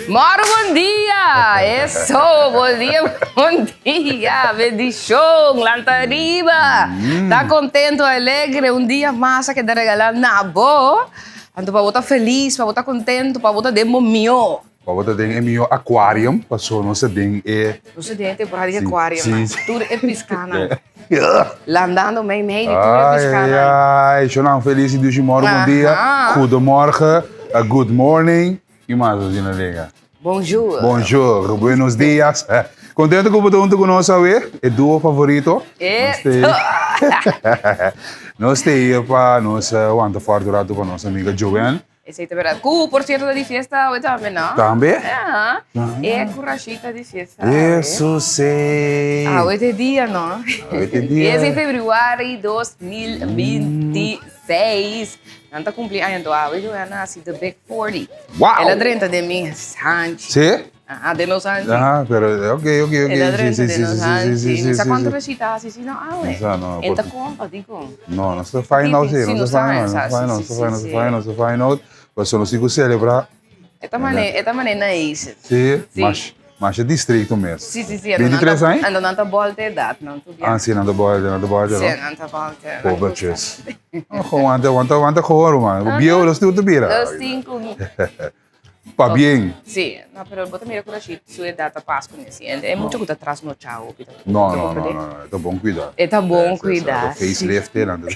Moro, bom dia! Isso, bom dia! Bendição, Lantariba! Tá contente, alegre, dia mais que te regalar na boa. Então, para você feliz, para você contente, para você de momio. Para você ter meu aquário, passou nossa tem Você tem temporada de aquário, sim. tudo é piscana. Landando meio, tudo é Ai, piscana. ai, Jonão, feliz dia de morgen, bom dia, goedemorgen, good morning. E mais, Zina Liga? Bonjour. Bonjour, buenos dias. Contente que você está conosco hoje? É duo favorito? Nós temos para nossa wanta forte durante para nossa amiga Joanne. Esse é verdade. Por cierto, de fiesta hoje também, não? Também? É curachita de fiesta. Isso sei. Hoje é dia, não? Hoje é dia. Esse é fevereiro de 2026. Não está cumprindo hoje, é nasci da Big 40. Uau! Ela é 30 de mim, Sanchi. Sim? De Los Angeles. Pero ok. Ela é 30 de Los Angeles. Sim. Sa quanto rachita, assim, não, Não, Enta conta, digo. Não, não se faz não, sim. Não se faz não. Você não se celebrar. Esta maneira não é isso. Sim, mas é distrito mesmo. Sim. 23 anos? Ando não tá boa de idade, não. Sim, não tá boa, Sim, não. não tá boa. Pobreches. Aguanta coro, mano. O bio, los tu bira. Los 5. Pa bien. Sim, não, pero bota mira com a gente, sua data Páscoa nesse. É muito que tá atrás no tchau. Não. Tá bom cuidar. É tá bom cuidar. Facelift, nada.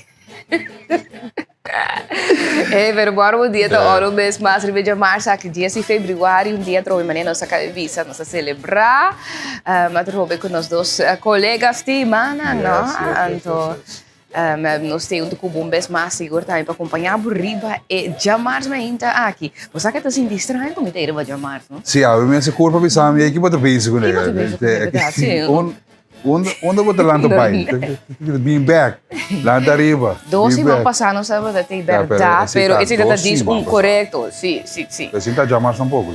Pero agora o dia da hora, o mês mais de março, aqui dia de fevereiro, dia trouxe maneira nossa cabeça, nossa celebrar, mas trouxe com os dois colegas de mana, não? Então, nós temos um mês mais seguro também para acompanhar por riba e jamars ainda aqui. Você que está se distraindo com inteiro para jamars, não? Sim, a minha corpo pensava que aqui pode ver isso, né? Onde você lá no pai? Being back, lá da riba. 12 vão passar, não sabe da tem verdade, pero esse data diz correto, sim. Assim tá jamars um pouco,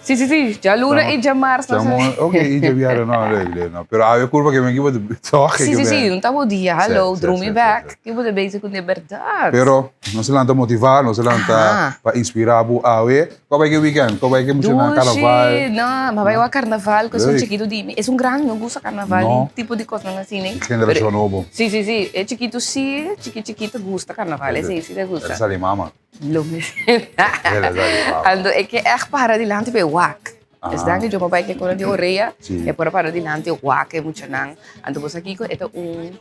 Sim, já lura e jamars, não sabe? Ok, e já vieram, não. Pero a minha curva que me pode toque. Sim, não tá bom dia, hello, draw me back, que pode bem com verdade. Pero não se lanta motivar, não se lanta para inspirar a ver. Qual é que é o weekend? Qual é que é o carnaval? Não, mas vai ao carnaval, que sou chiquito de mim. É grande, não gosta carnaval, tipo de coisa assim, né? Geração nova. Sim, é chiquito, sim, chiquito gosta carnaval, é sim, gosta. Essa é mama. Ando é que é para dilante be wak. Es dan que eu papai que quando de orelha é para dilante wak é muito não. Ando você aqui é como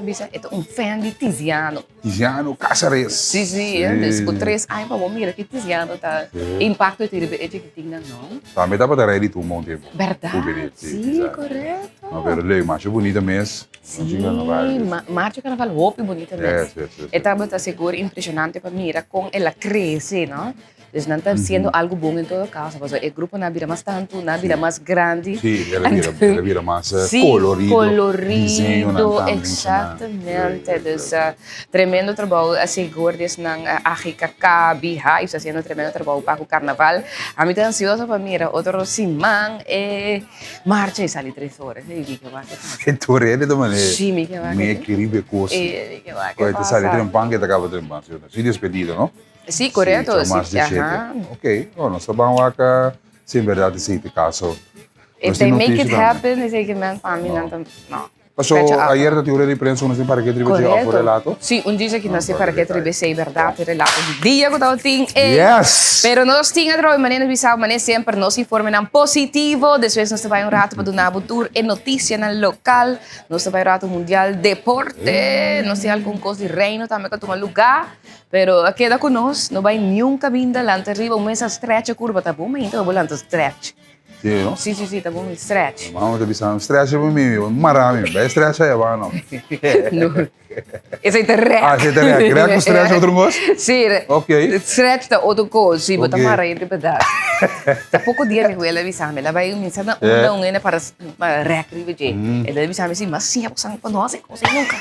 diz, é fan de Tiziano. Tiziano Casares. Sim, é com 3 anos para mira que Tiziano tá impacto é chiquitinho não. Também dá para dar um bom tempo. Verdade. Sim, correto. Não, pero lei, mas é bonita mesmo. Sim, Marcha Carnaval, roupa bonita mesmo. É também tá seguro, impressionante para mira com ela cresce, não? Então não está sendo algo bom em todo caso, mas o grupo não vira mais tanto, não vira mais grande. Sim, ela vira mais colorido, exatamente. Então, tremendo trabalho, asseguro, a Rica Beehive está fazendo tremendo trabalho para o carnaval. A mim está ansiosa para mira, outro simão é marcha e sai 3 horas. É torrente da maneira. Sim, me que vai. Me queria coisa. Quando sai trempando, que acaba trempando. Se despedido, não? Sim, correto. Ok, nós estamos aqui, sem verdade, sim, de caso. If they make it happen, is que man para mim não. Passou ayer da teoria de prensa, não sei para que tribo tinha o relato. Sim, diz que não sei para que tribo sei verdade, relato do dia que eu tinha. Yes! Pero nós tinha de maneira visão, maneira sempre nos informam positivo, depois nós vai rato para donar tour e notícia no local, nós vai rato mundial deporte, nós tem algum coisa de reino também que toma lugar. Pero queda com nós, não vai nenhum caminho lá arriba, essa stretch curva tá bom, mas então vou lá stretch. Sim, não? Sim, tá bom, stretch. Vamos avisar, stretch é para mim, marami, vai stretch aí, vai não. Esse é terreno. Esse é terreno, queria que stretch outro gosto? Sim. Ok. Stretch tá outro coisa, sim, botar mara entre pedaços. Tá pouco dia me ela avisar, ela vai começar na onda para recrear, ela avisar assim, mas sim, você não conhece, você nunca.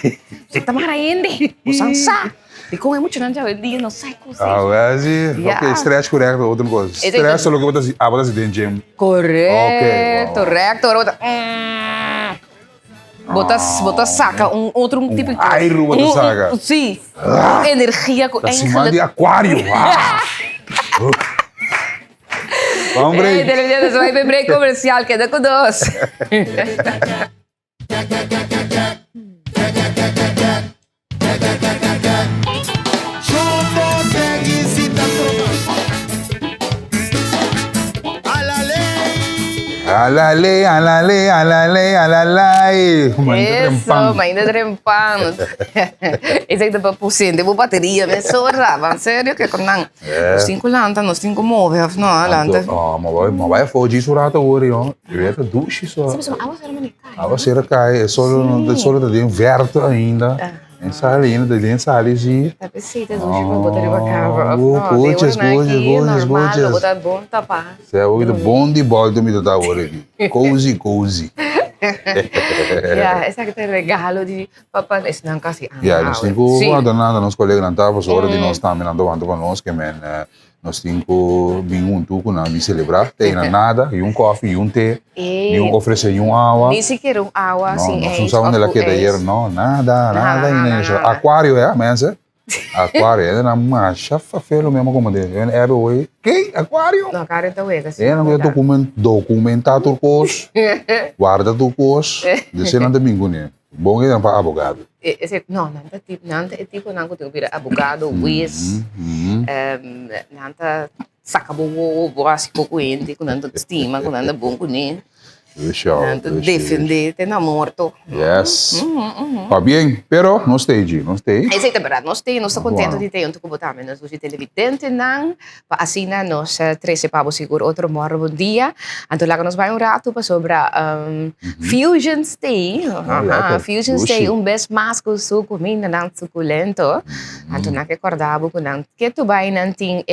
Você tá mara ainda, você não sabe. E como é muito grande, eu digo, não sei como ok, stretch correto, outra coisa. Stretch é o que você dentro do gym. Correto, correto. Bota saca outro tipo de Airo, bota saca. Sim. Energia com Acima de aquário. Vamos, break. Televidentes, vai para break comercial, queda conosco. Alalei, alalei, alalei, alalei. Isso, mãe de trempão. Esse aí dá para puxar, deu bateria, mas sorra, sério que quando não, os 5 lantas, os 5 móveis, não, lanta. Mas vai fugir isso rata hoje, ó. Eu ia duche só. Sabe, a você era manicai. A você era cai, só tá dentro verto ainda. Em salinha, dentro sali de. A pesita do Chico botar de bacana. Gorgeous, Normal, botar bom tapar. Você é o bom de bola do me da hora aqui. Cozy. Essa que tem regalo de papai, esse não kasi. Nós temos nada, nos colegas não estavam, só hora de nós também não estavam conosco, nós temos um tuco não me celebrar, tem nada, e coffee, e té, e oferecer água. Nem sequer água, assim, não sabemos onde que daí não, nada. Aquário mas aquário é na marcha, fafelo mesmo como de, é o que aquário? Não, cara, então é assim. É não documentar turcos, guarda turcos, desse não domingo né. Bom que é para advogado. Não é tipo não que eu vira advogado, juiz, não saca boa, assim pouco ente, com não estima, com não bom com ele. Defender, tem morto. Yes. Tá bem, pero não stage. Isso é verdade, nós estamos contentes de ter um pouco de menos de televidente, não, para assim nós 13 para seguro outro morro bom dia, então lá nós vai rato para sobre Fusion Stay, Fusion Stay vez mais com suco, comida não suculento, então não que acordava com não que tu vai não tem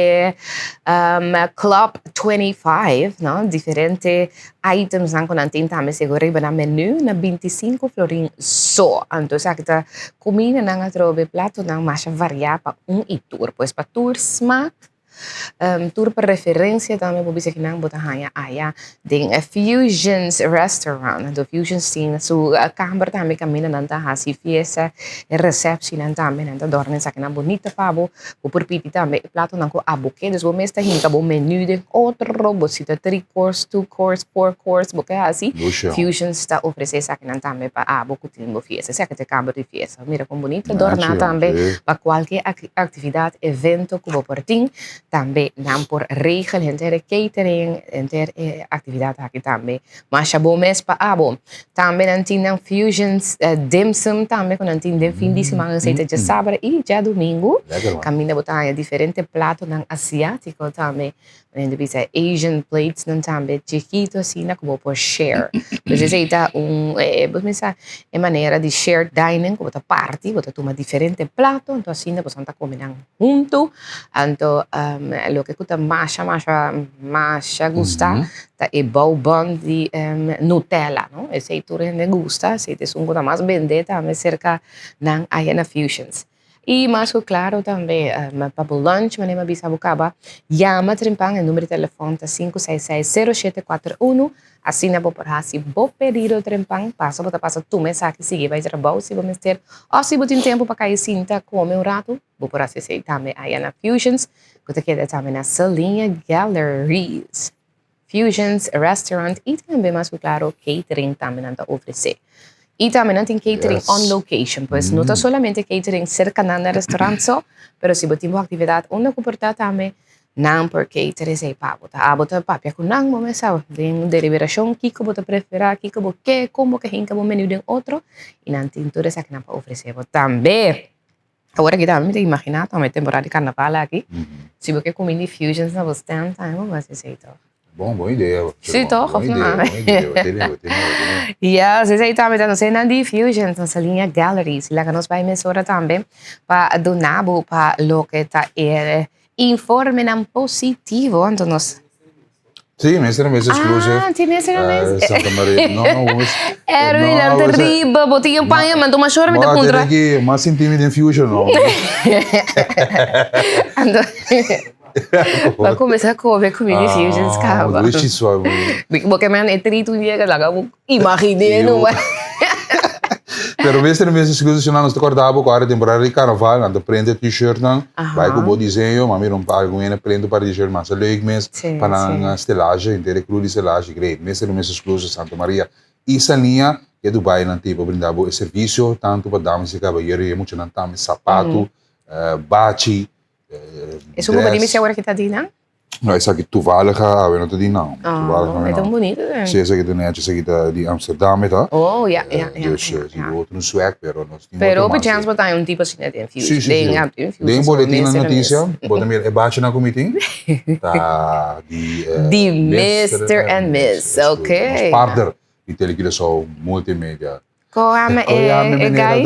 Club 25, não, diferente items não não tem também seguro na menu na 25 florin só. Então se kita comida não trobe prato não mais variar para e tour, pois para tour smaak tour para referência também vou dizer que não botar aí tem Fusions Restaurant, do Fusions tem so câmara também caminha não tá assim fiesta recepção também não tá dorme sabe não bonita pabo o porpiti também prato não com abuque des vou mesmo hinca bom menu de outro bocita 3 course 2 course 4 course porque assim Fusions está oferecer sabe não também para abuque tem uma fiesta sabe que câmara de fiesta mira como bonita dorna também para qualquer atividade evento que vou portim também não por regel entre catering entre atividade aqui também mas é bom mês para bom também não tem Fusions dim sum também quando não tem fim de semana receita de sábado e já domingo caminha botar diferente prato não asiático também quando dizer Asian plates não também chiquito assim não como por share mas receita é maneira de share dining como botar party botar uma diferente prato então assim não você está comendo junto então lo que custa mais gusta é bourbon de Nutella, não? Esse aí tudo me gusta, se é um coisa mais vender também cerca não aí na Fusions. E mais claro também para o lunch, mas nem me bisa bucaba, llama Trempang, o número de telefone tá 566-0741, assina por se vou pedir o Trempang, passa tu mensagem, sigue, vai ser bom, se vou ter, ou se vou ter tempo para cair cinta, come um rato, vou por assim também aí na Fusions, que te queda também na Salinha Galleries. Fusions Restaurant e também mais claro catering também não oferecer. E também tem catering on location, pois não está somente catering cerca do restaurante só, mas se você tem uma atividade onde comportar também, não por catering sei para botar, botar papel com não, mas sabe, tem deliberação, que você prefere, que você quer, como que hinca o menu de outro, e não tem tudo isso que não pode oferecer também. Agora que também me imaginar também temporada de carnaval aqui, se você comer Fusions na você tem time, mas isso aí Boa ideia. Sim, tô, boa ideia. E às vezes aí também não sei nada de Fusion, nossa linha Galleries, lá que nós vai emissora também para donar para o que está informe não positivo, então nós Sim, mas era mesmo exclusive. Sim, mas era mesmo. Santa Maria, não. Era terrível, botinha panha, mandou uma chora, me dá contra. Mas intimida em Fusion, não. Vai começar a comer comida Fusions, cara. Deixa isso aí. Porque man é trito um dia que lá, imaginei, não é? Pero meestal exclusies nós te acordava agora temporada de carnaval, aan de prende t-shirt dan, vai com bom desenho, mas não para alguém prende para t-shirt, mas leuk mes, para uma estelagem, inteira cru de estelagem, great. Meestal exclusies Santa Maria. Essa linha que Dubai não tem para brindar bom serviço, tanto para damas e cavalheiros, e muito não tem sapato, bachi, Isso como para mim se agora que está dizendo? Não, essa aqui toevallig gaan we not die naam. É tão bonito, né? Sim, essa aqui netjes, essa aqui de Amsterdam, tá? Oh, ja. Dus die outro swag, pero nós temos. Pero op chance botar tipo assim, né? Tem fio. Tem boletim na notícia, bota me bate na comitim. Tá de Mr. and Miss, ok. Partner, die televisão multimédia. Koyame gay.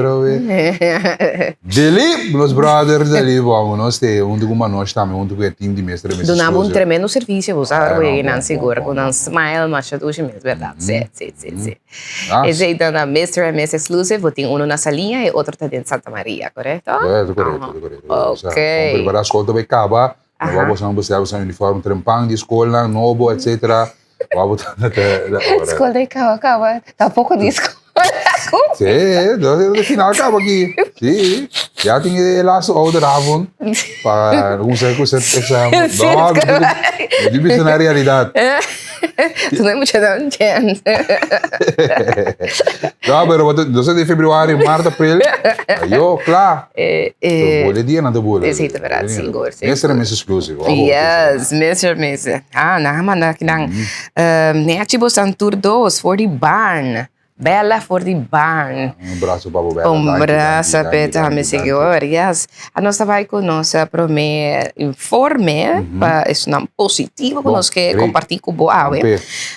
Deli, meus brothers, deli, vamos, nós temos uma nós também, com o time de mestre. Donava tremendo serviço, você sabe, não segura, com um smile, mas já tudo mesmo, verdade, sim. Esse aí então, Mr. and Miss Exclusive, tem um na salinha e outro dentro de Santa Maria, correto? Correto. Ok. Preparar a escola vai acabar, vamos buscar o uniforme trempang de escola, novo, etc. Vamos Escola de acaba, tá pouco disco. Sim, no final acaba aqui. Sim, já tinha lá a ouderavond para um certo exame. Não, eu disse na realidade. Tu não é muito não chance. Não, mas 12 de fevereiro, março, abril, aí, claro. Boleh dia não boleh. Esse é verdade, seguro. Mr. and Mrs. Exclusive. Yes, Mr. and Mrs. Naman na kinang Neachibo Santur 2 for the barn. Bella for the barn. Braço para o Bella. Braço para me seguir. Yes. A nossa vai com nossa prome informe para isso não positivo com nós que compartilhar com boa.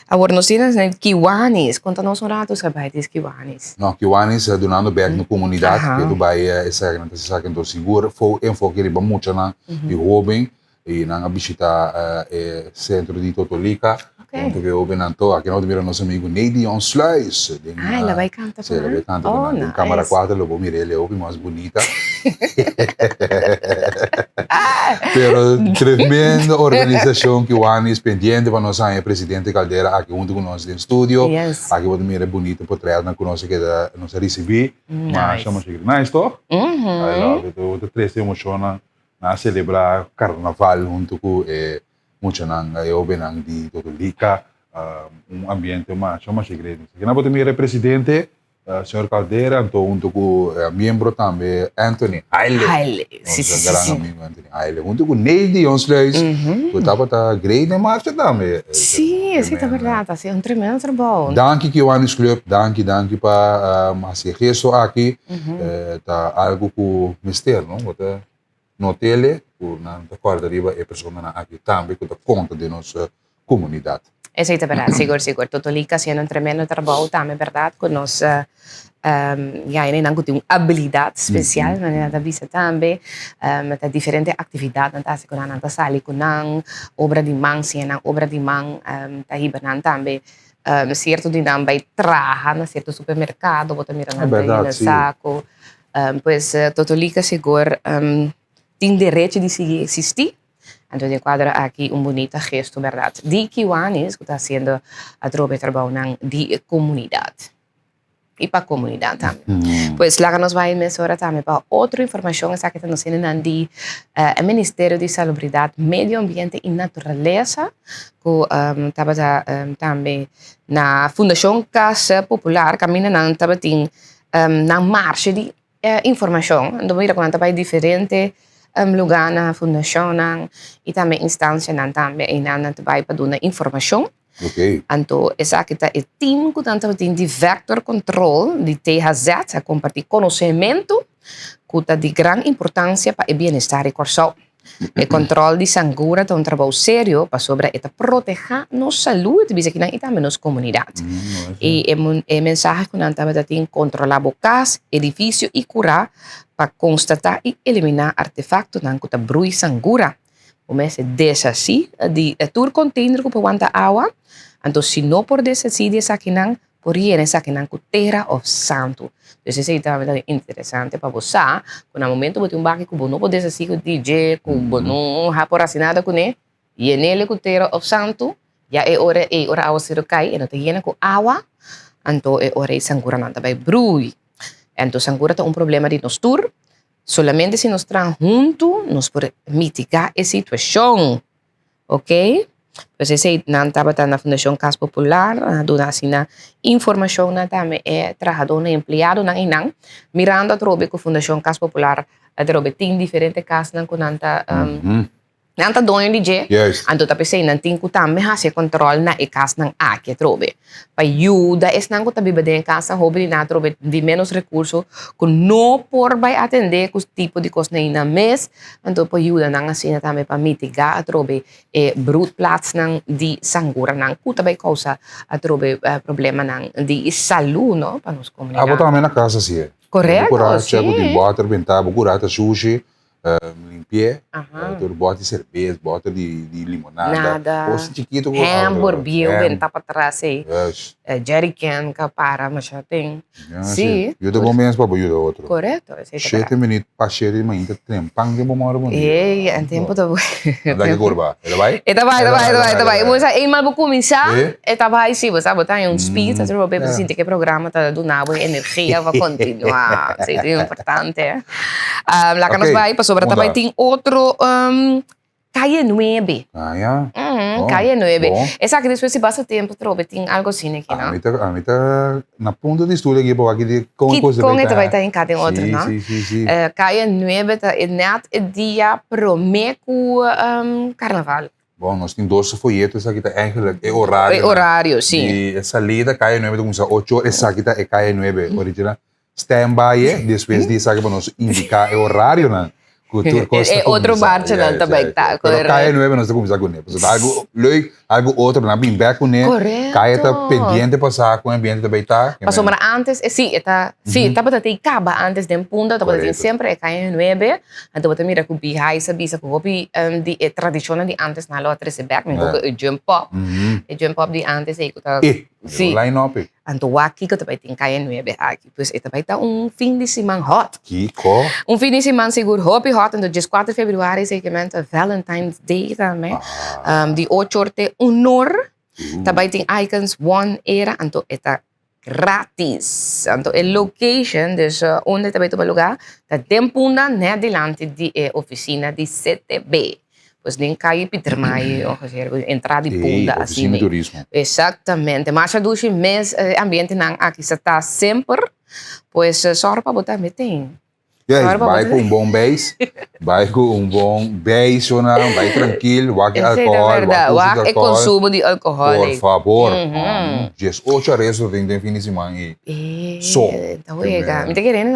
Agora nós temos Kiwanis. Conta-nos um rato sobre esses Kiwanis. Não, Kiwanis é donando back na comunidade que Dubai é essa que se sabe então seguro. Foi enfoque de muito na de jovem e na visita centro de Totolica. Porque eu venanto aqui nós temos nosso amigo Neidi Onsluis. Ela vai cantar para. Ela vai cantar para. Câmara 4, eu vou mirar ele, é mais bonita. Pero tremenda organização que o Anis pendiente para nós é presidente Caldeira aqui junto com nós no estúdio. Aqui vou mirar bonito portrait na conosco que nós recebi. Mas chama-se nice, tô? Aí lá, eu três emociona na celebrar carnaval junto com muito nang eu benang di Totolica ambiente mais segredo. Que na bote mira presidente senhor Caldeira então junto com membro também Anthony Haile. Sim. Amigo Anthony Haile junto com Neidi Onsluis. Que tava tá grande na marcha também. Sim, é verdade, assim um tremendo trabalho. Danke Kiwanis Club, danke para mas isso aqui tá algo com mistério, não? Bote no tele na quarta riba é pessoa na aqui também que dá conta de nossa comunidade. Isso é verdade, seguro. Totolica sendo um tremendo trabalho também, verdade, com nossa ainda tem uma habilidade especial, mas da vista também, tem diferentes atividades, então se com a sala com obra de mão, se na obra de mão, tá hibernan também. Certo de não vai trabalhar no certo supermercado, botar mirando no saco, pois Totolica seguro tem direito de existir. Então, enquadra aqui bonito gesto, verdade, de Kiwanis, que está sendo a trabalho de comunidade. E para a comunidade também. Pois lá nós vamos mencionar também para outra informação, essa que está sendo o Ministério de Salubridade, Meio Ambiente e Natureza, que estava também na Fundação Casa Popular, caminhando estava na marcha de informação. Então, mira quando estava diferente lugar na fundação e também instância também na vai para dar informação. Então essa que tá é time que tanto tem de vector control de THZ a compartilhar conhecimento que tá de grande importância para o bem-estar e corpo. O controle de sangura é trabalho sério para sobre proteger nossa saúde e também nossa comunidade. E a mensagem que nós temos controlar bocas, edifício e curar para constatar e eliminar artefatos que tá brui sangura. O mês desse assim de tour container que aguenta água, então se não por desse assim de saquinan por ir essa com terra ou santo. Então isso é também interessante para você, quando no momento você baque que não pode assim com DJ, com não rapor assinada com ele, e nele com terra ou santo, já é hora a ser cai, e não tem com água, então é hora de sangura não vai brui. Entonces, seguro está un problema de nos tour. Solamente si nos traen juntos, nos puede mitigar esa situación. ¿Ok? Pues ese estaba na Fundación Casa Popular, dona assim na informação na também trabajador na empleado na inang, mirando a trobe com Fundação Casa Popular, a trobe tem diferentes casas na kunanta nanta dono di je, Yes. anto tapi say nanting ko tame ha se control na ikas ng aki trobe. Payuda es nang ko tabi bade casa hobi na trobe di menos recurso kung no por bay atender kus tipo de cos na ina mes, anto payuda nang asina tame pa mitiga atrobe brut plats nang di sangura nang kuta bay causa atrobe problema nang di salu no panos comunidade. Abo também na casa sim. Correto, sim. Chego de water, bentar, bucurata sushi, limpie, tu bota cerveja, bota de limonada. Nada. Ou se chiquito com hamburguesa, benta para trás aí. Yes. Jerrycan ka para masyading. Sim. Eu dou menos para o outro. Correto. 7 minutos para cheiro de manhã, trempang de bomora bom. Em tempo tá bom. Daqui curva, ele vai? Eta vai. Mas aí mal vou começar, eta vai sim, você botar um speed, você vai para sentir que programa tá do nabo energia vai continuar. Isso é importante. Lá que nós vai, para sobre também tem outro Calle 9. Calle 9. Essa aqui depois se passa tempo, trobe, tem algo assim aqui, não? A mim tá na ponta de estudo aqui, porque aqui com coisa com esta vai estar em cada outro, não? Sim. Calle 9 tá net dia promeco carnaval. Bom, nós temos 12 folhetos, aqui tá eigenlijk é horário. É horário, sim. E essa lida Calle 9 começa 8 horas, essa aqui tá é Calle 9 original. Standby, depois disso aqui para nós indicar é horário, não? É outro marcha não também, tá? Pero Calle 9 nós estamos com ele. Algo leuk, algo outro, não bem back com ele. Correto. Calle tá pendiente passar com o ambiente também tá. Passou mas antes, sim, tá para ter caba antes de punta, tá para ter sempre é Calle 9, então para mira com bihai sabisa com hopi de tradição de antes na loja 13 back, me com o jump up de antes aí tá. Sim. Line up. Então aqui que também tem Calle 9 aqui, pois também tá fim de semana hot. Kiko. Fim de semana seguro hot, então dia 4 de fevereiro segmento Valentine's Day também. De 8 horas honor. Também tem icons one era, então está gratis. Então a location, dus onde também tu lugar, tá tempuna né delante de oficina de CTB. Pois nem cai Peter Maia, ou seja, entrada de punda assim. De turismo. Exatamente. Mas a duas mês ambiente não aqui está sempre, pois só para botar metem. Yes, vai com bom base, vai com bom base, vai tranquilo, vai com álcool, vai com consumo de álcool. Por favor, 18 horas tem fim de semana e só. Então é, me tá querendo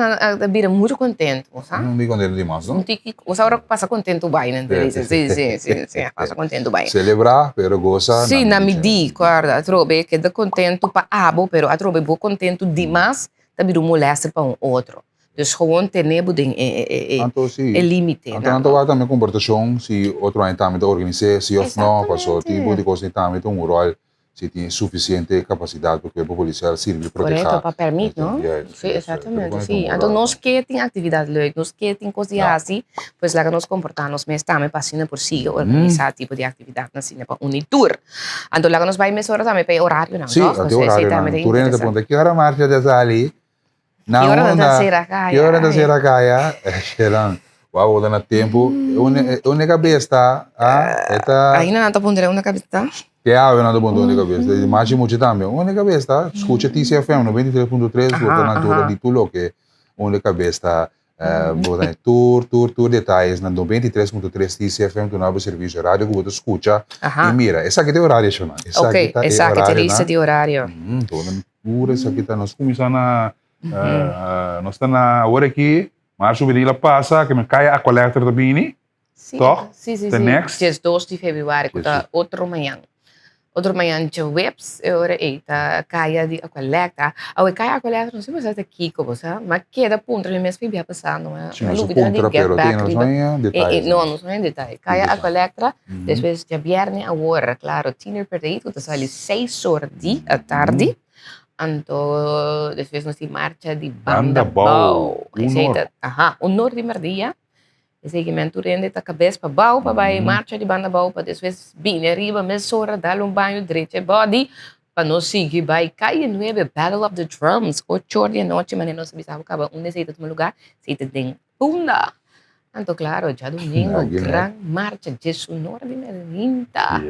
vir muito contente, sabe? Não me contente demais, não? Você agora passa contente bem, né? Sim, passa contente bem. Celebrar, pero goza. Sim, na medida, guarda, trobe que dá contente para abo, pero a trobe bo contente demais, tá vir molesta para outro. Dus gewoon tenemos el límite. Então, vai também comportação, se outro ano também organizar, se ou não, passou tipo de coisa também tem rol, se tem suficiente capacidade porque o policial serve para proteger. Correto, para permitir, não? Sim, exatamente, sim. Então, nós que tem atividade leuk, nós que tem coisas assim, pois lá que nós comportamos, mas também passando por si, organizar tipo de atividade assim, para unitour. Então, lá que nós vai mais horas também para horário, não? Sim, até horário, não. Turena de ponta, que hora marcha dessa ali? Que hora da Seracaya? Que hora da Seracaya? Kailan, wow, na tempo. Une cabeça, ainda não está pondo uma cabeça? Que eu não estou pondo uma cabeça. Mas muito também. Une cabeça, escuta TCFM 93.3, volta na altura de tudo que une cabeça. Tour detalhes na 93.3 TCFM do novo serviço de rádio que você escuta. E mira, essa aqui tem horário, chama. Ok, essa aqui tem lista de horário. Toda essa aqui está nós começando a nós estamos na hora aqui, março, abril passa, que me cai a coleta da Bini. Sim, next. Dia 2 de fevereiro, que está outro manhã. Outro manhã de webs, hora eita, cai a coleta. Ao cai a coleta, não sei se você aqui, como você, mas que da ponta, ele mesmo vai passando, não é? Sim, mas ponta, pero tem não detalhes. Não são detalhes. Cai a coleta, depois de viernes a hora, claro, 10 per day, que está ali 6 horas da tarde. Então, depois nós temos marcha de banda bau. Honor de Mardia. O segmento rende da cabeça para bau, para vai marcha de banda bau, para depois vir arriba, mesora, dar banho direito, body, para nós seguir, vai cair 9 Battle of the Drums, 8 horas da noite, mas nós sabemos que onde se está no lugar, se está em Punda. Então, claro, já domingo, gran marcha de sonora de Merlinta.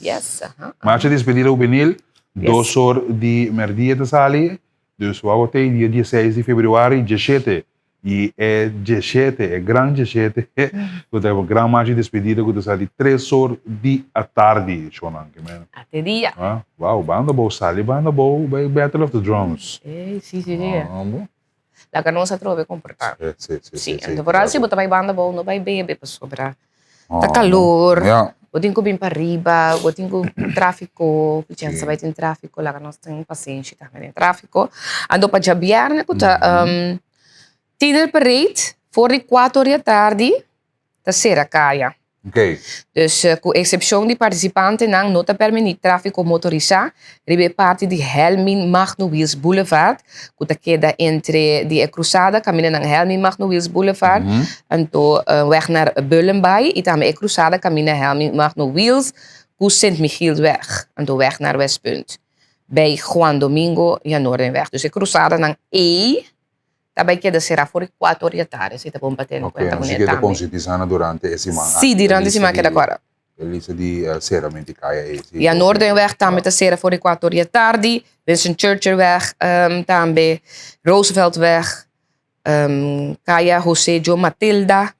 Yes. Marcha de despedida juvenil, 2 horas de merdia de sali, dus we hebben dia 16 de februari, 17. E é 17, é grande 17. Quando é uma grande marcha de despedida, quando sai de 3 horas da tarde. Até dia. Uau, banda boa, sali, banda boa, Battle of the Drums. Sim. Lá que não se trova comportar. Sim. Então, por assim, você vai banda boa, não vai beber para sobrar. Tá calor. Eu tenho que vir para riba, eu tenho tráfico, você vai ter tráfico, lá que nós temos paciência também em tráfico. Ando para Jabiar, né, que Tiener parade, voor die 4 uur da tarde, da será caia. Ok. Dus, com exceção de participantes, não nota permitir tráfego motorizado, ribe parte de Helmin Magno Wheels Boulevard, que queda entre de cruzada, caminha na Helmin Magno Wheels Boulevard, então weg naar Bullenbay, e também cruzada, caminha Helmin Magno Wheels, com Sint Michielsweg, então weg naar Westpunt. Bij Juan Domingo, e a Noordenweg. Dus cruzada na também queda será por 4 horas da tarde, se está bom bater no conta. Ok, queda conscientizando durante a semana. Sim, durante a semana queda agora. Elisa di sera menticaya e a Noordenweg também está será por 4 horas da tarde, Vincent Churchillweg também, Rooseveltweg, Kaya José Jo Matilda.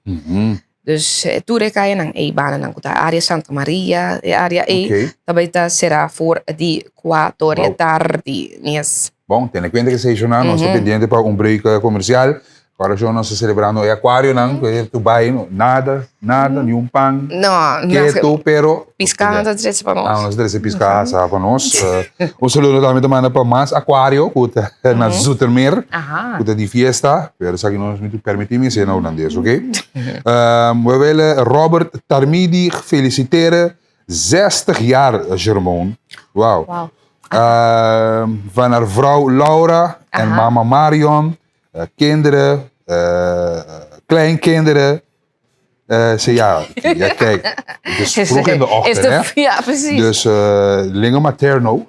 Dus tudo kaya nang A-bana nang kuta área Santa Maria, área A, também está será por de 4 horas da tarde. Yes. Bom, tendo em conta que seja não estou pendente para break comercial. Agora já nós celebrando o aquário, não, tu vai nada, nenhum pão. Não, tu pero piscar não está para nós. Nós temos piscar para nós. O saludo também manda para mais aquário, que na Zoetermeer, que de fiesta, pero sabe que nós me permitimos ser holandês, ok? We willen Robert Tarmidi feliciteren, 60 jaar Germon. Wauw. Van haar vrouw Laura en mama Marion, kinderen, kleinkinderen. Kijk, het is vroeg in de ochtend, hè? Ja, precies. Dus Linge Materno.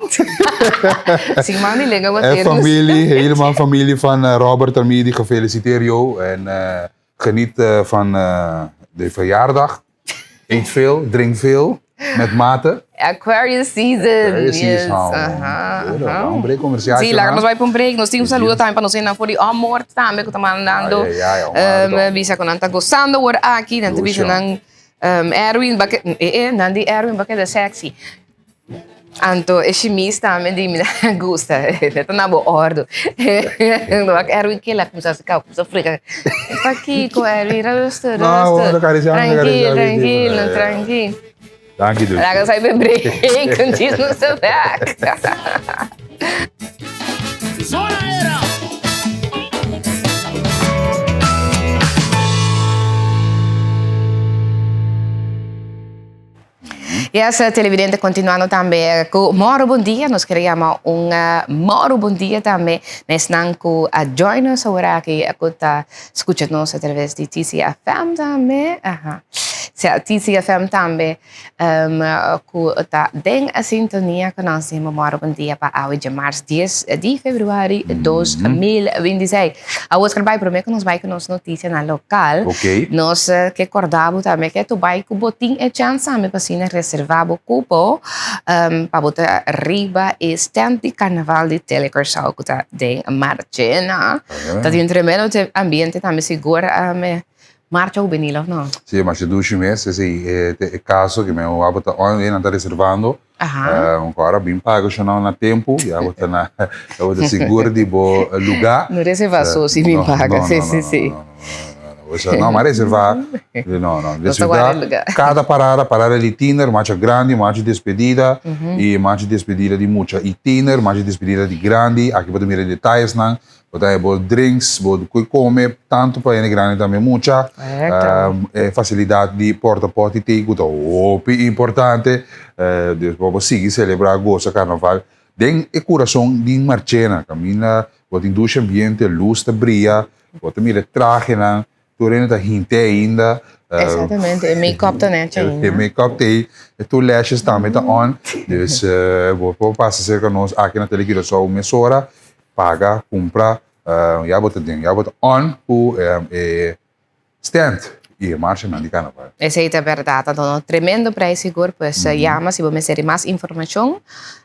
Zie maar die Linge Materno. Familie, helemaal familie van Robert Armidi, gefeliciteerd joh. En geniet van de verjaardag. Eet veel, drink veel. Met mate. Aquarius season. Yes. Um break comercial. Sim, lá nós vamos para um break. Nós temos saludo também para nós ir na for de amor também que estamos mandando. Bisa que não está gostando por aqui, não bisa não Erwin, Nandi Erwin, porque é sexy. Anto esse mês também de me gusta. Então não vou ordo. Erwin que lá começa a ficar, começa a fricar. Está aqui com Erwin, rusta. Tranquilo. Dank je dus. Laten we even breken, continue zo weg. Zona era! Yes, televidente, continuando também com Moro Bom Dia. Nós queríamos Moro Bom Dia também. Nós não join us agora aqui, escuta-nos através de TCFM também. TCFM também, que está em sintonia com nós. Moro Bom Dia para hoje, março 10 de fevereiro de 2026. A outra vai para mim que nós vai com nossa notícia na local. Nós que acordamos também que tu vai com o botim e chance também para reservar o cupo para botar arriba e stand de carnaval de Telecorsal que está em marcha. Está dentro do ambiente também seguro. Marcha juvenil of não? Sim, mas 2 meses, é caso que meu avô está reservando. Agora bem pago já não na tempo, já vou seguro de bom lugar. Não reservação, se bem paga, sim. Não, mas reservar, não. Cada parada de tiner, marcha grande, marcha despedida e marcha despedida de mucha. E tiner, marcha despedida de grande, aqui pode mirar detalhes, não? Pode drinks, pode comer, tanto para ele grande também mucha. Facilidade de porta-porta tem, que é importante. Depois seguir celebrar gosto carnaval. Tem o coração de marchena, caminha, pode em dois ambientes, luz, brilha, pode mirar traje, não? Turena tá hinte ainda, Exatamente, en make-up também En make-up tem, tu lashes também tá on. Dus vou passar cerca nós aqui na televisão só uma hora, paga, compra, já bota ding, já bota on o stand e marcha na de carnaval. Esa es verdad, tanto un tremendo precio seguro, pues llama si vos me querés más información.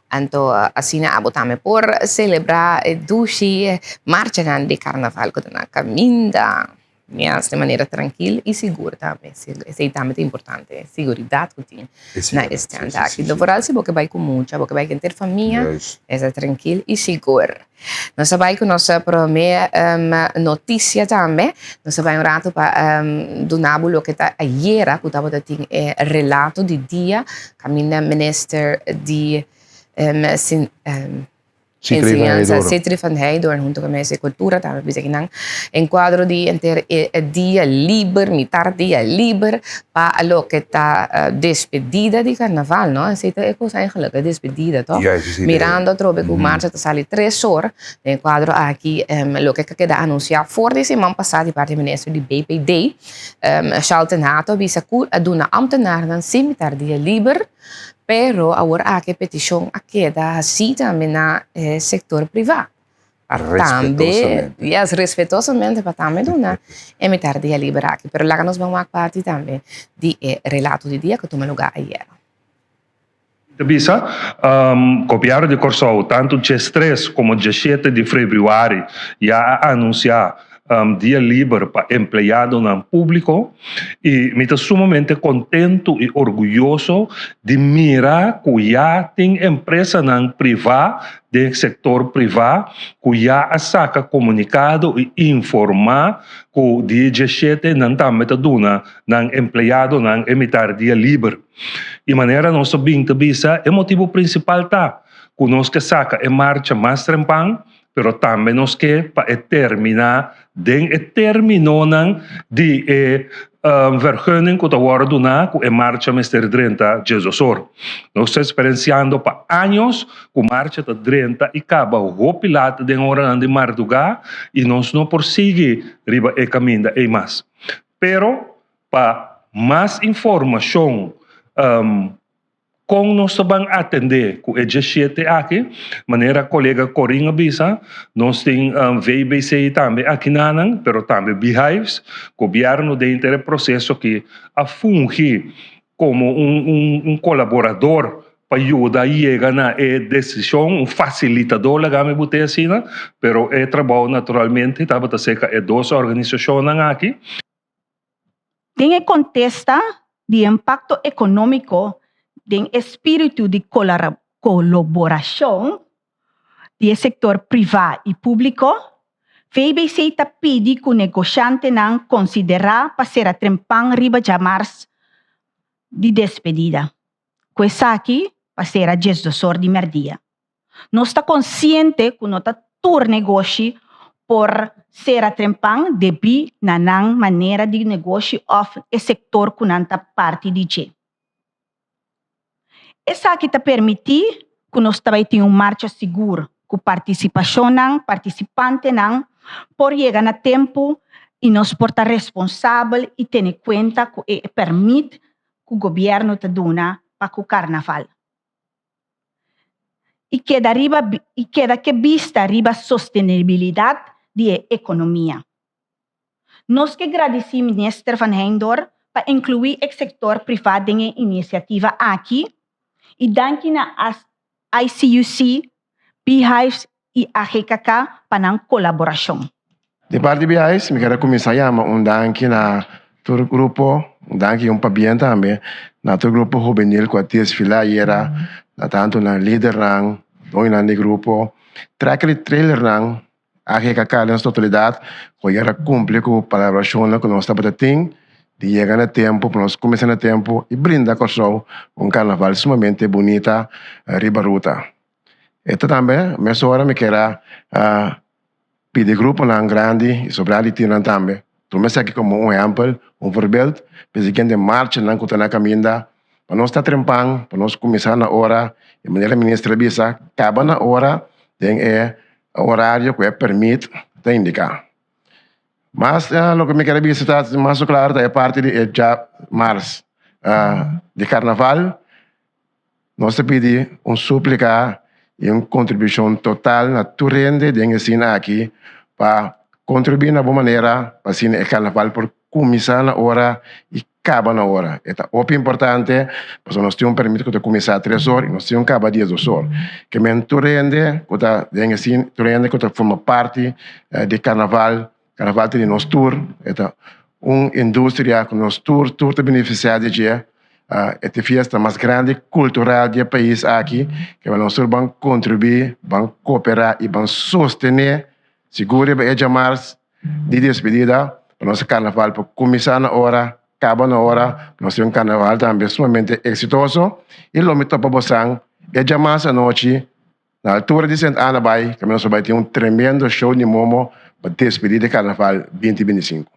Anto así na abotame por celebrar dushi marcha de carnaval con una caminda. De maneira tranquila e segura também. Isso é também importante. Seguridade que tem na stand aqui. Então, por isso, você vai com muita, você vai ter família, é tranquilo e seguro. Nós vamos com nossa primeira notícia também. Nós vamos rato para donar o que está ayer, que estava tendo relato de dia, caminha minister de enseñanza, Citri van Heijdoorn, junto con Mesa Cultura, también dice que nan encuadro de enter día libre, mitad día libre, para lo que está despedida de carnaval, ¿no? Esa es cosa eigenlijk, despedida, ¿no? Ja, sí, Mirando, trobe, que marcha te sale 3 horas, encuadro aquí lo que queda anunciado voor de semana pasada, de parte del ministro de BPD, Charlton Hato, visa cool, a doen ambtenaren dan mitad día libre, pero agora que petição queda assim também no sector privado. Também, respeitosamente para também donar emitir dia livre aqui. Pero lá nós vamos a parte também de relato de dia que tomou lugar ayer. Bisa, copiar de Corsol, tanto dia 3 como dia 7 de fevereiro, já anunciar dia livre para empregado no público e me estou sumamente contento e orgulhoso de mirar que já tem empresa no privado, do setor privado, que já saca comunicado e informar que o dia 17 não está metaduna no empregado não emitir dia livre. E maneira nossa binta bisa é motivo principal tá que nós que saca é marcha mais trempang, pero também nós que para terminar den terminou de vergunning que wordt doen que marcha Mr. 30 Jesus. Nós estamos experienciando para anos que marcha de 30 e acaba o pilato de hora de Marduga e nós não prosseguimos riba e caminho e mais. Pero para mais informação com nós vamos atender com o G7 aqui, maneira colega Coringa bisa, nós temos VBC também aqui nanang, pero também Beehives, governo dentro do processo que a fungir como colaborador para ajudar a chegar na decisão, facilitador, lagame botei assim, pero é trabalho naturalmente, estava a ser que 2 organizações aqui. Tem contesta de impacto econômico de espírito de colaboração do setor privado e público, VBC está pedindo que o negociante não considere para ser a trempang riba de março de despedida. Coisa aqui para ser a gestor de merdia. Nós está consciente que não está todo negócio por ser a trempang debi na maneira de negócio of o setor que não está parte de G. Essa aqui está permitir que nós também tenhamos uma marcha segura, com participação não, participante não, por chegar a tempo e nós por estar responsável e ter em conta que permite que o governo te dona para o carnaval. E queda que vista arriba a sustentabilidade da economia. Nós que agradecemos ao ministro Van Heijdoorn para incluir o setor privado em iniciativa aqui, e danke na ICUC, Beehives e a GKK para a colaboração. De parte de Beehives, me quero começar a chamar danke na todo grupo, danke para também, na todo grupo juvenil que desfilar era tanto na líder rang, na grupo, tracker trailer rang, a GKK na totalidade, que era cumprir com a colaboração que nós estamos tendo. De chegar a tempo, para nós começar a tempo e brindar com carnaval sumamente bonita, ribaruta. E também, nessa hora, me quero pedir grupo não grande e sobrar tiran também. Tu me aqui como exemplo, voorbeeld, para que de marcha não que na caminda, para nós estar trempang, para nós começar na hora, e maneira ministra bisa, acaba na hora, tem horário que permite te indicar. Mas lo que me queria visitar mais claro é a parte de já março de carnaval. Nós pedimos súplica e uma contribuição total na turende de ensina aqui para contribuir na boa maneira para o carnaval por começar na hora e acaba na hora. É importante, porque nós temos permitido que começar 3 horas e nós temos acaba 10 horas. Que men turende, que forma parte de carnaval tem nos tour, é uma indústria que nos tour te beneficiar de esta festa mais grande cultural do país aqui, que nós vamos contribuir, vamos cooperar e vamos sostener, seguro para março de despedida, para nosso carnaval, para começar na hora, acaba na hora, nós temos um carnaval também sumamente exitoso, e lo me topa bosang, é março à noite, na altura de Santa Ana Bay, que nós vamos ter um tremendo show de Momo para despedir de carnaval 2025,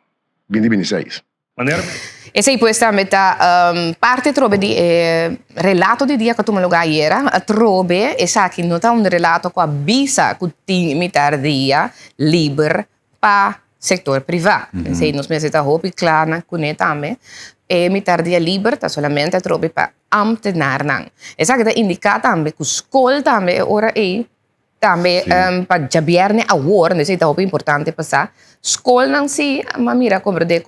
2026. Maneira? E sei poi sta metà parte trobe di relato di dia che tu me lo gaiera trobe e sa che nota un relato qua bisa cu ti mitardia liber pa sector privato. Sei nos mesi ta hopi klana kune tame e mitardia liber ta solamente trobe pa ambtenaar nang. E sa che ta indicata ambe cu skol tambe ora tambe pa jabierne award, ne sei ta hopi importante passar school nang si mamira como de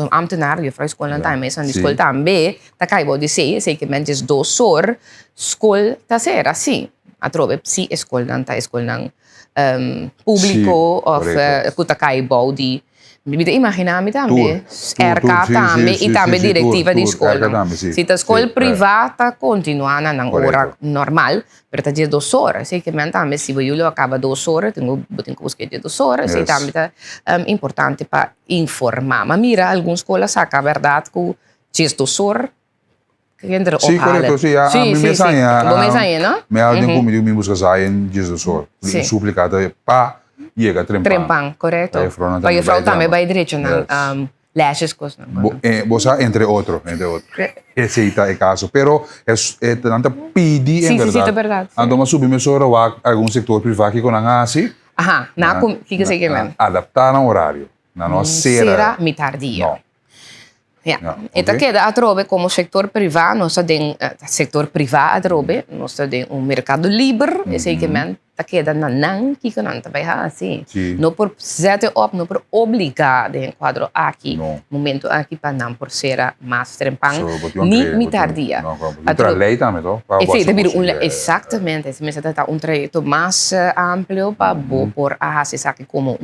ambtenaar je vrou school nang time is aan die school tambe ta kaibo di sei che mentes do sor school ta sera si a trove si school nang ta school nang público of kuta kaibo di mi imaginami tambe RK tambe e tambe direttiva di school si ta school privata continuana nang ora normal per ta dia 2 horas sei che men tambe si voglio acaba 2 horas tengo busque dia 2 horas sei tambe importante pa informar ma mira alguns escolas saca verdade que dia 2 horas Sì, corretto, sì, a me no? Me alguém comigo me busca sair dia 2 horas. Suplicata pa chega trempang, corretto. Poi io frau também vai direito na lashes coisa. Bosa entre outro. Esse é o caso, pero é tanta pedi em verdade. Sim, é verdade. Ando uma submissora wa algum setor privado que conanga assim. Aha, na que sei que men. Adaptar no horário. Na nossa sera mitardia. No. Ja. E da che a trove come sector privato, non sta den sector privato a trove, non sta den un mercato libero, e sei che men da che da nan chi con anta vai assim. Não por zetten op, não por obrigar de enquadro aqui, momento aqui para não por ser mais trempang, ni mitardia. Outra lei também, então? Exatamente, se me se trata um trajeto mais amplo para por hacer aqui como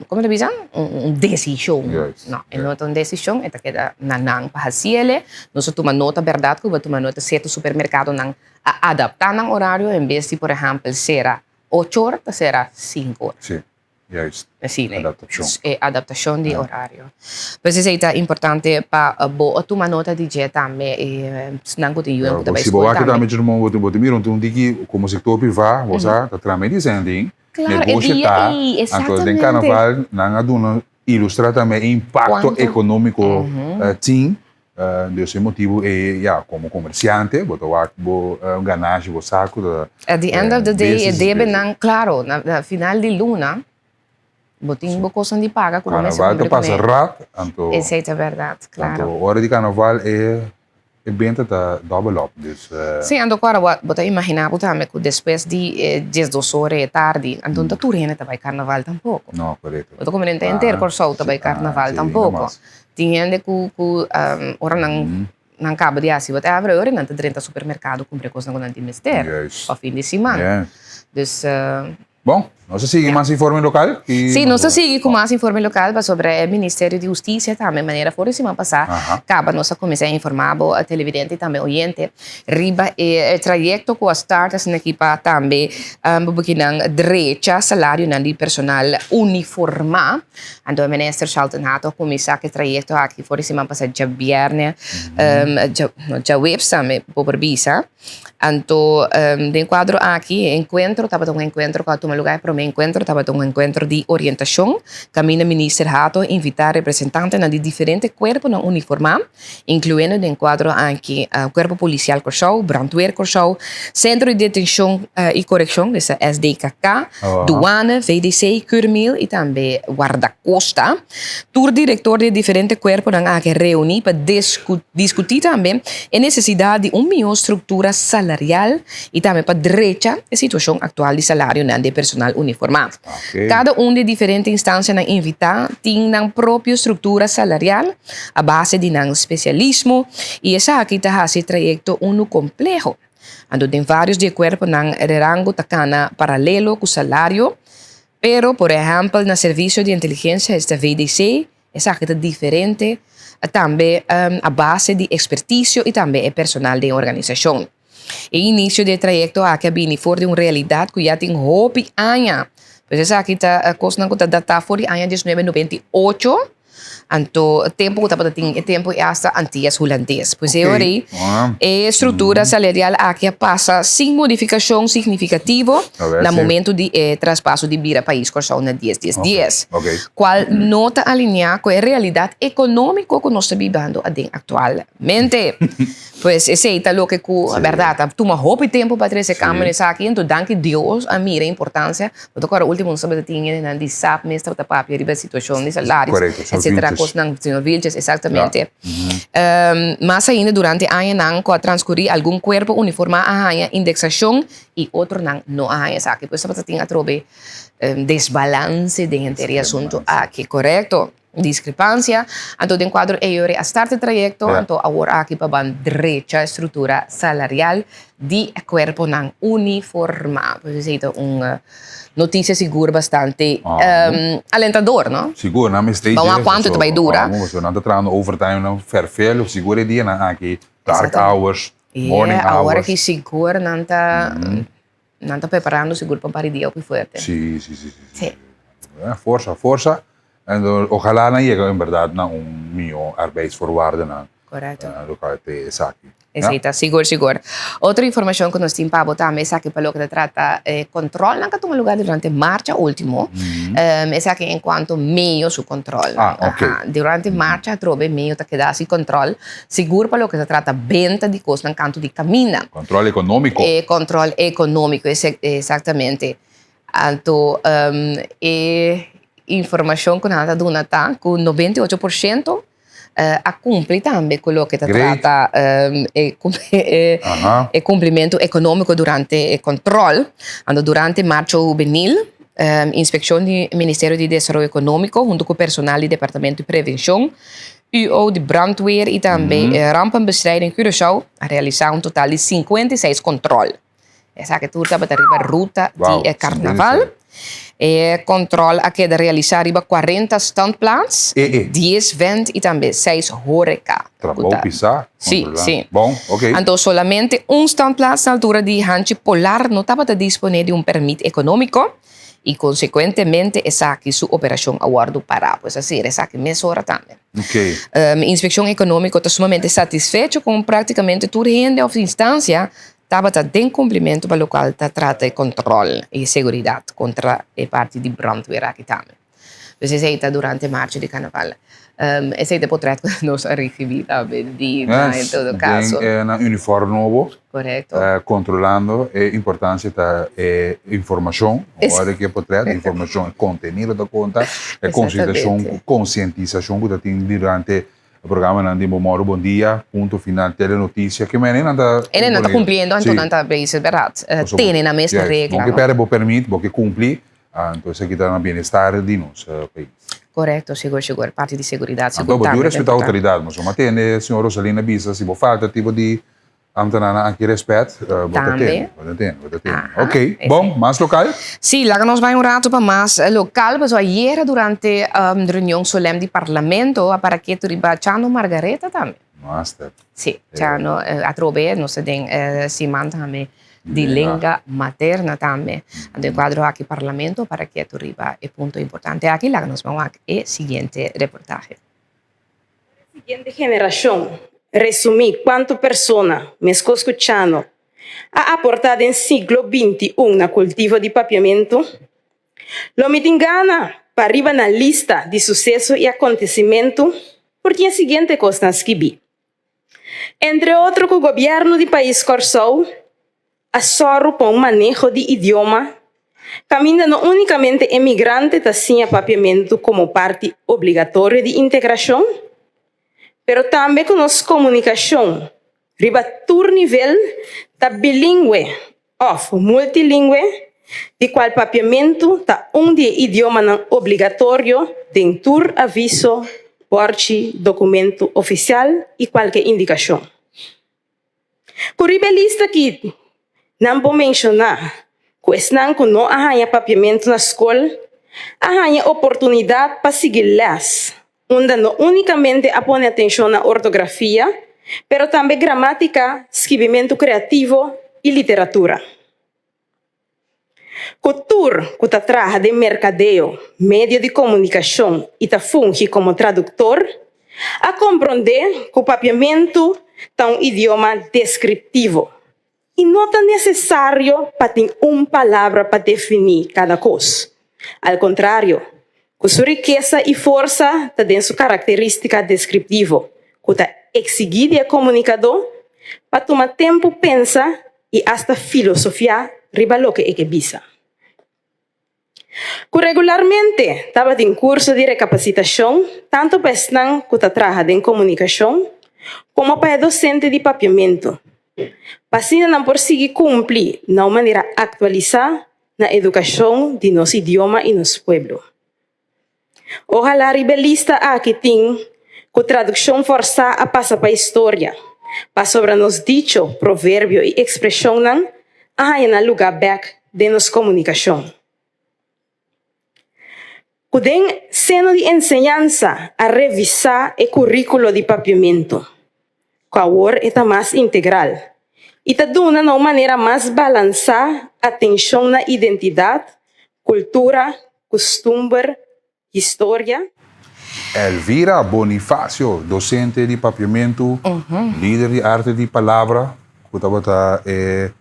como le dicen? Un decisión. Yes. No, é não é uma decisão, é que nanang pahasiele, nós tomamos nota verdade que tomamos nota certo supermercado nang adaptar nang horário em vez de, por exemplo, será 8 horas, será 5 horas. Sim, yes. Assim, né? Adaptação. É adaptação de horário. Mas isso é importante para tomar nota de dia também, não que tem que também. Se você também de novo, você mira um que como sector privado, você está também dizendo, claro, negociar, então em carnaval, não aduna ilustrar também o impacto econômico tem. Desse motivo como comerciante, você vai ganhar o saco. At the end of the day, deve não, claro, na final de luna, botin coisa de paga com o carnaval passa rápido. Isso é verdade, claro. A hora de carnaval é bem double up. Sim, agora você imagina também que depois de 12 horas da tarde, então tu não vai carnaval tampouco. Não, correto. Você como não tem inteiro corso vai carnaval tampouco. Tinha gente que ora não acaba de assim, você abre hora não tem 30 supermercado comprar coisa não tem mistério. Ao fim de semana. Então bom, nós seguimos mais informe local? Sim, nós seguimos com mais informe local sobre o Ministério de Justiça também, de maneira fora semana passada. Acaba nós começar a informar a televidente e também o oyente. Riba o trajeto que startas na equipa também, porque não direito salário não de personal uniformado. Então o ministro Charlton Hato começar que trajeto aqui fora semana passada já viernes, já website por visa. Então, de enquadro aqui, encontro, estava um encontro com a lugar para mim encuentro, estaba un encuentro de orientación. Camina minister Hato invitar representantes de diferentes cuerpos no uniformados, incluyendo el encuadro aquí cuerpo policial Corsau, brandweer Corsau, centro de detención y corrección, de SDKK, douane, VDC, Curmil y también guardacosta. Tour director de diferentes cuerpos dan que reunir para discutir también la necesidad de una estructura salarial y también para derecha la situación actual de salario de personal uniformado. Okay. Cada una de diferentes instancias invitadas tiene una propia estructura salarial a base de un especialismo y esa aquí hace trayecto uno complejo. Ando en varios de cuerpos en rango tacana paralelo con salario, pero por ejemplo en el servicio de inteligencia este VDC es algo diferente también a base de experticio y también el personal de organización. El inicio del trayecto aquí viene for de una realidad que ya tiene hopi años. Pues esa aquí está cosa que data for el año 1998. Anto tempo que estava tempo hasta antes holandês. Pois é, ori, a estrutura salarial aqui passa sem modificação significativa no momento de traspasso de vira país com na 10-10-10. Qual nota alinhar com a realidade econômica que nós estamos vivendo atualmente. Pois esse é o que, a verdade, toma roupa e tempo para trazer câmera aqui, então danke Deus a mira a importância. Porque agora o último sábado tinha de SAP, mestre da papel, a situação de salários, etc. Coisa Sr. Vilches, exatamente. Mas ainda durante o ano, com a transcorrer algum corpo uniformado a indexação e outro não há aqui. Pois você tem a trobe desbalance dentro do assunto aqui, correto? Discrepância. Então, em quadro a start do trajecto, então agora aqui para a derecha estrutura salarial de corpo não uniformado. Pois é, uma notícia segura bastante alentador, não? Seguro, não me esteja. Vamos a quanto vai durar? Vamos, nós estamos trabalhando overtime, não vervelho, seguro é dia, não aqui dark hours, morning hours. Agora que seguro não está preparando seguro para o dia muito forte. Sim. Força. En ojalá no llegue en verdad a miljoen arbeidsvoorwaarden. Correcto. Exacto. Seguro. Otra información que nos tiene para votar es que para lo que se trata control, que toma lugar durante marcha último, es que en cuanto medio su control. Durante marcha trove medio que queda sin control, seguro para lo que se trata venta de cosas en canto de camina. Control económico. Control económico, exactamente. Entonces, informação que nada do Natal, com 98% a cumprir também com o que trata cumprimento econômico durante o controle. Durante marcha juvenil, inspeção do Ministério de Desenvolvimento Econômico, junto com o personal do Departamento de Prevenção, UO de brandweer e também rampenbestrijding Curaçao, a realizar total de 56 controles. Essa que tudo estava arriba ruta de carnaval. Controle aqui de realizar 40 standplaats, 10 vend e também 6 horeca. Trabalho pisar? Sim. Bom, ok. Então, solamente standplaats na altura de Hanchi Polar não estava disponível de permit econômico e, consequentemente, essa aqui sua operação aguardo para. Pois assim, essa aqui mesma hora também. Ok. Inspeção econômica está sumamente satisfeito com praticamente toda a renda ou instância estava em cumprimento para o qual trata de controle e segurança contra a parte de brandweer aqui também. Então, esse está durante a marcha de carnaval. Esse é o portrait que nós recebemos também, em todo caso. Um uniforme novo. Correto. Controlando a importância da informação. Agora que é portrait, informação, contenido da conta, conscientização que tem durante o programa Nandi Momoro Bom Dia, ponto final, telenotícia, que ele não está cumprindo, então não está bem, é verdade. Tem na mesma regra. Porque perde o permite, porque cumpre, então isso aqui está no bem-estar de nosso país. Correto, seguro, parte de segurança. Então, eu respeito a autoridade, mas eu tenho a senhora Rosalina Bisa, se você falta tipo de ambtenaren aqui respeito, vou ter. Ok, bom, mais local? Sim, lá nós vamos rato para mais local, mas ayer durante a reunião solene do parlamento, para que tu ribachando Margareta também. Master. Sim, chano a trobe, nós tem Simão também de língua materna também. Então, quadro aqui parlamento para que tu riba é ponto importante. Aqui lá nós vamos a seguinte reportaje. Siguiente generación. Resumir cuánto persona me estou escuchando ha aportado en siglo XXI na cultivo de papiamento, Lo mitingana para arriba na lista de sucesso e acontecimento por dia seguinte costas que vi. Entre outros, que o governo do país Corsou assorro para um manejo de idioma, caminha não unicamente imigrante sem papiamento como parte obrigatória de integração, mas também com nossa comunicação, riba todo nível da bilíngue ou multilingüe, de qual papiamento está de idioma não obrigatório dentro do aviso, porte, documento oficial e qualquer indicação. Com a lista aqui, não vou mencionar, questão que não há papiamento na escola, há oportunidade para seguir las, onde não unicamente põe atenção na ortografia, mas também gramática, escrevimento criativo e literatura. Cultura que trabalha de mercadeio, meio de comunicação e funge como tradutor, a compreender que o papiamento é um idioma descritivo e não é necessário para ter uma palavra para definir cada coisa. Ao contrário, que sua riqueza e força está em sua característica descritiva, que está exigida ao comunicador para tomar tempo, pensar e hasta filosofia riba lo que é que visa. Que regularmente estava em curso de recapacitação, tanto para estudar que trabalha em comunicação, como para docente de papiamento, para assim não conseguir cumprir de uma maneira atualizada na educação de nosso idioma e nosso povo. Ojalá a ribelista aqui tem que tradução forçada a passar para a história, para sobre nos dicho, provérbio e expressão não, há na lugar back de nossa comunicação. Pueden seno de enseñanza a revisar el currículo de papiamento, que ahora está más integral y está de una manera más balanceada atención a identidad, cultura, costumbre, historia. Elvira Bonifacio, docente de papiamento, líder de arte de palavra, que é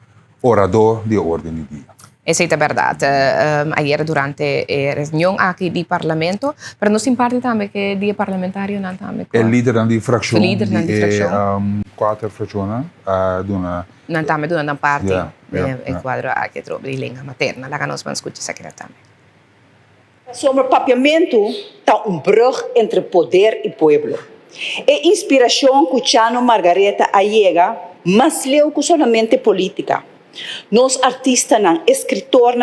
orador de ordem de dia. Esa es la verdad. Ayer durante la reunión aquí del Parlamento, pero no sin parte también que el día parlamentario no también. El líder de fracción. El líder de fracción. 4 fracciones. No también de una parte del cuadro aquí de lengua materna. La que nos van a escuchar aquí también. Sobre papiamento está brug entre poder y pueblo. É inspiração que Chano Margareta allega, mas leu que solamente política. Nos artistas, escritores,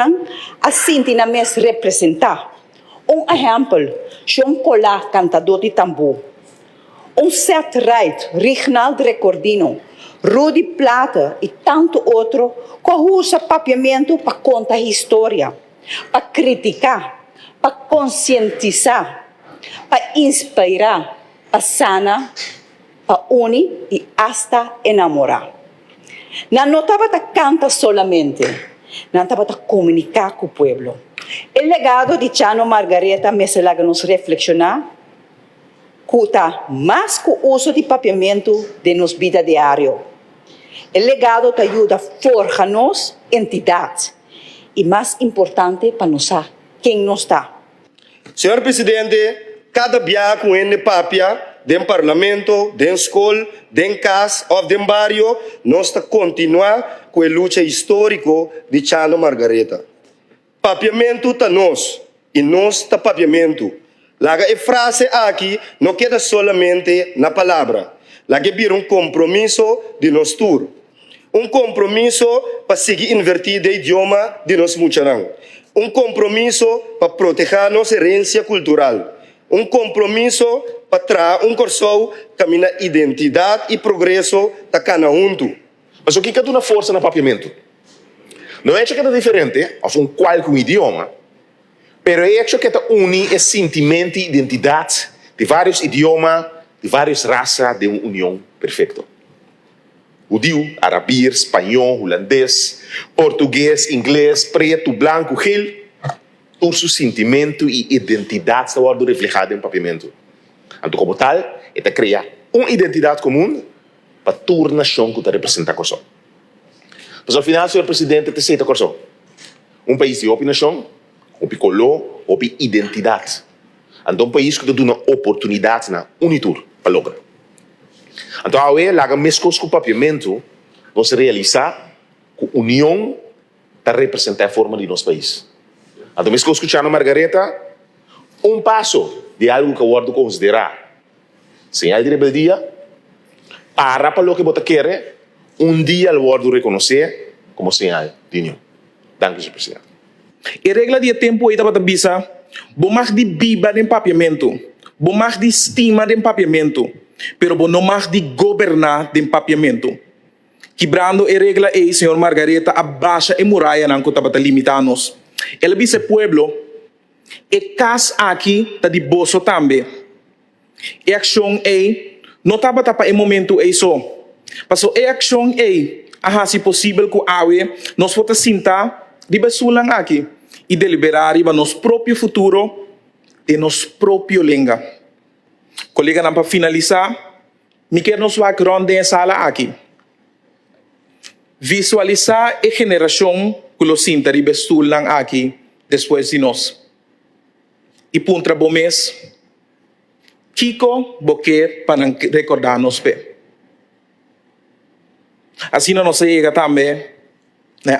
assim na mes representar. Exemplo, João Colá, cantador de tambor. Seth Wright, Reginaldo Recordino, Rudy Plata e tanto outro que usa papiamento para contar história, para criticar, para conscientizar, para inspirar, para sanar, para unir e hasta enamorar. Não estava a cantar solamente, não estava a comunicar com o povo. O legado de Chano Margareta me faz nos reflexionar que está mais com o uso de papiamento de nossa vida diária. O legado te ajuda a forjar nos entidades e, mais importante, para nós quem nós está. Senhor Presidente, cada dia com ele papia, do parlamento, da escola, da casa ou do bairro, nós está continuar com a luta histórica de Chano Margareta. Papiamento está nós e nós está papiamento. Laga a frase aqui não queda solamente na palavra, laga vira compromisso de nós tour. Compromisso para seguir invertir o idioma de nós mucharão. Compromisso para proteger nossa herência cultural. Compromisso para trazer Corsou caminho identidade e progresso da cada junto. Mas o que é uma força no papiamento? Não é que é diferente, ou qualquer idioma, mas é que une o sentimento e identidade de vários idiomas, de várias raças de uma união perfeita. Judeu, árabe, espanhol, holandês, português, inglês, preto, branco, gel, todo seu sentimento e identidade está sendo reflejado em papiamento. Então, como tal, é criar uma identidade comum para toda a nação que representa a Corsou. Mas, ao final, Sr. Presidente, te aceita Corsou. País de opinação, op color, op identidade. Então, um país que te dá uma oportunidade na unitur para lograr. Então, a laga mescos com o papiamento, nós realizar que a união para representar a forma de nosso país. Então, mesmo escutando Margareta, passo de algo que eu vou considerar sinal de rebeldia, para o que você quer, dia eu vou reconhecer como sinal de união. Danke, Sr. Presidente. E regra de tempo aí para bisa, bom mais de biba de papiamento, bom mais de estima de papiamento, pero bom não mais de governar de papiamento. Quebrando a regra aí, Senhor Margareta, abaixa a muralha não que estava limitando-nos. Ela disse pueblo, e cas aqui tá de bolso também. E ação aí, não estava para o momento aí só. Passou a ação aí, se possível que awe, nós vamos sentar de besulang aqui e deliberar para nosso próprio futuro e nosso próprio língua. Colega, para finalizar, me quero nos vai ronde em sala aqui. Visualizar a geração que lo sinta de besulang aqui depois de nós. E puntra bom mês, Kiko boque para recordar-nos pé. Assim nós chega também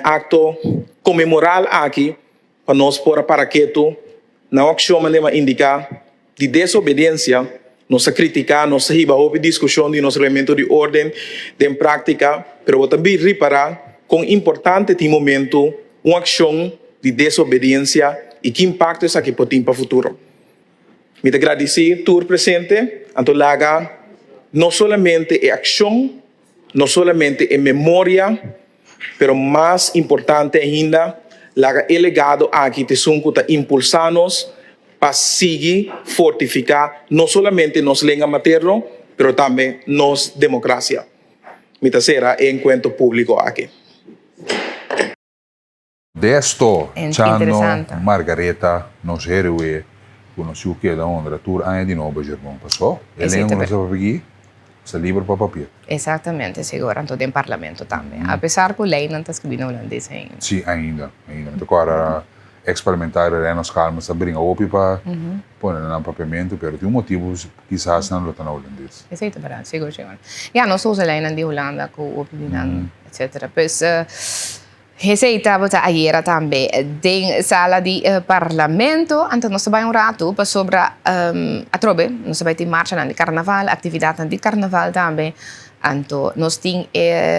acto comemorar aqui para nós pôr para quieto na ação que indica de desobediência, nós criticar, nós riba houve discussão de nosso regimento de ordem, de prática, pero também reparar com importante de momento uma ação de desobediência e que impacto isso aqui pode ter para o futuro. Me agradecer por presente, antolaga não somente a ação, não somente a memória, pero mais importante ainda, laga o legado aqui te suncuta impulsar-nos para seguir fortificar não somente nossa língua materna, pero também nossa democracia. Me terceira encontro público aqui. Desto, Chano, interessante. Margareta, nos herói, conheceu que da onda, tur anos de novo, irmão, passou? Ele não sabe aqui, está livre para papel. Exatamente, seguro, todo em parlamento também. Apesar que a lei não está escrita em holandês ainda. Sim, ainda. Agora, ex-parlamentar, nos calma, está brinca opi para pôr no papiamento, pero tem motivos, quizás não lo estão holandês. Exatamente, seguro, seguro. Ja, nós usamos a lei de Holanda, com opinião, etc. Pois, receita bota ayer também em sala de parlamento, então nós vai rato para sobre a trobe, nós vai ter marcha de carnaval, atividade de carnaval também, então nós tem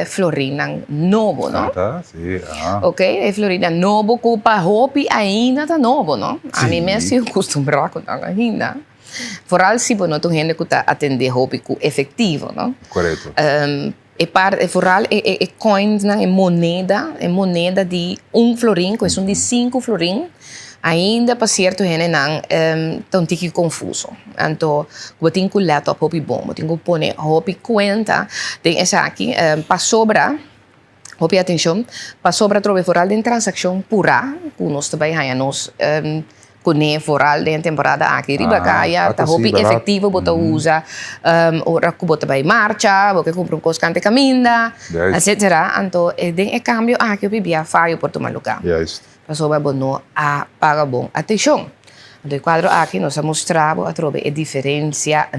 Florina novo, não? Tá, sim. Ok, Florina novo, culpa hopi ainda tá novo, não? A mim mesmo eu costumo com ainda. Vooral se não tem gente que está atender hopi efetivo, não? Correto. Vooral coins na moneda de florin, que é de 5 florin, ainda para certo gente não tão tique confuso. Então, eu tenho que laptop hopi bom, eu tenho que pôr hopi conta, tem essa aqui para sobra. Hopi atenção, para sobra trobe vooral de transação pura, que nós também nós kune foral de temporada aqui riba kaya ta hopi efetivo bota usa ora ku bota vai marcha porque compra coscante caminda etc. Anto de cambio aqui opi via faio por tomar lugar passou ba bono a paga bom atenção do quadro aqui nós mostramos a trobe a diferença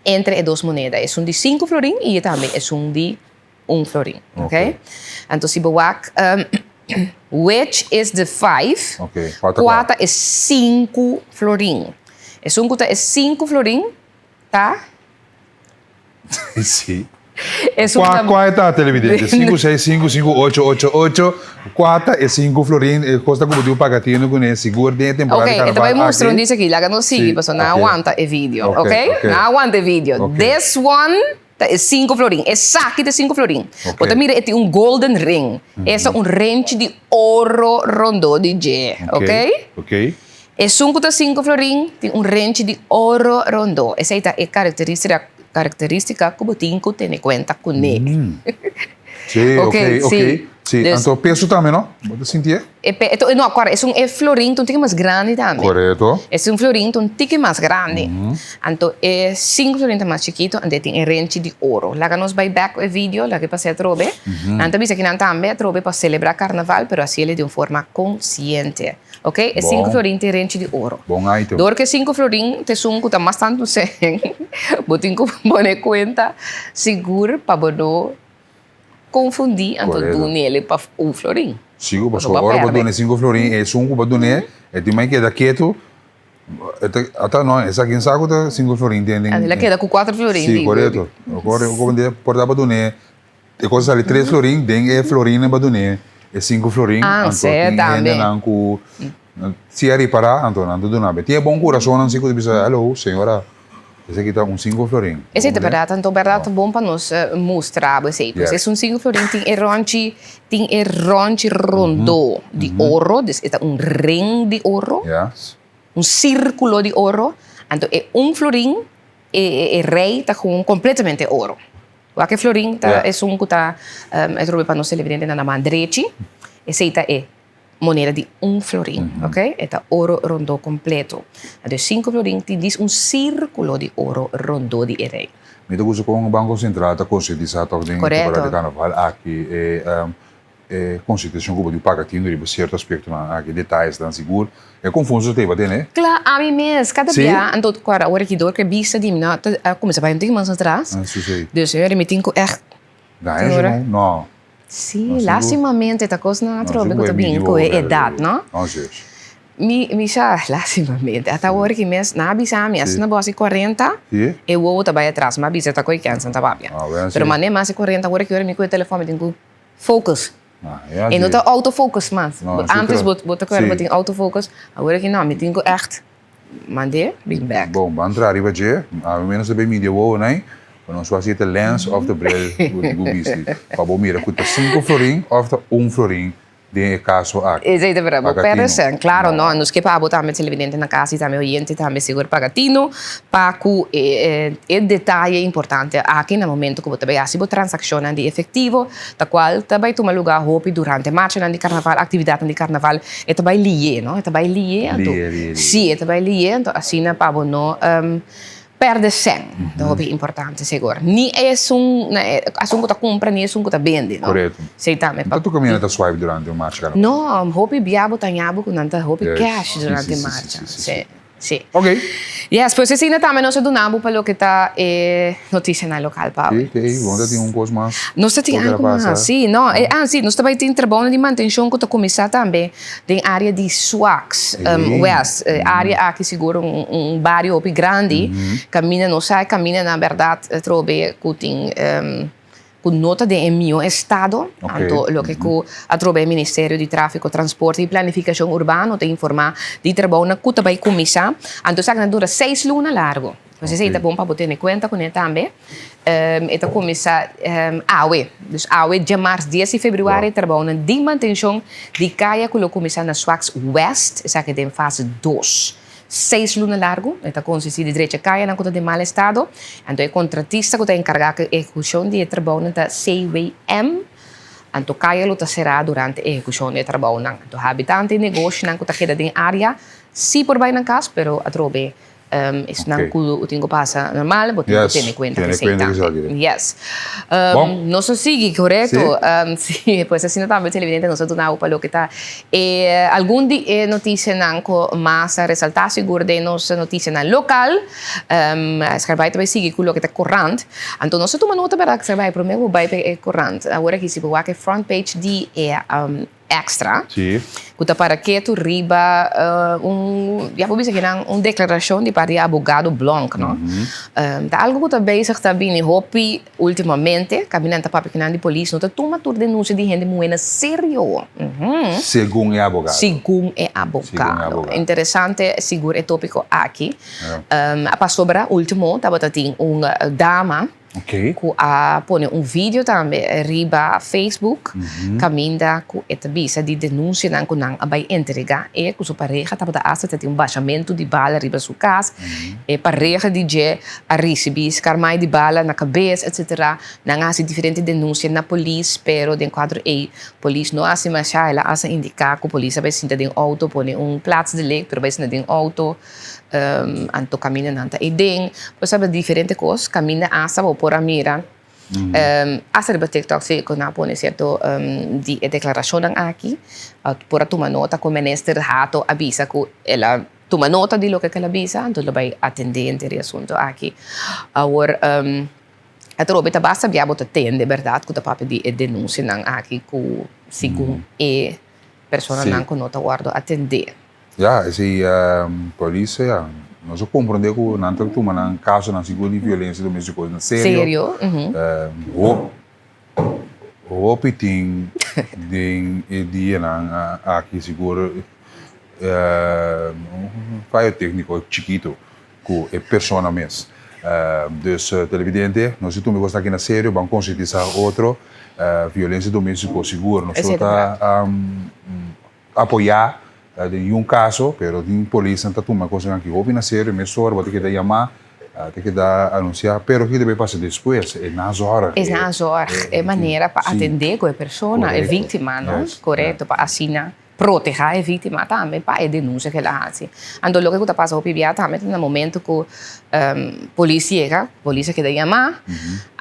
entre as duas moedas é de 5 florin e também é de 1 florin, ok? Então se boak which is the 5? Okay. Quata é 5 florin. É 5 florin, tá? Sim. Qual é a televidente? 565 5888 4 e 5 florin costa como tu pagatino com esse seguro de temporada de carnaval. Ok, então vai mostrar isso aqui, lá que não sigue, pessoal, não aguanta o vídeo, ok? Não aguanta o vídeo. This one é 5 florin. Essa aqui é 5 florin. Você mira, tem golden ring. Essa é range de ouro rondo de G, ok? Ok. É 5 florin, tem range de ouro rondo. Essa é característica que você tem que ter em conta com ele. Sim, ok. Sí, entonces peso también, ¿no? ¿Vos sentís? No, agora, es un florín un tique más grande también. Correcto. Es un florín un tique más grande. Entonces, es 5 florín más chiquito, y tiene renchi de oro. Laga nos by back el video, la que pasé a trobe. Entonces, dice que no también a trobe para celebrar carnaval, pero así de una forma consciente. ¿Ok? Es 5 florín de renchi de oro. Bom item. Door que 5 florín te son que más tanto se botin que pone cuenta seguro para no confundir entonces Correcto. tu nele para un florín. Sí, porque Não vai agora perder. para donar 5 florins, é 5 para donar, é de mais que da quieto, até não, essa aqui em saco tá 5 florins, entende? Ela queda com 4 florins. Sim, correto. Agora eu vou por dar para donar, é coisa ali 3 florins, tem é florin para donar, é 5 florins, Ah, certo, também. Não, se é reparar, então não donar. Tem bom coração, não sei que dizer, hello, senhora. Esse aqui tá 5 florins. Esse é verdade, então verdade bom para nós mostrar, você. Pois é 5 florins tem ronchi rondo de ouro, é ring de ouro, Yes. círculo de ouro. Então é florin e rei tá com completamente ouro. O que florin tá é que tá é trobe para nós celebrar na mão direita. Esse é moneda de florin, ok? Eta oro rondo completo. De 5 florin diz círculo de oro rondo de rei. Me gusta com o Banco Central tá conscientizado também Correto. para carnaval aqui conscientização de pagatino de certo aspecto aqui detalhes dan seguro. É confuso te bater, né? Claro, a mim mesmo, cada Sim. dia, então, agora, o que dor que vista de mim, começa a vai um tempo mais atrás. Isso sei. Dus eu me tenho echt, Ganha Senhora? não. sim, Não, lastimamente, tá coisa na trobe, que eu também com idade, não? Não sei. Mi já, lastimamente, até o que mesmo, na bisa, minha, Sim. na boa 40, Sim? eu vou também atrás, mas bisa tá com cansa, tá babia. Ah, bem, Pero sim. mané mais 40, agora que eu me com o telefone, tenho focus. Ja, En não autofocus, mas. Não, Antes, super. bota Sim. com autofocus, agora que não, me tenho echt, mandei, big back. Bom, vamos entrar aí, a menos também mídia boa, né? Para nós fazer a lens of the bril do bici. Para bom mira, custa 5 florin of 1 florin de caso aqui. Exato, verdade. Pagatino. Pero claro, não, nos que para botar mais televidente na casa e também oyente também seguro pagatino, para que é detalhe importante aqui no momento que você vai fazer transação de efetivo, da qual também toma lugar hopi durante marcha de carnaval, atividade de carnaval, é também lié, não? É também lié, Lié. sim, é também lié, então assim na para não perde sem, então é importante seguro. Nem é assunto que compra, nem é assunto que vende, não? Correto. Sei também. Então tu caminha da swipe durante o marcha, cara? No, hopi biabo tanhabo com nanta hopi Yes. cash Sim, durante sim, marcha. sim, sim, Sim, sim. Ok. Yes, pues esse ainda também nós donamos para o que está notícia na local, Paulo. Ok, vamos ter coisa mais. Nós temos algo mais, sim, não. Sim, nós também temos trabalho de manutenção que está começando também na área de SWAX, West, área aqui segura bairro hopi grande, caminha, não sai, caminha na verdade, trobe que tem com nota de meu estado, Ok. então lo que a trobe Ministério de Tráfego, Transporte e Planificação Urbana te informar de trabalho que também começa, então sabe dura 6 lunas largo. Então isso é bom para botar em conta com ele também. Então começa AUE, dus AUE de março 10 de fevereiro trabalho de manutenção de caia que lo começa na SWAX West, essa que tem fase 2. 6 lunas largo, está consiste de direita caia na conta de mal estado, então é contratista que está encarregado de execução de trabalho da CWM, então caia luta será durante a execução de trabalho, então habitante e negócio não que está queda em área, se por bem na casa, pero a trobe isso não que o tempo passa normal, mas Yes, tem conta tiene que cuenta que sei sabe. Yes. Bom. Não se sigue, correto? Sim, pois assim também televidente nós donamos para o que está. Algum dia notícia não que mais ressaltar seguro de nossa notícia na local, escrever também sigue com o que está corrente. Então nós tomamos nota para escrever primeiro vai é corrente. Agora que se pode que front page de extra. Sim. Kuta para que tu riba já pode dizer que declaração de para advogado Blanc, não? Tá algo que tá bezig tá bem hopi ultimamente, caminhando para que de polícia, não tá toma tur denúncia de gente muito sério. Segundo é advogado. Segundo é advogado. Interessante, seguro é tópico aqui. A passobra último, tava tem uma dama Ok. Ku pone um vídeo também riba Facebook, caminda ku etabisa di denúncia nan ku nang abay entrega e ku sua pareja tava da asa tem baixamento de bala riba sua casa e pareja di je a receber carmai de bala na cabeça etc. Nang hasi diferente denúncia na polícia pero den quadro polícia não hasi mais ela asa indicar ku polícia vai sinta den auto pone plaats de lei pero vai sinta den auto anto camina nanta e den pues sabe diferente coisas camina asa ou por a mira asa riba TikTok se ko na pone certo di declaração aqui por a tomar nota com o ministro hato avisa ku ela toma nota di lo que ela avisa anto lo vai atendente ri assunto aqui agora a trobe basta abbiamo te tende verdade ku ta papi di denúncia nan aqui ku sigun e persona nan ku nota guardo atender. Ja, esse polícia, nós compreendemos que não tem como um caso na segura de violência doméstica na sério. O piting de dia na aqui seguro falho técnico chiquito que é persona mesmo. Dus televidente, nós estamos gostando aqui na sério, vamos conscientizar outro violência doméstica seguro, nós estamos apoiar em caso, pero de polícia não toma coisa aqui houve na série, mas só vai ter que chamar, tem que dar anunciar, pero o que deve passar depois é nas horas. É nas horas, é maneira para atender com a pessoa, é vítima, não? Correto, para assinar. Proteger a vítima também para a denúncia que ela faz. Então, o que está passando também no momento que polícia que dá chamar,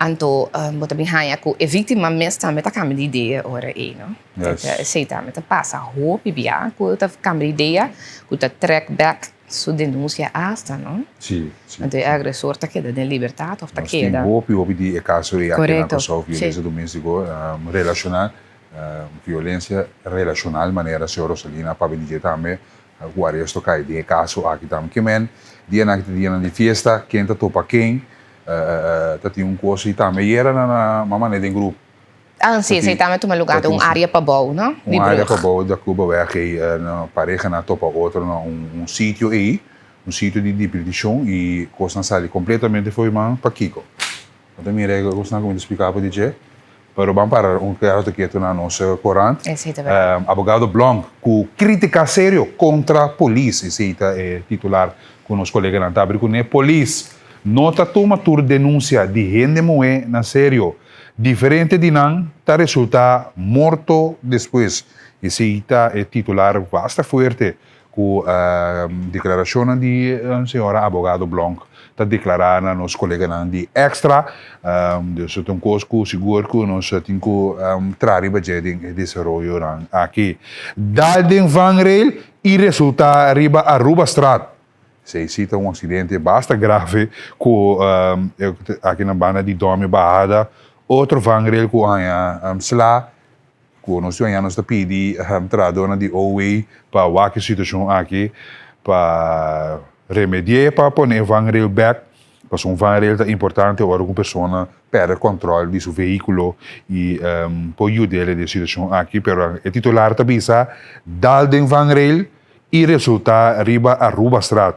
então, você bem que a vítima mesmo também está com de ideia ora aí, não? Sei também passa roupa que está com de ideia, que está track back sua denúncia hasta, não? Sim. Então, o agressor está queda de liberdade ou está queda. Houve de caso aí aqui na pessoa violência doméstica relacional. Violência relacional maneira se Rosalina para dizer também o arresto cai de caso aqui também que men dia na de festa quem tá topa quem tá tem coisa e também era na mamãe de grupo sim também toma lugar de área para bom não área para bom da Cuba vai que na pareja na topa outro na sítio aí sítio de diversão e coisa sali completamente foi para Kiko então me rega gosto como explicar para dizer. Pero vamos para caso que está no nosso Corão. Abogado Blanc, que crítica sério contra a polícia. Esse é titular com os colegas na tabela. Que a polícia não está tomando denúncia de gente moe na sério. Diferente de não, está resulta morto depois. Esse é titular bastante forte com a declaração de senhora abogado Blanc. Está declarando nos colegas de extra, dus het een koosku seguro que nós temos que trazer para desenvolver aqui. Dalden vangrail e resulta arriba a Rubastraat. Se cita acidente bastante grave com aqui na banda de Dome Barrada, outro vangrail com a sla, com nós temos que pedir tradona de OE para a situação aqui para remediar para pôr vangrail back, porque vangrail é importante para uma pessoa perder controle de seu veículo e por ajudar a situação aqui, pero o titular também está dalden vangrail e resulta arriba a Rubastraat.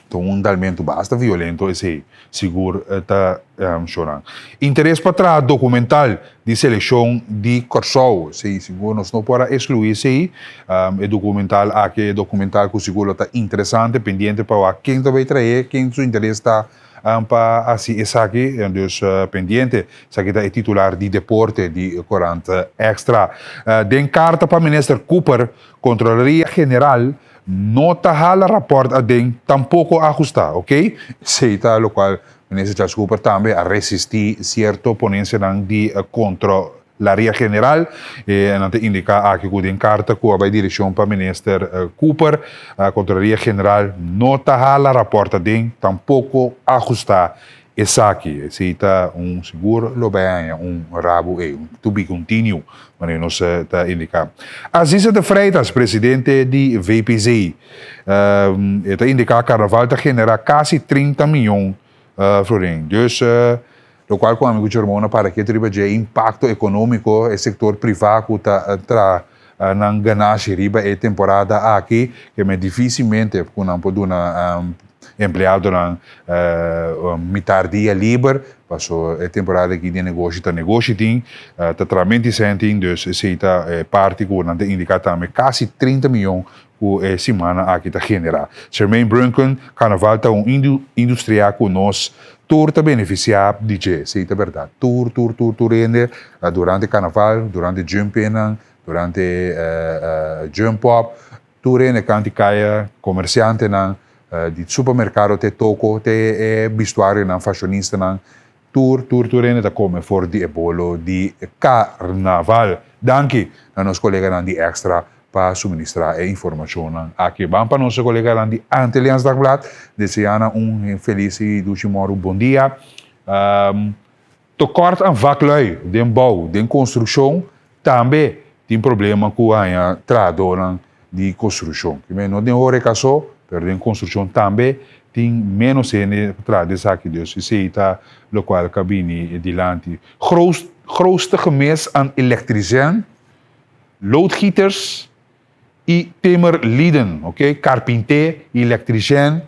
Então, talmente bastante violento esse seguro está chorando. Interesse para trás documental de seleção de Corsou, se seguro nós não podemos excluir isso é documental aqui é documental que o seguro está interessante, pendente para quem vai trazer, quem seu interesse está para assim essa aqui, então pendente, essa aqui é titular de deporte de 40 extra. Den carta para o ministro Cooper, Controlaria General não está a rapport a den tampouco ajustar, ok? Seita lo qual o ministro Charles Cooper também a resistir certa ponência de Controlaria General e não te indica aqui que den carta que vai direção para o ministro Cooper, a Controlaria General não está a rapport a den tampouco ajustar. Essa aqui, seita seguro, lo bem, rabo e to be continue, mas não se está indicando. Aziza de Freitas, presidente de VPZ, está indicando que o carnaval está generar quase 30 milhões florim. Dus, lo qual com o amigo Germona para que triba de impacto econômico e setor privado que está não ganhar riba e temporada aqui que é dificilmente com não pode empleado na mitad-dia livre, passou a temporada aqui de negócio tem, tratamento senting, dus aceita parte que não tem indicado também quase 30 milhões por semana aqui está generar. Jermaine Brunken, carnaval tá industrial que nós turta beneficiar DJ, aceita verdade. Tur rende durante carnaval, durante jumping, durante jump up, tur rende canti caia comerciante di supermercado te toco te vestuário na fashionista na tur rende da come for di ebolo di carnaval. Danke a nos colega di extra para suministrar informação aqui. Vamos para nosso colega de Antillians Dagblad, desejando feliz e bom dia. Tekort aan vaklui, de bouw, de construção, também tem problema com a tradona de construção. Que não tem hora só, mas de construção também tem menos ene trades aqui dus. Isso está local cabine dilante. Grootste gemis aan elektricien, loodgieters e timmerlieden, oké? Carpinter, elektricien,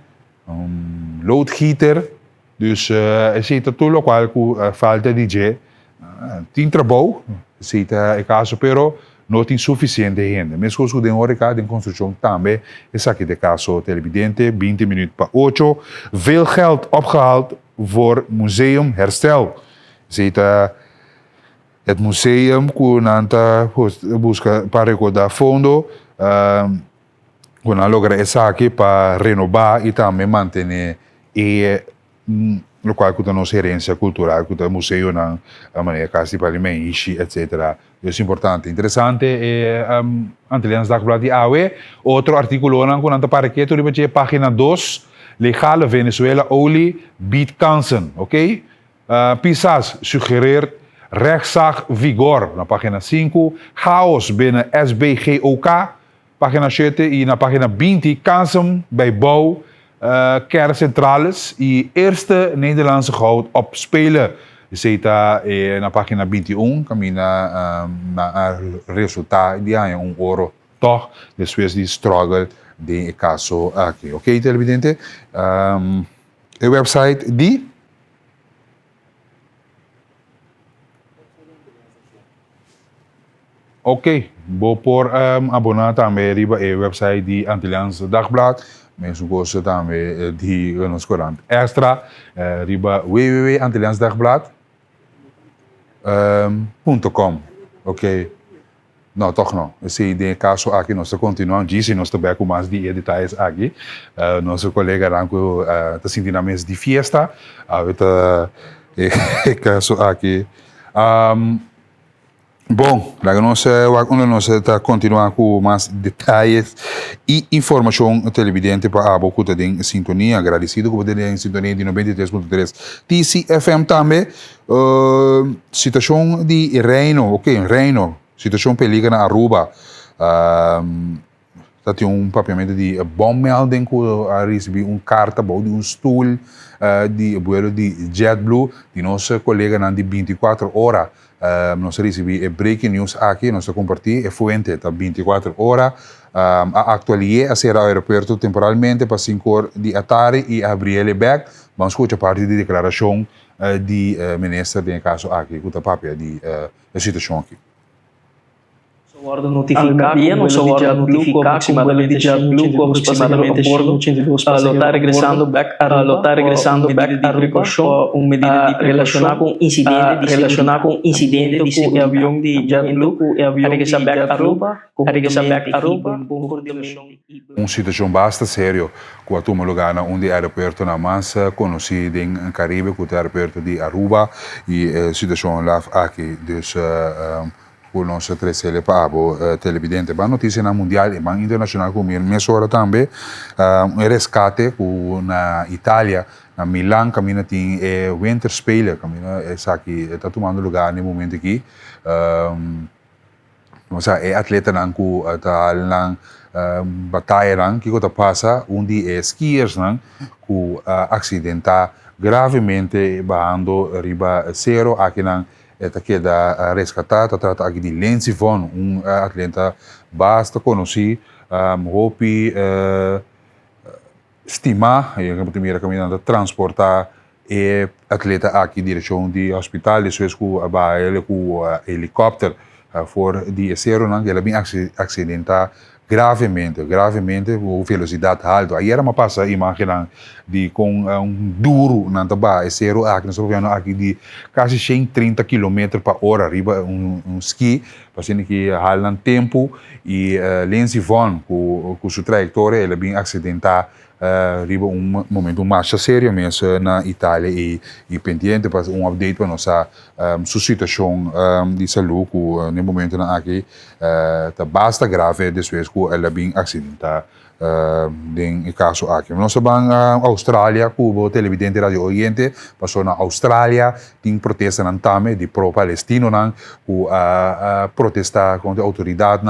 loodgieter. Dus zit er tudo qual com falta de DJ. Tem trabalho, zit é caso, pero não tem suficiente gente. Mesmo que o hora de construção também, is aqui de caso televidente, 20 minutos para 8. Veel geld opgehaald voor museum herstel. Zit het museum que nanta busca para recordar fundo, quando logra essa aqui para renovar e também manter local que a nossa herência cultural, que o museu na maneira casa de palimento, etc. Isso é importante. Interessante é Antillians Dagblad de AWE. Outro artigo na quando para que tu ribeje página 2, legale Venezuela olie biedt kansen, ok? Pisas sugereert rechtszaak vigor na página 5, chaos binnen SBGOK, página 7 e na página 20 kansen bij bouw kerncentrales e eerste Nederlandse goud op spelen. Zeta na página 21, camina na resultado de ouro, toch? Depois de struggle de caso aqui. Ok, televidente? O website de ok, vou por abonar também riba o website de Antillians Dagblad. Mensen gosten daarmee die ons courant extra riba www.antilliansdagblad.com. Ok. Não, toch não. Esse de caso aqui nós continuamos disse nós também com mais de detalhes aqui. Nosso colega Ranco está sentindo mais de fiesta. Tá caso aqui. Bom, nós continuar com mais detalhes e informação televidente para a boca em sintonia. Agradecido por poder em sintonia de 93.3 TCFM também. Situação de Reino, ok, Reino. Situação periga na Aruba. Tem papiamento de bommelding que recebi carta de stoel de vuelo de JetBlue de nosso colega de 24 horas. Nós recebemos breaking news aqui, nós compartilhamos, fuente está 24 horas. Atualizei a ser aeroporto temporalmente para 5 horas de Atari e Gabriele Beck. Vamos escutar parte da declaração de ministro de caso aqui, que está papel de situação aqui. Ordem notificar, não só ordem notificar, aproximadamente JetBlue, aproximadamente está regressando back a Aruba, medida de relacionar com incidente com o avião de JetBlue, regressar back a Aruba, situação bastante séria com a turma lugar onde o aeroporto na massa conhecido em Caribe, com o aeroporto de Aruba e situação lá aqui, dus por nossa terceira para televidente, para notícia na mundial e na internacional como mesmo hora também, resgate na Itália, na Milão, camina tem Winter Spelen, camina essa aqui está tomando lugar no momento aqui, atleta não que está na batalha não que está passa, onde skiers não que acidentar gravemente barrando riba zero aqui não está queda resgatado, trata aqui de Lindsey Vonn, atleta bastante conhecido, hopi estimar, a primeira caminhada transportar atleta aqui direção de hospital, depois com a ele com helicóptero for de zero, não, ele bem acidentar gravemente, com velocidade alta. Aí era uma passa, imagina, de com duro na taba, zero aqui, nós estamos aqui de quase 130 km/h, arriba ski, passando que halan tempo e Lindsey Vonn com sua trajetória, ele bem acidentar arriba momento mais sério mesmo na Itália e pendente para update para nossa sua situação de saúde no momento na aqui tá basta grave depois que ela bem acidentar em caso aqui. Nós vamos Austrália, Cuba, televidente Radio Oriente, passou na Austrália, tem protesta na Tame de pro-palestino, que protestar contra a autoridade,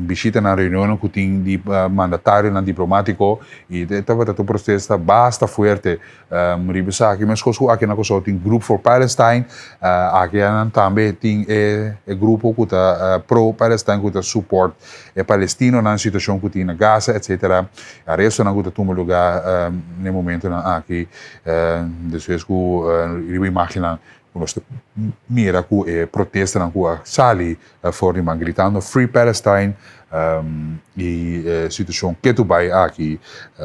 visita na reunião que tem de mandatário diplomático e estava a protesta bastante forte. Ribisa aqui, mas aqui na Kosovo tem Group for Palestine, aqui também tem grupo que está pro-Palestine, que está support palestino na situação que tem na Gaza, etc. A resto não está tomando lugar no momento aqui, depois que imagina nós mira que protesta na rua sali fora gritando Free Palestine e situação que tu vai aqui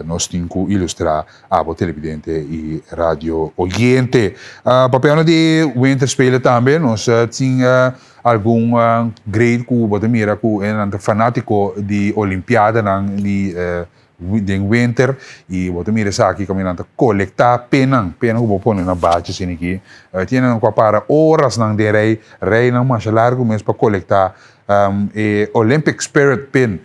nós temos que ilustrar a televidente e radio Oriente. Papel de Winter Spelen também nós temos algum grade que você mira que é fanático de Olimpiada de winter e você mira aqui caminhando coletar pena que vou pôr na base assim aqui tinha para horas não de rei não mais largo mesmo para coletar Olympic Spirit Pin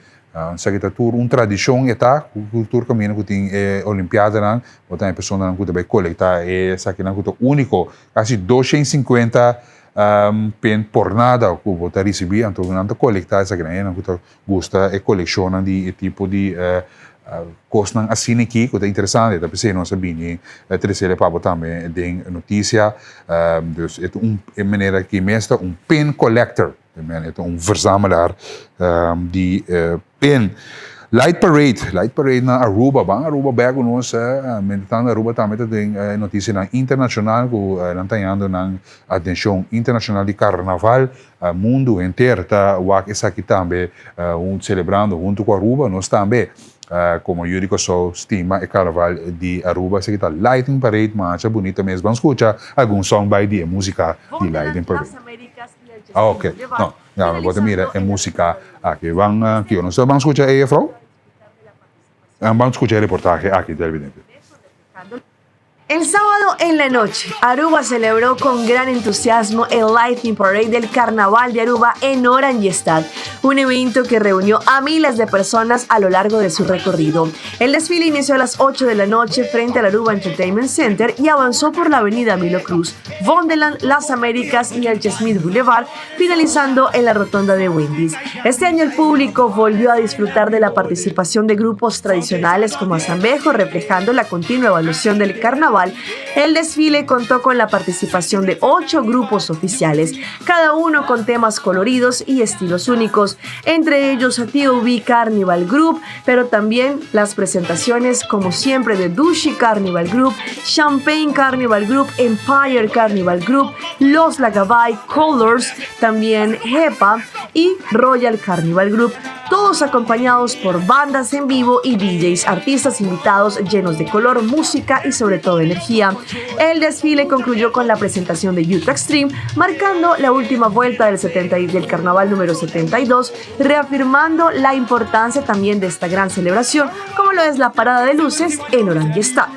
sagita tour tradição eta cultura caminho que tem Olimpiada não botar a pessoa não que vai coletar essa não que único quase 250 pen por nada que você receber então não coletar essa não que gosta coleciona de tipo de coisas assim aqui, que é interessante, da pessoa não sabia, terceira para também de notícia, é maneira que mesmo pen collector, é verzamelaar de pen. Light Parade na Aruba, Aruba bego nós, meditando Aruba também tem notícia na internacional, que não tem ando na atenção internacional de carnaval, mundo inteiro está isso aqui também celebrando junto com Aruba, nós também. Como eu digo, só estima e carnaval de Aruba, se está Lighting Parade, marcha bonita mesmo. Vamos escutar algum som by de música de Lighting Parade. Ok, não, vou mira é música aqui. Nós vamos escutar aí, Frau? Vamos escuchar el reportaje aquí televidente. El sábado en la noche, Aruba celebró con gran entusiasmo el Lightning Parade del Carnaval de Aruba en Oranjestad, un evento que reunió a miles de personas a lo largo de su recorrido. El desfile inició a las 8 de la noche frente al Aruba Entertainment Center y avanzó por la avenida Milo Cruz, Vondeland, Las Américas y el Smith Boulevard, finalizando en la rotonda de Wendy's. Este año el público volvió a disfrutar de la participación de grupos tradicionales como Azambejo, reflejando la continua evolución del carnaval. El desfile contó con la participación de 8 grupos oficiales, cada uno con temas coloridos y estilos únicos, entre ellos TOB Carnival Group, pero también las presentaciones como siempre de Dushi Carnival Group, Champagne Carnival Group, Empire Carnival Group, Los Lagabay Colors, también HEPA y Royal Carnival Group, todos acompañados por bandas en vivo y DJs, artistas invitados llenos de color, música y sobre todo energía. El desfile concluyó con la presentación de Utah Extreme, marcando la última vuelta del carnaval número 72, reafirmando la importancia también de esta gran celebración, como lo es la parada de luces en Oranjestad.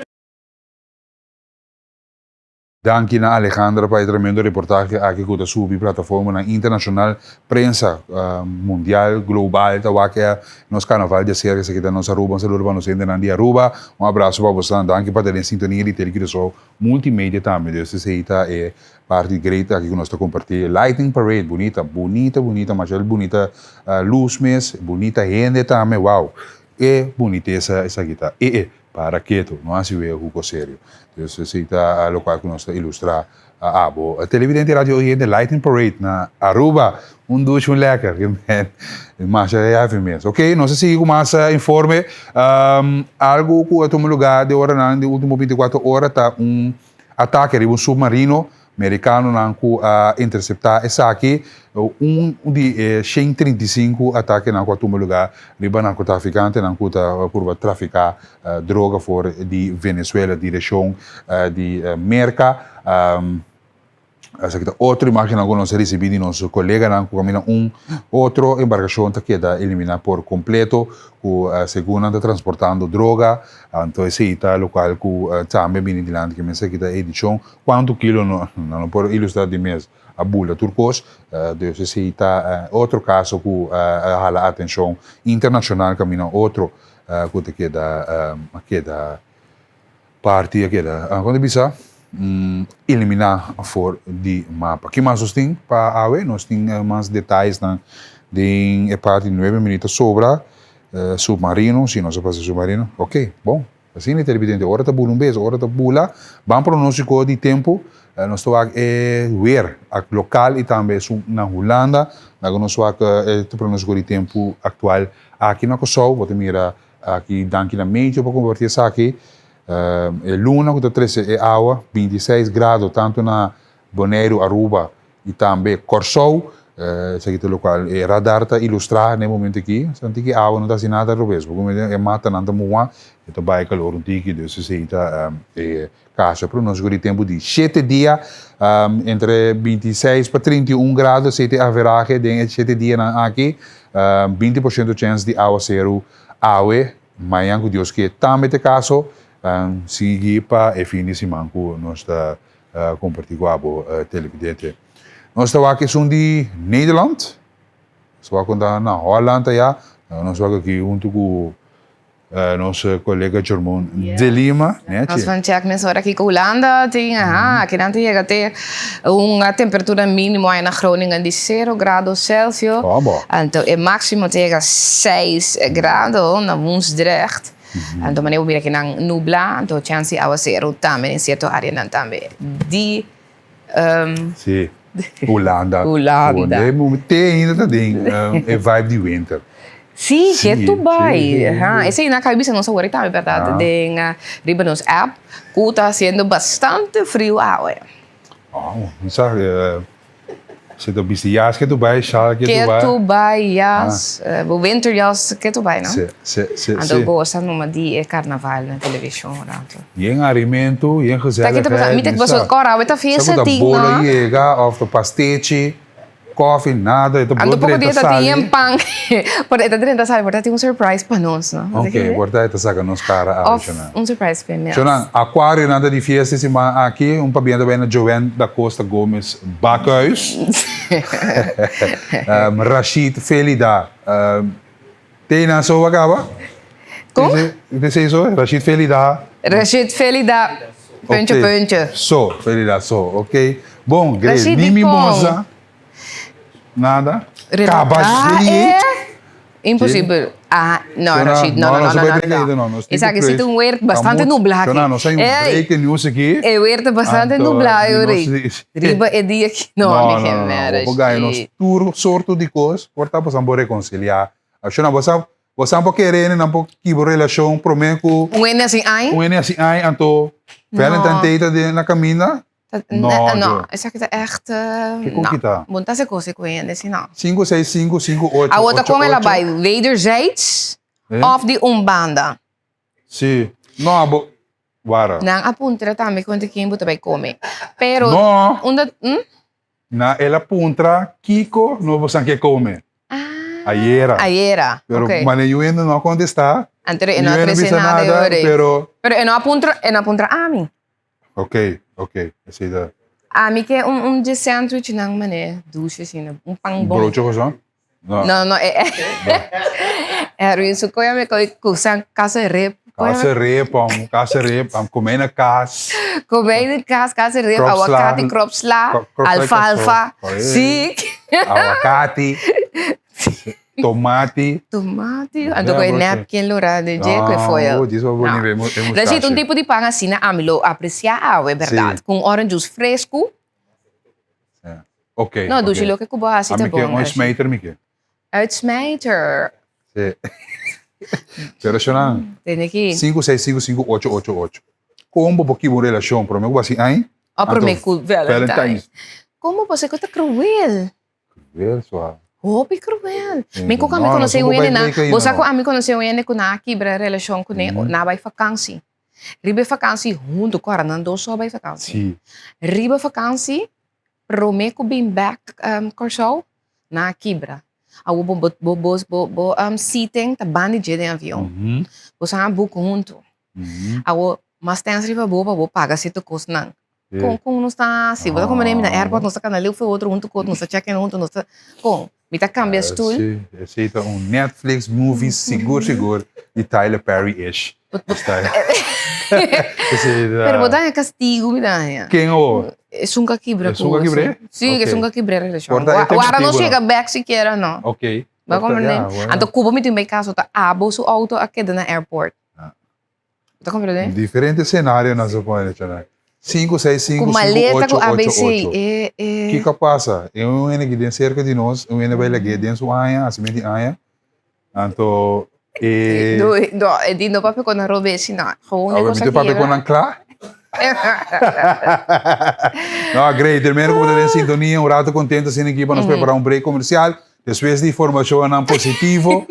Dank na Alejandra para el tremendo reportaje aquí que subi plataforma na internacional prensa mundial global que nos carnaval de cerca que está nos Aruba, nos ainda de Aruba. Abraço para você, dank para ter sintonia de televisão multimédia também. Desse seita é parte great aqui que nós está compartilhando. Lighting Parade, bonita, mas é bonita luz mesmo, bonita gente também, wow. É bonita essa guitarra. Para quieto, não há se ver o sério. Então, se está local que nós ilustrar A televidente radio hier de Lightning Parade na Aruba. Dois lekker. Mas já é mesmo. Ok? Não sei se mais informe. Algo que eu tomo lugar de hora na de último 24 horas tá ataque de submarino americano que interceptar essa aqui de 135 ataque na que toma lugar de narcotraficante na que por traficar droga for de Venezuela direção de Merca. Essa aqui outra imagem que nós recebemos de nosso colega na caminha outra embarcação que queda eliminar por completo com a segunda está transportando droga então esse está local que também vem de lá que me sei que da edição quanto quilo não por ilustrar de mês a bula turcos então esse está outro caso que hala atenção internacional caminha outro que queda parte queda quando bisa eliminar for de mapa. Que mais nós temos para a nós temos mais detalhes de parte de 9 minutos sobra submarino, se não se passa submarino. Ok, bom. Assim é televidente. Hora tá bula hora tá bula. Vamos pronóstico de tempo. Nós estamos ver a local e também na Holanda. Nós estamos pronóstico de tempo atual aqui na Kosovo. Vou mirar aqui daqui na mente para converter isso aqui. Luna, que 13 é água, 26 graus, tanto na Bonaire, Aruba e também Corsou. Esse aqui é o local. Radar está ilustrar no momento aqui. Santi que a água não está assim nada, Rubens. Porque é mata, não está moa. Então, vai calor um tique, Deus se está caixa. Para nós, o tempo de 7 dias, entre 26 para 31 graus, 7 average, de 7 dias aqui, 20% de chance de água zero, água. Mas, Deus que também é caso, seguir para fim de semana que nós está compartilhando com a televidente. Nós estamos aqui de Nederland, estamos aqui na Holanda, nós estamos aqui junto com nosso colega Germán de Lima. Nós vamos chegar nessa hora aqui com a Holanda, aqui não chega a ter uma temperatura mínima na Groningen de 0 graus Celsius, então o máximo chega a 6 graus na Woensdrecht. Então, maneira mira que não nubla, então chance de água zero também em certa área não também. De sim, Holanda. Tem ainda é vibe de winter. Sim, que é Dubai. Esse aí na cabeça não sou também verdade. Tem Ribanos app, que está sendo bastante frio agora. Sabe? Se tu viste jas que Dubai, já que Dubai. Que Dubai jas, o winter jas que Dubai, não? Sim. Ando gosta numa dia carnaval na televisão, rato. E em alimento, e em gezelligheid. Tá que tu me tem que passar cora, tá fez essa ting, não? Bola chega, of the pastete, coffee, nada, então ando pouco dia tá tem pão. Por eta dentro sabe, por tem surprise para nós, não? Ok, por eta saca nos cara a surprise para mim. Então, aquário nada de fiesta semana aqui, papiando bem na Joanne da Costa Gomes Bacus. Rashid Felida. Tem na sua acaba? Como? Disse isso? Rashid Felida. Rashid Felida. Punch. So, Felida, ok. Bom, grande. Mimosa. Nada. Impossível. Não, Rashid, não. Isso aqui é um verde bastante nublado. Não sei break news aqui. É verde bastante nublado. Riba é dia que não me quer. Vou ganhar nos tour sorto de coisas, porta para sambo reconciliar. Acho não você não pode querer não pode que relação prometo. Assim ai. Anto. Velen tentata na caminha. Não, isso aqui é echt. Não. Muitas coisas com ele, assim não. 56558. A outra como ela vai wederzijds of de Umbanda. Sim. Não, Wara. Não, apunta também quando quem botar vai comer. Pero não. Na ela apunta Kiko não você quer comer. Aiera. Pero okay. Mas eu ainda não contestar. Antes não acresce nada, pero eu apunta a mim. Ok. Esse da. A mim que é de sandwich não mané, doce assim, pão bom. Broche coisa? Não, é isso que eu me coisa casa rep. Casa rep, comer na casa. Comer na casa rep, aguacate, cropsla, alfalfa, sim. Aguacate. Tomate. Ando com napkin lura de que foi. Rashid, tipo de pão assim, amilo apreciar, é verdade. Com orange juice fresco, Oké. No, doe je lo que kubo hasi ta Amiche, bon. een smijter, Mieke. Uitsmijter. Sí. Pero siya lang. Tem que 5655888. Como pouquinho uma relação, para mim, assim, hein? Oh, pero may cool Valentine's. Valentine's. Como você que tá cruel? Cruel, suave. Hopi cruel. May ko kami No, conheceu no, ele no, na. no, no, Você no. ko ami conheceu ele com na quebra relação com ele na vai vakansie. Ribe vakansie junto com Arnando só vai vakansie. Sim. Ribe vakansie prome ko bem back corso na quebra. Awo bo seating ta bandi de avião. Você a book junto. Awo mas tem riba bo paga se tu custa não. Com não está assim, você como nem na airport não está canal foi outro junto com não está check-in junto não está com me tá cambia stool. Esse é um Netflix movie seguro de Tyler Perry-ish. Pero botar é castigo me dá. Quem o? É sunga quebra. É sunga quebra? Sim, é sunga quebra relação. Porta, Agora não chega back sequer não. Ok. Vai compreender? Então Cuba me tem bem caso tá abo su auto aqui na airport. Tá compreendendo? Diferente cenário nós vamos falar. 5655888. Com maleta com ABC. O que passa? Eu ainda que tem cerca de nós, eu ainda vai lá dentro do anha, assim de anha. Então, di no papel con robe assim não. Gewoon agora me papel com ancla. Não, great. Termino como ter em sintonia, um rato contente assim aqui para nos preparar um break comercial. Depois de informação não positivo,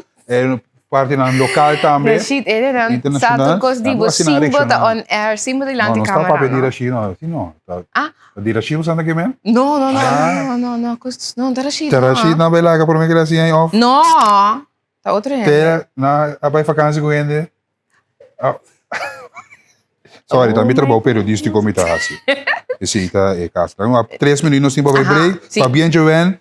parte não local também. Sim, ele não. Sato cos di bo simbo da on air, simbo de lanti câmera. Não está para pedir assim não, assim não. Ah? Pedir assim você anda aqui mesmo? Não, não, tá assim. Tá assim não vai lá para mim que assim aí off. Não. Tá outro ainda. Ter na vai vacança com ele. Sorry, também trabalho periodístico como está assim. Esse tá é caso. Então, 3 minutos tempo para break. Tá bem, Joanne.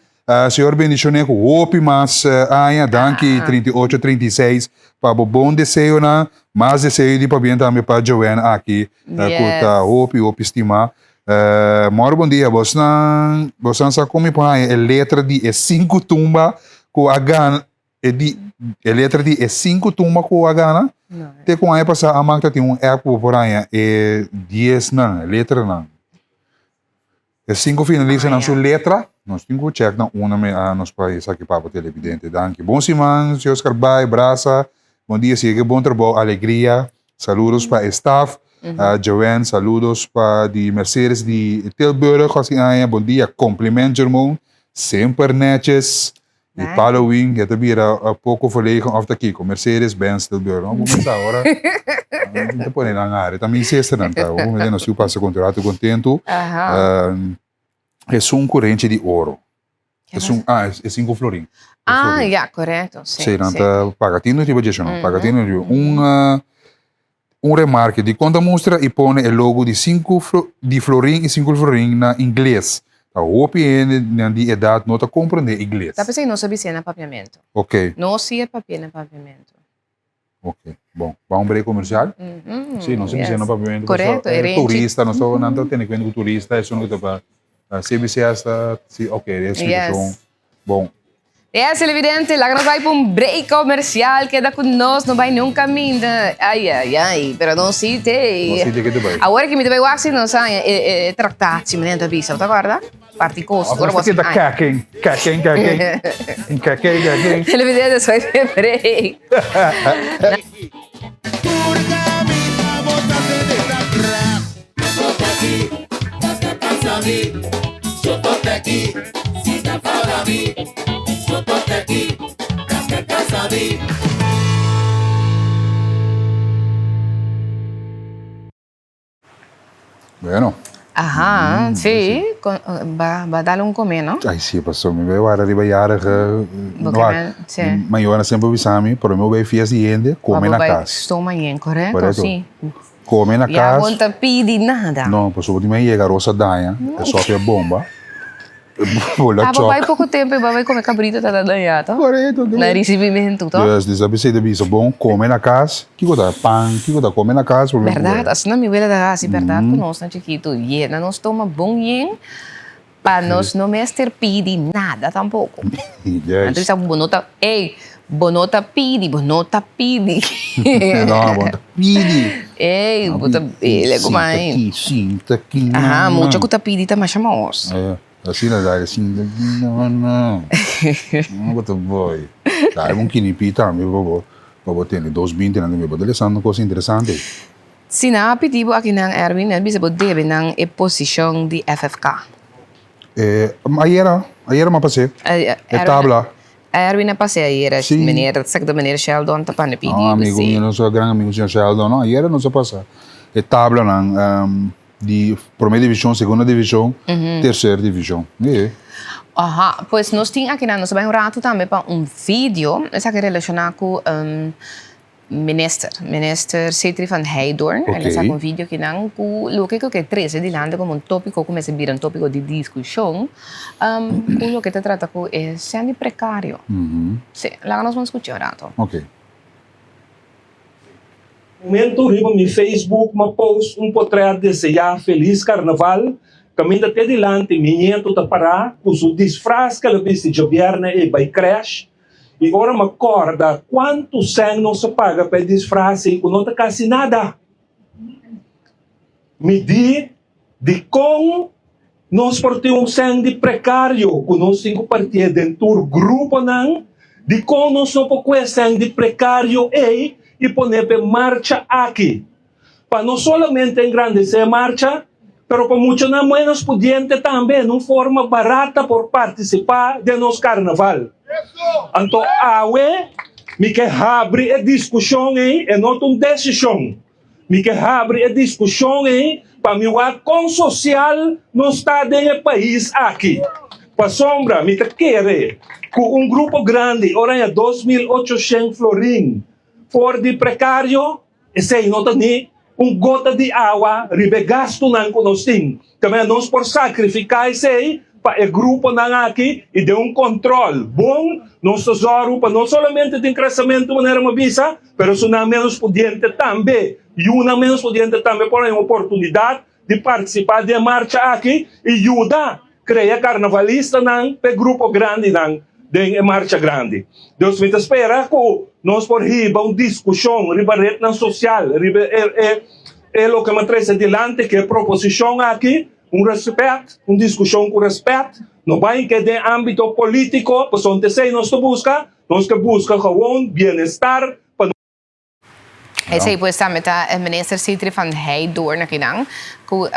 Senhor bendicionei com o mas ainda danke 38, 36 para o bom desejo na mais desejo de para bem também para Joanne aqui com o estima. Moro bom dia, você não sabe como é a letra de 5 tumba com a gana a letra de 5 tumba com a gana. Te com aí passar a marca tem app por aí é 10 não, letra não. É 5 finaliza na sua letra. Nós temos que check na uma nos países aqui para o televidente. Danke. Bom semana, senhor Oscar Braça. Bom dia, siga bom trabalho, alegria. Saludos para staff. Joanne, saludos para de Mercedes de Tilburg. Assim, bom dia, cumprimento, irmão. Sempre netjes. E Halloween, já te vira pouco verlegen of aqui com Mercedes-Benz Tilburg. Vamos começar agora. Não pode na área. Também sexta não tá. Vamos ver se o passo contrato contento. É um corrente de ouro. É 5 florim. Já, correto. Sim, não tá pagatino tipo de não. Pagatino remarque de quando mostra e põe o logo de 5 florim e 5 florim na inglês. A OPN de idade não está compreendendo inglês. Tá pensando não sabe se é na papiamento. Ok. Não se é papel na papiamento. Ok. Bom, vamos break comercial? Sim, não sei se é no papiamento. Correto. Turista, não estou tendo que ver com turista, isso não está para CBC hasta, sí, ok, explicação. Bom. Televidente, lá nós vai para break comercial, queda conosco, não vai nunca minda. Ai, pero não se tem. Não se tem que te vai. Agora que me vai assim, não sai, tratar-se, me dentro da visa, tá guarda? Parte custo. Agora você tá cacking. Televidente, só é break. Yo tô aqui, se tá fora mim. Yo tô aqui, casca casa vi. Bueno. Ajá, sí. Va a darle un comer, ¿no? Ai, sim, passou. Me veio a arriba jarige. Mas eu sempre avisami, por meu veio fias de ende, come na casa. Estou amanhã, correto? Sim. Come na casa. Não te pedi nada. Não, passou de manhã, a roça danha, é só que é bomba. Vai pouco tempo e vai comer cabrito tá danhado. Correto. Na recebimento, tá? Yes, desabisei de bisa bom, come na casa. Que coisa pão, que coisa come na casa. Verdade, assim na minha vida da casa, verdade, com nós, chiquito, e nós toma bom yen, para nós não mestre pedi nada tampouco. Yes. Então, bonota, bonota pedi. Não, bonota pedi. Bota ele como aí. Sinta aqui. Muita que tá pedi tá mais chamamos. Assim, assim, não. What a boy. Dai, un kinipita, mi bobo tem 220 na mi bobo. São coisa interessante. Sina pedido aqui ng Erwin, bisa bodebe ng posição de FFK. Ayer ma passei. Tabla. Erwin na passei ayer, meneer Sheldon tapan na pedido. Amigo meu, nosso grande amigo Sheldon, não, ayer não se passa. Tabla ng de primeira divisão, segunda divisão, terceira divisão. Aha, pois nós tínhamos aqui na nossa rato também para vídeo, essa que relacionado com minister Cetri van Heijdoorn. Ele está com vídeo aqui na o que 13 de landen como tópico, começa a vir tópico de discussão, o que te trata com é sendo precário. Sim, lá nós vamos escutar rato. Ok. Momento riba mi Facebook ma post potread desejar feliz carnaval. Caminho até adiante, minhento da pará, uso disfraz que ela viste de governo e vai crash. E agora me acorda quanto sangue não se paga para disfraz e não está quase nada. Me di de como nós portamos sangue de precário, com nós 5 partidos dentro do grupo, não, de como nós não podemos sangue de precário e poner em marcha aqui. Para não somente engrandecer a marcha, pero para muitos não menos pudientes também, numa forma barata por participar de nosso carnaval. Então, me quer abrir a discussão e não uma decisão. Me quer abrir a discussão para me ver como social não está no país aqui. Para sombra, me quer com grupo grande, ora é 2.800 florim, for de precário, e sei não tem gota de água, ribe gasto não conosco. Também nós por sacrificar isso para o grupo não aqui e de controle bom, nós tesouros para não somente de crescimento de maneira mabisa, mas se não menos pudiente também, e uma menos pudiente também por uma oportunidade de participar de marcha aqui e ajudar criar carnavalista não, para grupo grande não, de marcha grande. Deus me espera que nós por riba uma discussão, riba rede social, riba é o que me traz adiante, que é proposição aqui, respeito, uma discussão com respeito, não vai que de âmbito político, pois onde sei nós que busca gewoon bem-estar. Esse aí pois também tá o minister Cetri van Heijdoorn aqui não, que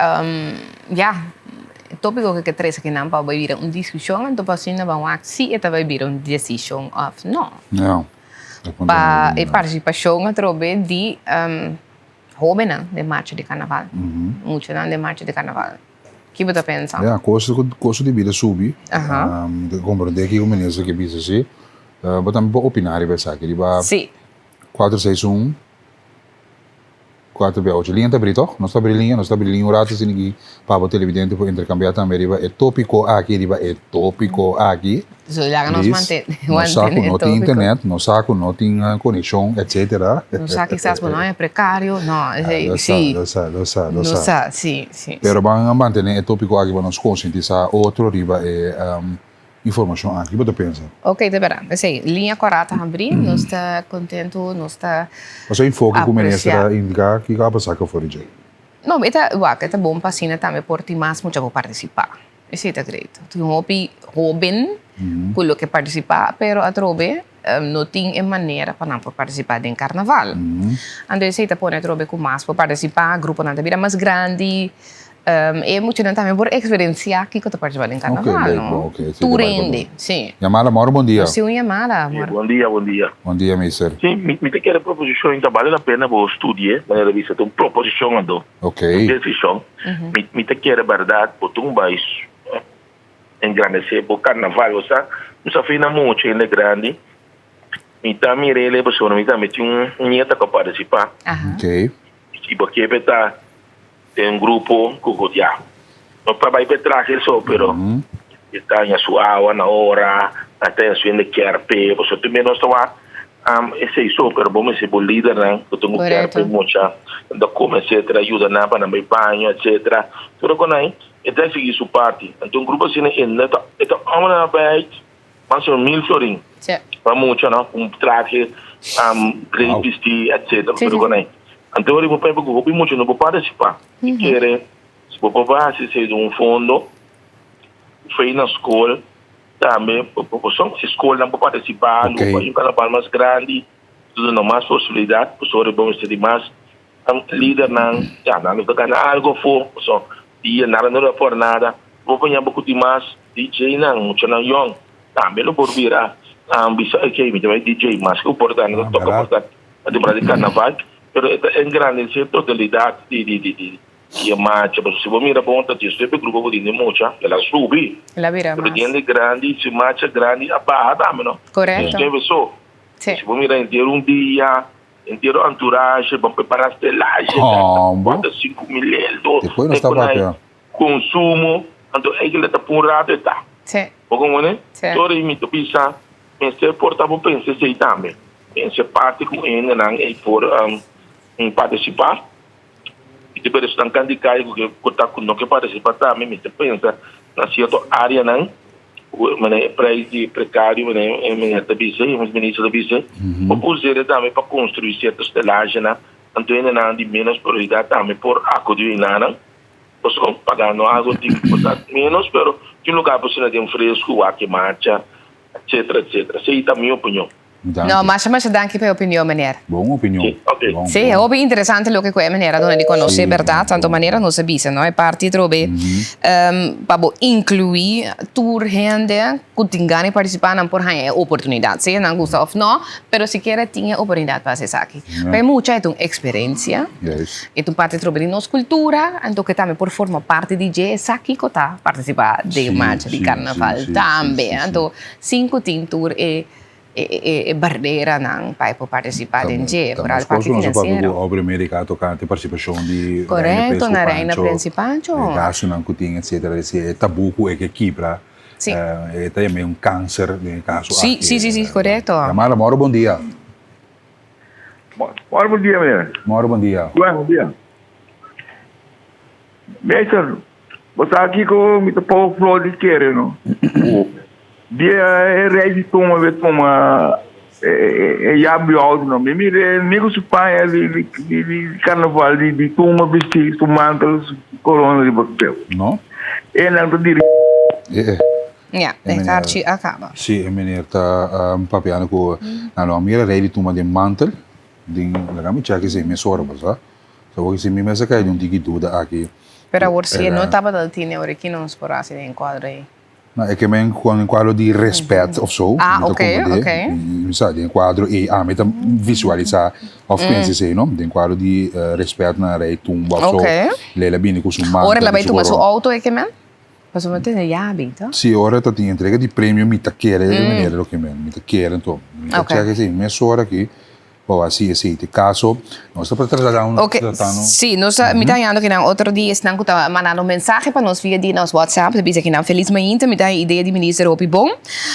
tópico que traz aqui não para vir uma discussão, então assim não vão se é vai vir uma decisão of não. Não. Para a participação através de jovens de marcha de carnaval, muito não de marcha de carnaval. O que você pensa? Custo de vida subir. Compreender que o ministro que diz assim, mas também para opinar e pensar que ele vai 461 4B8 linha está brito, não está brilhinho o rato assim que para o televidente para intercambiar também é tópico aqui, é tópico aqui. Não saco, não tem internet, não saco, não tem conexão, etc. Não saco que estás não é precário, não, sim. Não sabe, sim. Pero vamos manter o tópico aqui para nos conscientizar outro riba informação aqui, o que você pensa? Ok, de verdade. Assim, linha correta a abrir, nós está contente, nós está Você enfoca com o ministro indicar que vai passar que for de. Não, é bom para assim também por mais muito para participar. Isso é acredito. Tu hopi jovem, com o que participar, pero a trobe não tem maneira para não participar em carnaval. Então isso é pôr a trobe com mais para participar, grupo não vida mais grande. E muito também por experiência que eu participar em carnaval. Ok. Tu rende, sim. Yamala, Mauro, bom dia. Sim, Yamala. Bom dia. Bom dia, mister. Sim, me te quero proposição, então vale a pena vou estudar, mas eu vista uma proposição ando. Ok. Decisão. Me te quero verdade, botar mais engrandecer o carnaval, você não fina muito ainda grande. Me tá mirele, você não me tá metendo nieta para participar. Ok. E porque tá tem grupo que rodear. Não para vai trazer só, pero está em sua aula na hora, até a sua QRP, você também não está esse isso, pero bom esse bom líder, né? Eu tenho QRP muita, da como etc, ajuda na para me banho, etc. Tudo com aí, até seguir sua parte. Então grupo assim é neta, uma vez, mais ou menos 1.000 florim. Para muito, não? Traje, reviste, etc. Tudo com aí. Então, eu vou pegar o grupo e muito não vou participar. Querer, se vou provar se seja fundo, foi na escola, também, são as escolas não podem participar, um carnaval mais grande, tudo não mais possibilidade, pessoas vão ser mais líder não, já não está ganhando algo for, só dia nada não for nada, vou ganhar pouco de mais DJ não, muito não young, também não por virar, ambição é que me vai DJ mais que importante, não toca importante, a de carnaval, pero é grande ser totalidade de e a marcha, mas se você mira bom, tá disso, sempre grupo de mucha, ela sube, ela vira mais, porque grande, se marcha grande, a barra também, não? Correto. Se você mira inteiro dia, inteiro entourage, vamos preparar estelagem, bota 5 mil, depois não está papel. Consumo, então é que ele está purado e tá. Sim. Como né? Todo e mito pisa, pensei portável, pensei sei também, pensei parte com ele, não é por participar. E depois estão candidatos que não que participar também, me pensa na certa área não, mané preço de precário, mané da BC, os ministros da BC, ou usar também para construir certas estelagens, né? Então ainda não de menos prioridade também por acudir não, pois pagando água tem que botar menos, pero de lugar para você ter fresco, aqui marcha, etc, etc. Essa é a minha opinião. No, mas danke pela opinião, meneer. Boa opinião. Sì, è molto interessante lo che quella maniera non riconosce, verdad, tanto maniera non si bisa, no? E parti trobe, pabo inclui tour gente que tingani participar por hanya oportunidade, se não gusta of no, pero si quiere tinha oportunidade para fazer aqui. Para mucha é uma experiência. E tu parte trobe de nossa cultura, então que também por forma parte de je aqui que tá participar de marcha de carnaval também. Então 5 tour e barreira não para participar em G, por a parte financeira. O primeiro tocante participação de correto na reina principante. Gasto não cutinha etc. Esse tabu é que quebra. Sim. É também câncer de caso. Sim, correto. Amara, Mauro, bom dia. Mauro, bom dia, menina. Mauro, bom dia. Bom dia. Mestre, você aqui com muito pouco flor de querer, não? Dia rei toma vez toma abre algo não me mire nego supanha de carnaval de toma vestir tu mantel corona de papel não não dire carci acaba sim a menina tá papiando com não mira rei de toma de mantel de la camicia que se me sora basta só que se me mesa cai de tiki tudo aqui pero você não estava dando tinha ora que não sporasse de enquadro aí. É que men gewoon een quadro di respeito of zo. Ok. Sabe, een quadro e met visualizar of pensa sei, no? Een quadro di respeito na rei tumba of zo. Lele bine com sua ora ela vai tomar sua auto é que men? Passou muito de habita. Sim, ora tá tinha entrega de prêmio mita querer maneira lo que men, mita querer então. Mita que sim, minha sora aqui. Ou assim, de caso, nós estamos tratando. Sim, nós estamos mirando que outro dia estamos mandando mensagem para nós via de nosso WhatsApp, diz que não feliz manhã, me dá ideia de ministro Ropi Bom.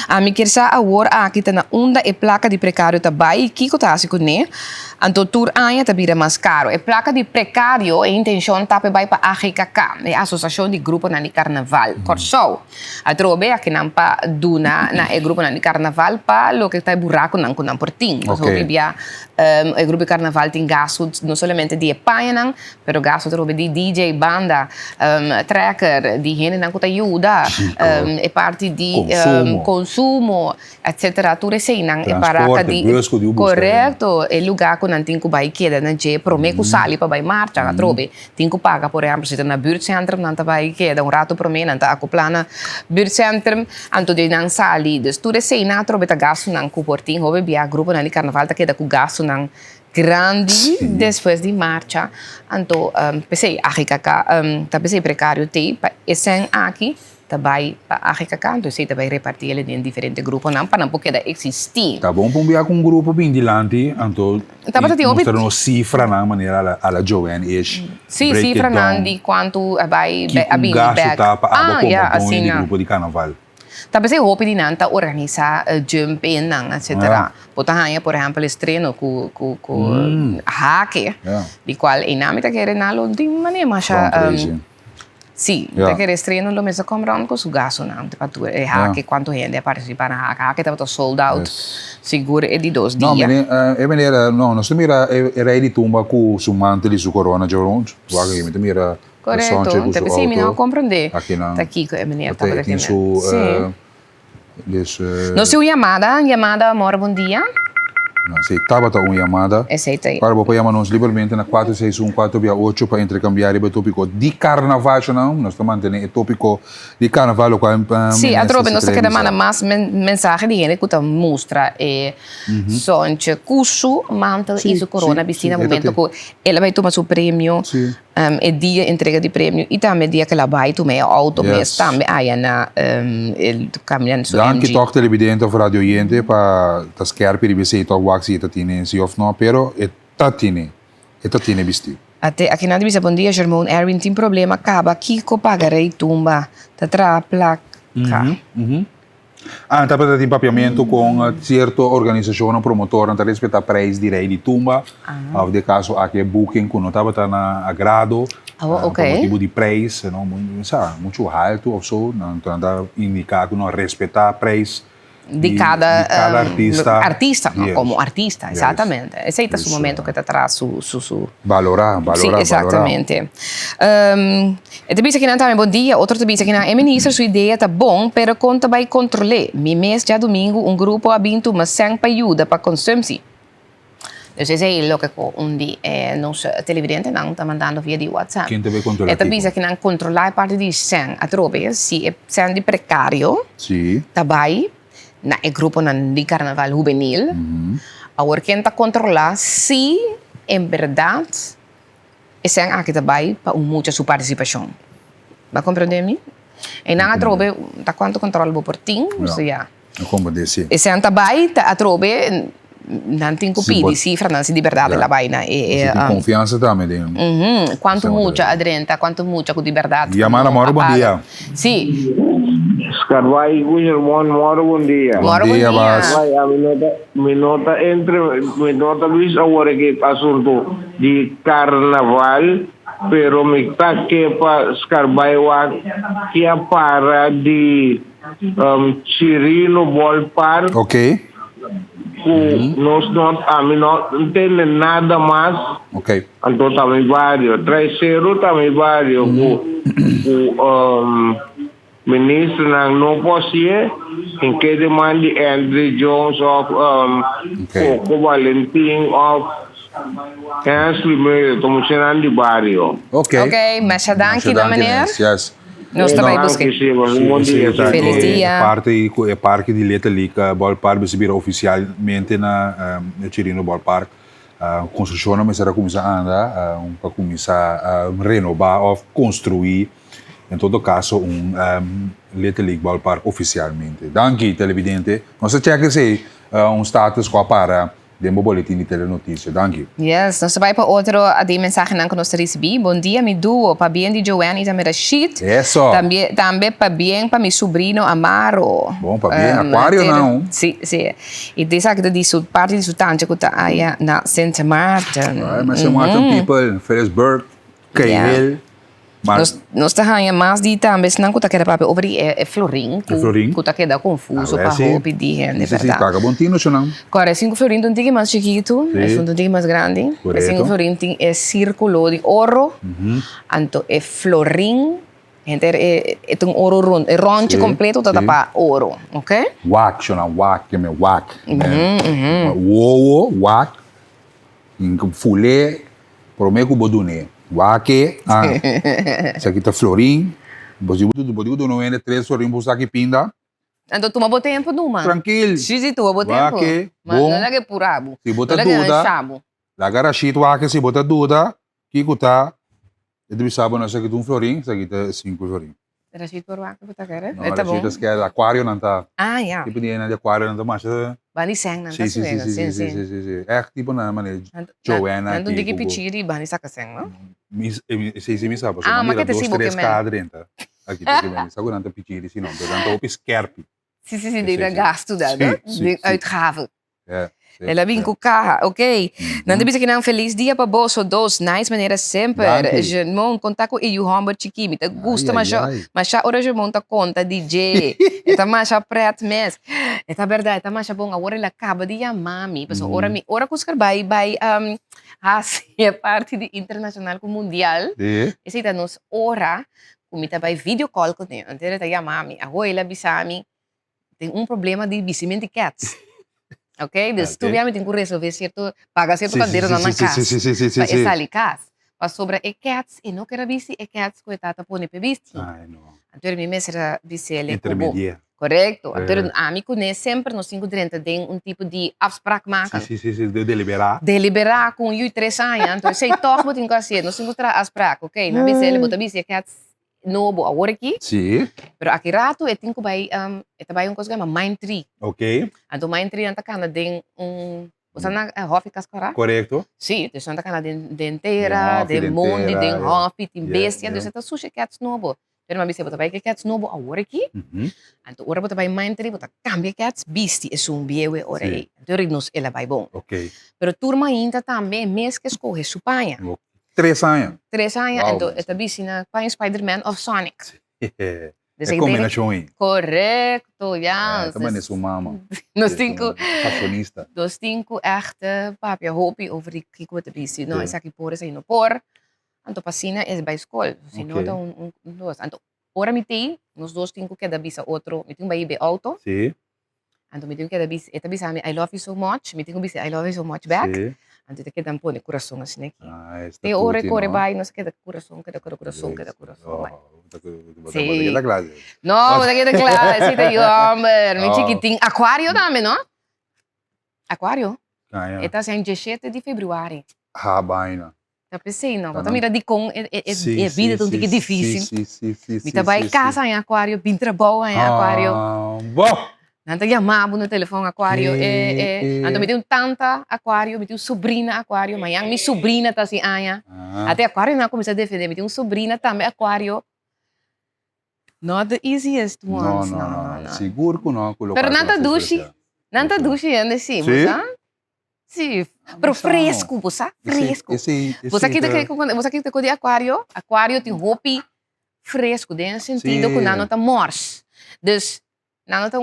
A mim quer saber agora aqui tá na onda e placa de precário também, que que tá assim com né? Então tour aia tá vira mais caro. E placa de precário, a intenção tá para para AGKK, a Associação de Grupo na Carnaval. Corso. A trobe aqui não para duna na grupo na Carnaval para lo que tá buraco não com não portim. O grupo de carnaval tem gasto não somente de painan, pero gasto trobe de DJ, banda, tracker, de gente não que ajuda, é parte de consumo, etc. Tudo isso não é para de correto, é lugar que não tem que vai queda, não é promete que sali para vai marcha, trobe, tem que pagar por exemplo se na buurtcentrum não tá vai queda rato para mim não tá acoplana buurtcentrum, anto de não sali, dus tudo isso não trobe tá gasto não que portim, houve via grupo na carnaval tá queda com gasto não grande depois de marcha, então pensei AGKK, tá pensei precário tem, esse aqui também a AGKK, então você também repartir ele em diferentes grupos, não para não porque existir. Tá bom, vamos ver com um grupo bem dilante, então mostrar uma cifra na maneira a jovem é. Sim, cifra não de quanto vai a bem gasto tá para água como de grupo de carnaval. Tapi saya hope di nanta organiza jump in nang etc. Potahanya por exemplo estreno ku hake di qual inamita kere nalo di mane masha sì, perché estreno lo mesa compran con su gaso nang te patu e hake quanto gente partecipa na hake tava sold out seguro e di 2 dias. No, maneira não, nós mira era ele tumba com su manteli su corona joron, vaga me mira Correto. Então, sim, me não compreender. Tá aqui com a menina tava aqui. Sim. Não sei chamada, mora bom dia. Sim, estava uma chamada. Aceita aí. Agora vou chamar-nos livremente na 461-468 para intercambiar o tópico de carnaval, não? Nós estamos mantendo o tópico de carnaval. Sim, a tropa, nós queremos mandar mais mensagem de gente que mostra sonche, curso, mantel e o corona, vestida no momento que ela vai tomar seu prêmio, é dia entrega de prêmio e também dia que ela vai tomar auto, mas também aí na caminhando sobre Dan que toch televidente of radio oyente para tas scherpi di bisi toch wax ita tine si of no, pero ita tine vestido. Até aqui na divisa bom dia, Germão Erwin tem problema, acaba Kiko pagarei tumba, tá placa. Tá para ter papiamento com certa organização ou promotor para respeitar preço de rei de tumba. Ou de caso aqui booking quando estava na agrado. Por motivo de preço, não muito alto ou so, não anda indicar que não respeitar preço de cada artista, yes. como artista, exatamente. Esse é o momento que está atrás valorar. Sim, exatamente. E também aqui também bom dia. Outro também aqui na ministro sua ideia tá bom, pero conta vai controlar. Mi mês já domingo grupo abinto mas sem para ajuda para consumo. Dus esse é o que nos televidente não está mandando via de WhatsApp. Quem deve controlar? E também aqui não controlar a parte de sem a tropa, se é sem de precário. Sim. Também na grupo de carnaval juvenil. Agora quem está controlar se em verdade é sem aqui também para muita sua participação. Vai compreender-me? E na tropa tá quanto controla o portinho, já. Como disse. E sem também a tropa não tem copia cifra, não se de verdade la vaina. E confiança também. Quanto muita adrenta, quanto muita de verdade. Yamara, mora bom dia. Sim. Scarvai Gunyer mora bom dia. Mora bom dia. Me nota Luis agora que assunto de carnaval, pero me está que para Scarvai que a para de Chirino Ballpark. Ok. Nós não temos nada mais. Ok. Então também vários. Traseiro também vários. O ministro não pode em que demanda Andrew Jones of Coco Valentim of Hensley Meyer, estamos chamando de vários. Ok. Ok, mas já dá aqui da maneira. Yes. Nós também buscamos. Bom dia. Feliz dia. Parque de Letelica Ballpark recebeu oficialmente na Chirino Ballpark. Construção não será começar a andar, para começar a renovar ou construir, em todo caso, Letelica Ballpark oficialmente. Danke, televidente. Nós checa se status com a para demo boletim de telenotícia. Danke. Yes, nós vai para outro de mensagem que nós recebi. Bom dia, me duo, para bem de Joanne e também Rashid. Isso. Também para bem para meu sobrinho Amaro. Bom, para bem, aquário não. Sim. E diz que de sua parte de sua tante que está aí na St. Martin. Mas St. Martin people, Ferrisburg, Cahill. Nós estamos mais de também, senão que está papel over florim, que está queda confuso para roupa de gente, verdade. Sim, paga bom tino, não? Agora, 5 florim não tem mais chiquito, é um tem mais grande. 5 florim tem círculo de ouro, então é florim, é ouro rondo, é ronde completo, tá para ouro, ok? Wak, chama wak, que é wak. Wak, fulé, prometo bodune. Wake, isso aqui está florim, você pode não vende 3 florim, você aqui pinda. Então toma bom tempo, Numa. Tranquilo. Sim, toma bom tempo. Wake, mas não é que purabo. Se botar dúvida, la garachita wake, se botar dúvida, que custa, eu deve saber não sei que florim, isso aqui está 5 florim. Rashid por wake, você quer? Não, Rashid que é aquário não tá. Já. Tipo de aquário não tá mais. Bani sang não tá suega, sim. É tipo na maneira Joanna. Não tem que pedir e bani saca sang, não? Sim, me sabe. Mas que te sibo que me. Aqui tem que ver, sabe não pedir, senão então o skerpi. Sim, de gasto da, de uitgave. Ja. Ela vem com o carro, ok? Não deve ser que não feliz dia para bolso dos, nice maneira sempre. Je não conta com o Humber Chiquimi, te gusta mas já ora je monta conta DJ, tá mais já preto mesmo. Esta verdade, esta macha bom, agora ele acaba de chamar me, pessoal, ora que vai é parte de internacional com mundial. Esse tá nos ora, como tá vai video call com ele, então ele tá chamar me, agora ele avisa me, tem problema de bicimento de cats. Ok? Dus tu tem que resolver certo, pagar certo cadeira na casa. Para essa ali casa. Para sobre e cats, e não quero bici, e cats coitada põe para bici. Ai, não. Então ele me será bici ele Intermediário. Correto. Então a mim conhece sempre nos 5 30 tem tipo de afspraak maken. Sim, de deliberar. Deliberar com eu 3 anos. Então sei toch moet in fazer, nos 5 afspraak, ok? Na bici ele bota bici, e cats novo agora aqui. Sim. Pero aqui rato eu tenho que vai coisa que chama Mind Tree. Ok. Então Mind Tree anta kana tem você na Hof Cascara? Correto. Sim, dus anta kana dentera, de mundi, de Hof, de bestia, dus anta sushi cats novo. Pero uma bici bota vai que cats novo agora aqui. Então ora bota vai Mind Tree, bota cambia cats beastie é biewe ora aí. Então nos ela vai bom. Ok. Pero turma ainda também mês que escolhe supanha. 3 anos. 3 anos, então esta bici na pai Spider-Man of Sonic. É combinação aí. Correto, ja. Também é sua mama. Nós cinco, fashionista. nós cinco echte papia hopi over die kiko te bici. Não, essa aqui por essa não por. Anto passina é by school. Se não dá dois. Anto ora me tem, nós dois cinco que da bici outro, me tem vai be auto. Sim. Anto me tem que da bici, esta bici I love you so much, me tem bici I love you so much back. Sim. Anto te queda pone coração assim aqui. Ah, te ora corre vai, nós queda coração, queda coração. Sim. Não, daqui da classe, sim, tem homem, me chiquitinho. Aquário também, não? Aquário? Esta é em 17 de fevereiro. Ah, baina. Tá pensei, não. Mas mira, de com é vida tão difícil. Sim. Me tá vai casa em aquário, bem trabalho em aquário. Bom. Não tá chamando no telefone aquário. Então me tem tanta aquário, me tem sobrinha aquário, mas minha sobrinha tá assim, até aquário não começa a defender, me tem sobrinha também aquário. Not the easiest ones. Não. Seguro que não. Pero nada duche ainda sim, sabe? Sim, pero fresco, você fresco. Você aqui tem de aquário tem roupa fresco, tem sentido que não tá mors. Dus não tá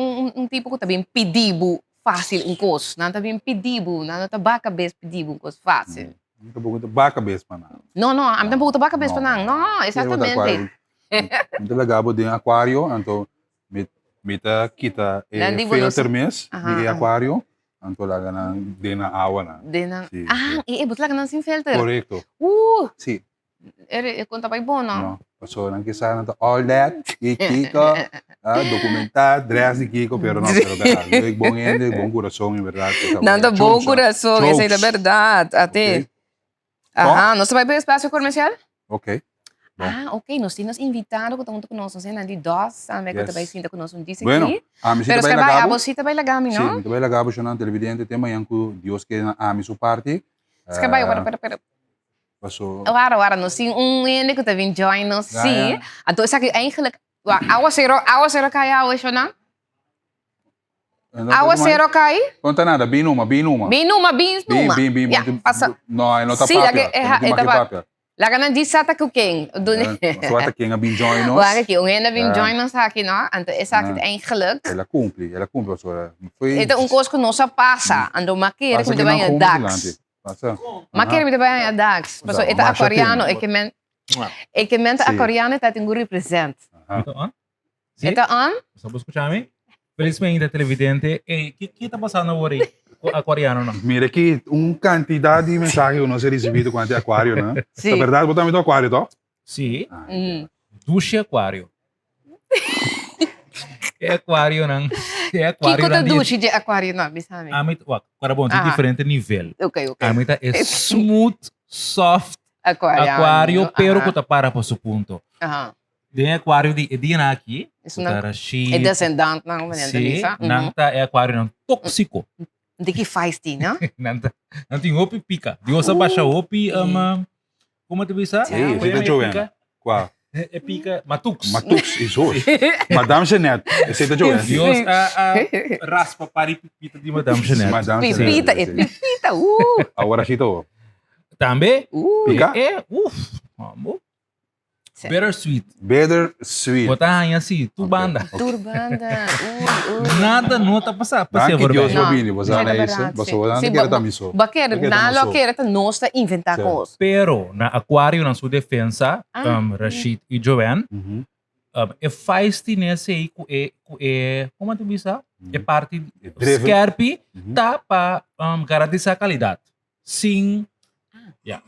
tipo que tá bem pedido fácil coisa, não tá bem pedido, não tá baca bes pedido coisa fácil. Não tá bom baca bes para não. Não, am tá bom baca bes para não, exatamente. Muito legal de aquário, então mita kita filter mes di aquário, então lá na dena água na. But lá não sem filter. Correto. Sim. Conta bem bom, não? Passou não que sai na all that e Kiko, documentar, dress de Kiko, pero não, é bom ainda, bom coração em verdade. Não tá bom coração, essa é a verdade, até. Nós vai para o espaço comercial? Ok. Ok, nós temos invitado que estão conosco, né? De dois, sabe que também sinta conosco disse bueno, aqui. Pero que vai a você também legal, não? Sim, também legal, porque não televidente tema yang ku Dios que a mi su parte. Se vai, para. Passou. Agora, nós sim ene que tá vindo join nós, sim. Então isso aqui eigenlijk, awa zero kaya hoje, não? Awa zero kai? Conta nada, binuma. Binuma. Não tá papel. Laga na di sata ko king. Swata king abin join nos. Waga ki ungen abin join nos aqui, no? Anto essa aqui eigenlijk. Ela cumpre, so foi. Ito coisa que não se passa, ando maqueira que vai a dax. Passa. Maqueira que vai a dax. Paso ita aquariano e que mente aquariano tá tem represent. Ito on? Sabe escuchar me? Felizmente televidente, que tá passando agora? Aquariano, não? Mira aqui, quantidade de mensagens que nós recebemos quanto é aquário, né? Sim. É verdade, botamos no aquário, tá? Sim. Duche aquário. É aquário, não? É aquário. Que duche de aquário, não, sabe? Agora, bom, tem diferente nível. Ok. A mim é smooth, soft aquário, pero que tá para o seu ponto. Tem aquário de aqui. Isso não é descendente, não? Sim, não é aquário não tóxico. De que faz ti, não? Não tem opi pica. Deus abaixa opi, como te bisa? Sim, você tá jogando. Qual? É pica, matux. Matux, isso. Madame Jeanette, você tá jogando. Deus raspa para pipita de Madame Jeanette. Pipita, Agora sim, tô. Também? Pica? Amor. Bittersweet. Bittersweet. Botar assim, tu banda. Turbanda. Nada não tá passando. Danke Passei Dios, por Babini. Você não é isso? Você não quer também isso. Baquer, não quer nós inventar coisas. Pero, na Aquário, na sua defesa, Rashid e Joanne, é feisty nesse aí, como tu disse? É parte Scarpi, tá para garantir a qualidade. Sim,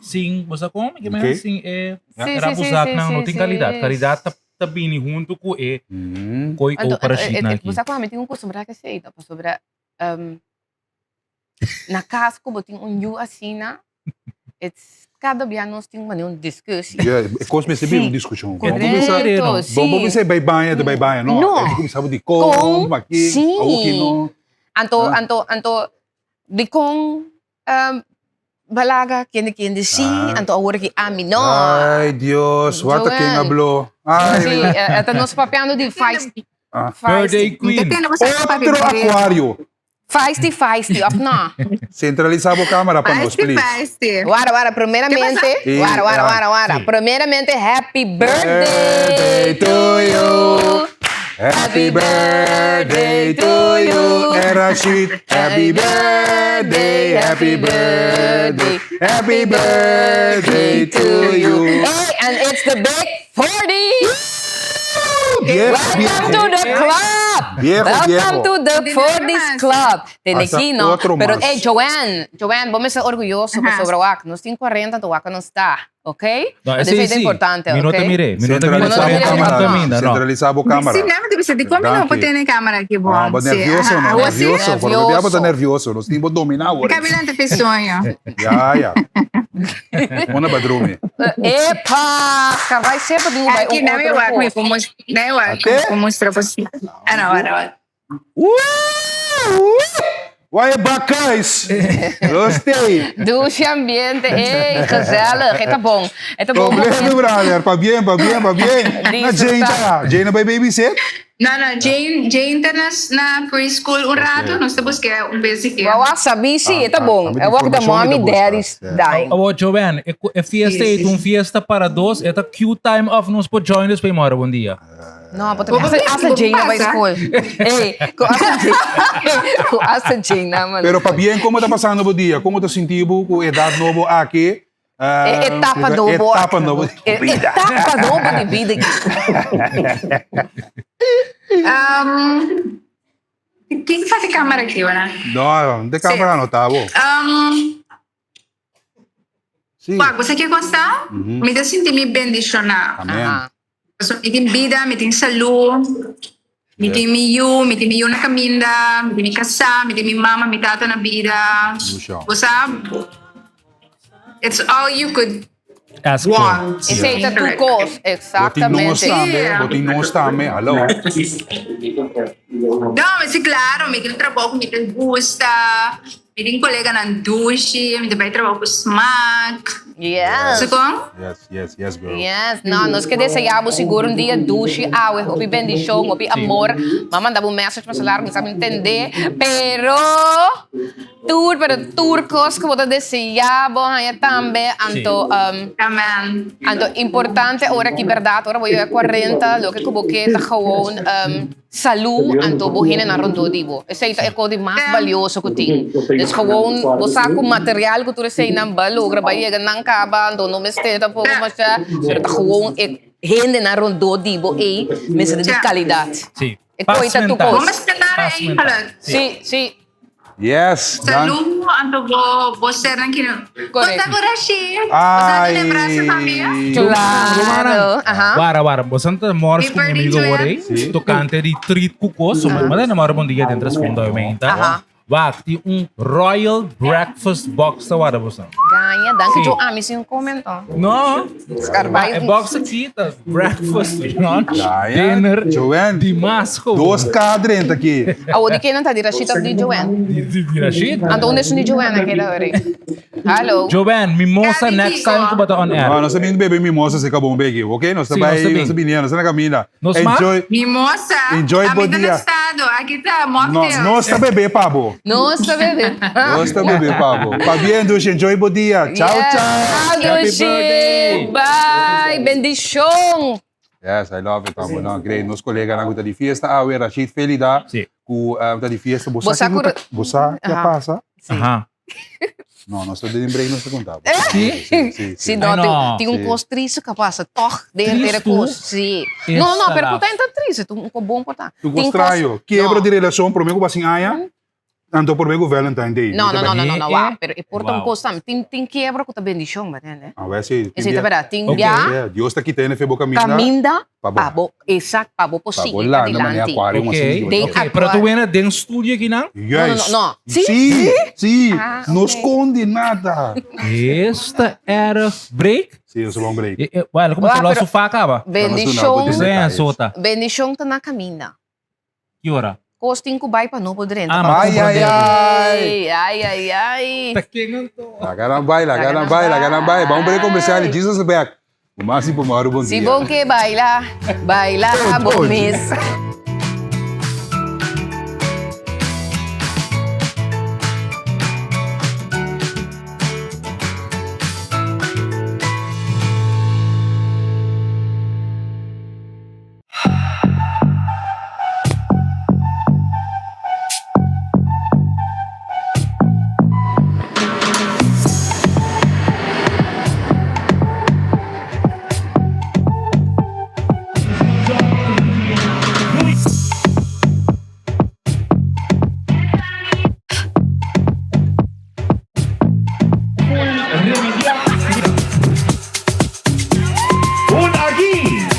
sim, você come, que mesmo sim, não tem qualidade. Qualidade tá bem junto com o Rashid aqui. Você come, tem costume que sei, tá sobre na casa como tem new assim, cada dia nós temos uma discussão. É como se uma discussão. Correto, sim. Vamos dizer bem banha, não? Não. Começava de com, aqui, sim. não. Anto, de com, balaga, quem sim, anto agora que não. Ai, Deus, what a king habló. Sim, até nós papiando de feisty. Birthday Queen. Outro aquário. Feisty, of não. Centralizava a câmera para nós, please. Wara, primeiramente, primeiramente, happy birthday to you. Happy birthday to you, Rashid. Happy birthday, happy birthday, happy birthday to you. Hey, and it's the big 40. Welcome to the club. Welcome to the 40s club. Tem aqui, não? Pero, hey, Joanne, vamos ser orgulhosos sobre o WAC. Nós temos 40, o WAC não está, ok? Isso é importante, ok? Minuto mire. Centralizava a câmera. Sim, não, tipo, de como não pode ter câmera aqui, bom. Ah, mas nervioso, não? Nervioso. Porque eu nervioso. Nós temos que dominar agora. Cabelante pessoa. Já. Uma badrume. Epa! Vai sempre de aqui não é o WAC, como mostrar você. Não. Uai, bacais! Gostei! Douche ambiente, ei, gezellig. Tá bom. Problema, brother. Para bem. Na Jane vai babysit? Não, Jane tá na preschool rato, nós estamos buscando basic. Uau, sabi sim, tá bom. É o que da mommy daddy's dying. Oh, Joanne, é fiesta aí, fiesta para dois, é a cute time of nos por join us para embora, bom dia. Não, porque essa Jane vai escolher. Ei, com essa Jane, mano. Pero para bem, como tá passando o dia? Como tá sentindo com a idade nova aqui? Etapa nova de vida. Quem faz a câmera aqui, né? Não tem câmera não, tá bom. Você quer gostar? Me dá sentir-me bendicionado. Amém. Me tem vida, me tem saúde, me tem eu na caminha, me tem casar, me tem minha mama, me tata na vida. Você it's all you could want. Esse aí tá tu cos, exatamente. Botin nós também, alô. Não, mas é claro, me tem trabalho, me tem gusta, me tem colega na douche, me tem trabalho com smack. Yes. Yes, bro. Yes, não, nós que desejamos seguro dia douche, opi bendição, opi amor. Mamãe mandava message para celular, não sabe entender, pero turcos que você desejava, aí também, anto importante, agora que verdade, agora vou ir a 40, lo que boqueta gewoon saúde, anto bohine na rondodivo. Esse é o coisa mais valioso que tem. Dus gewoon, você com material que tu recebe na balo, grabai não acaba, anto não me esteta pouco, mas já gewoon rende na rondodivo e mesa de qualidade. Sim. É coisa tu coisa. Vamos cantar aí, Sim, sim. Yes. Saludo, anto você não quer. Você agora sim. Ai. Você lembra essa família? Claro. Wara, você não mora com amigo agora, tocante de treat cucos, mas não mora bom dia dentro das fundamentas. Wakti Royal Breakfast Box sa wara bosan. Ganha, danke jo amis yung comment No. É box aqui, tá? Breakfast, dinner, Joanne, Dimasco. Dois cadres aqui. O di kaya nanta di Rashid of di Joanne. Di Rashid? Ando unes ni Joanne aquela hora. Hello. Joanne, mimosa next time ko ba to on air? Nós também bebe mimosa se acabou bem, ok? Nós também nós na caminha. Mimosa. Enjoy o dia. Aqui tá mocktails. Nós tá bebê, pabo. Pablo. Nossa, bebê. Nossa, bebê, Pablo. Tá bem, Dushi. Enjoy o dia. Tchau, Yeah. tchau. Tchau, Dushi. Bye. Bendição. Yes, I love it. Amo, no, great. Nos colegas na guta de fiesta, we Rashid Felida, ku guta de fiesta, Bossa bossa, que Aha. passa? Ajá. No, nós estamos de break, nós contava. Sim, não, tem um costo triste que passa, toch, dentro da coisa. Sim. Não, não, pero tá então triste, tu um bom cortar. Tu gostaio, quebra de relação, por mim, com assim, aia, tanto por mim, com Valentine Day. Não, pero importa um costo também. Tem quebra com a bendição, né? A ver se. Esse é verdade, tem já. Deus está aqui, tem febo caminda. Caminda, pabo, exato, pabo possível. Lá, na maneira aquário, Ok. Para tu ver dentro do estúdio aqui, não? Yes. Não. Sim. Ah, Não ok. esconde nada. Esta era break? Sim, eu sou um break. Well, como Ah, se pero- o sofá acaba? Bendição, Sim, sota. bendição tá na caminda. Que hora? Costing ko vai pa no po drin. Ah, mas Ay. Laganambay. Vamos ver comercial. Jesus is back. Umasi po maro bom Si dia. bon que baila, bomis.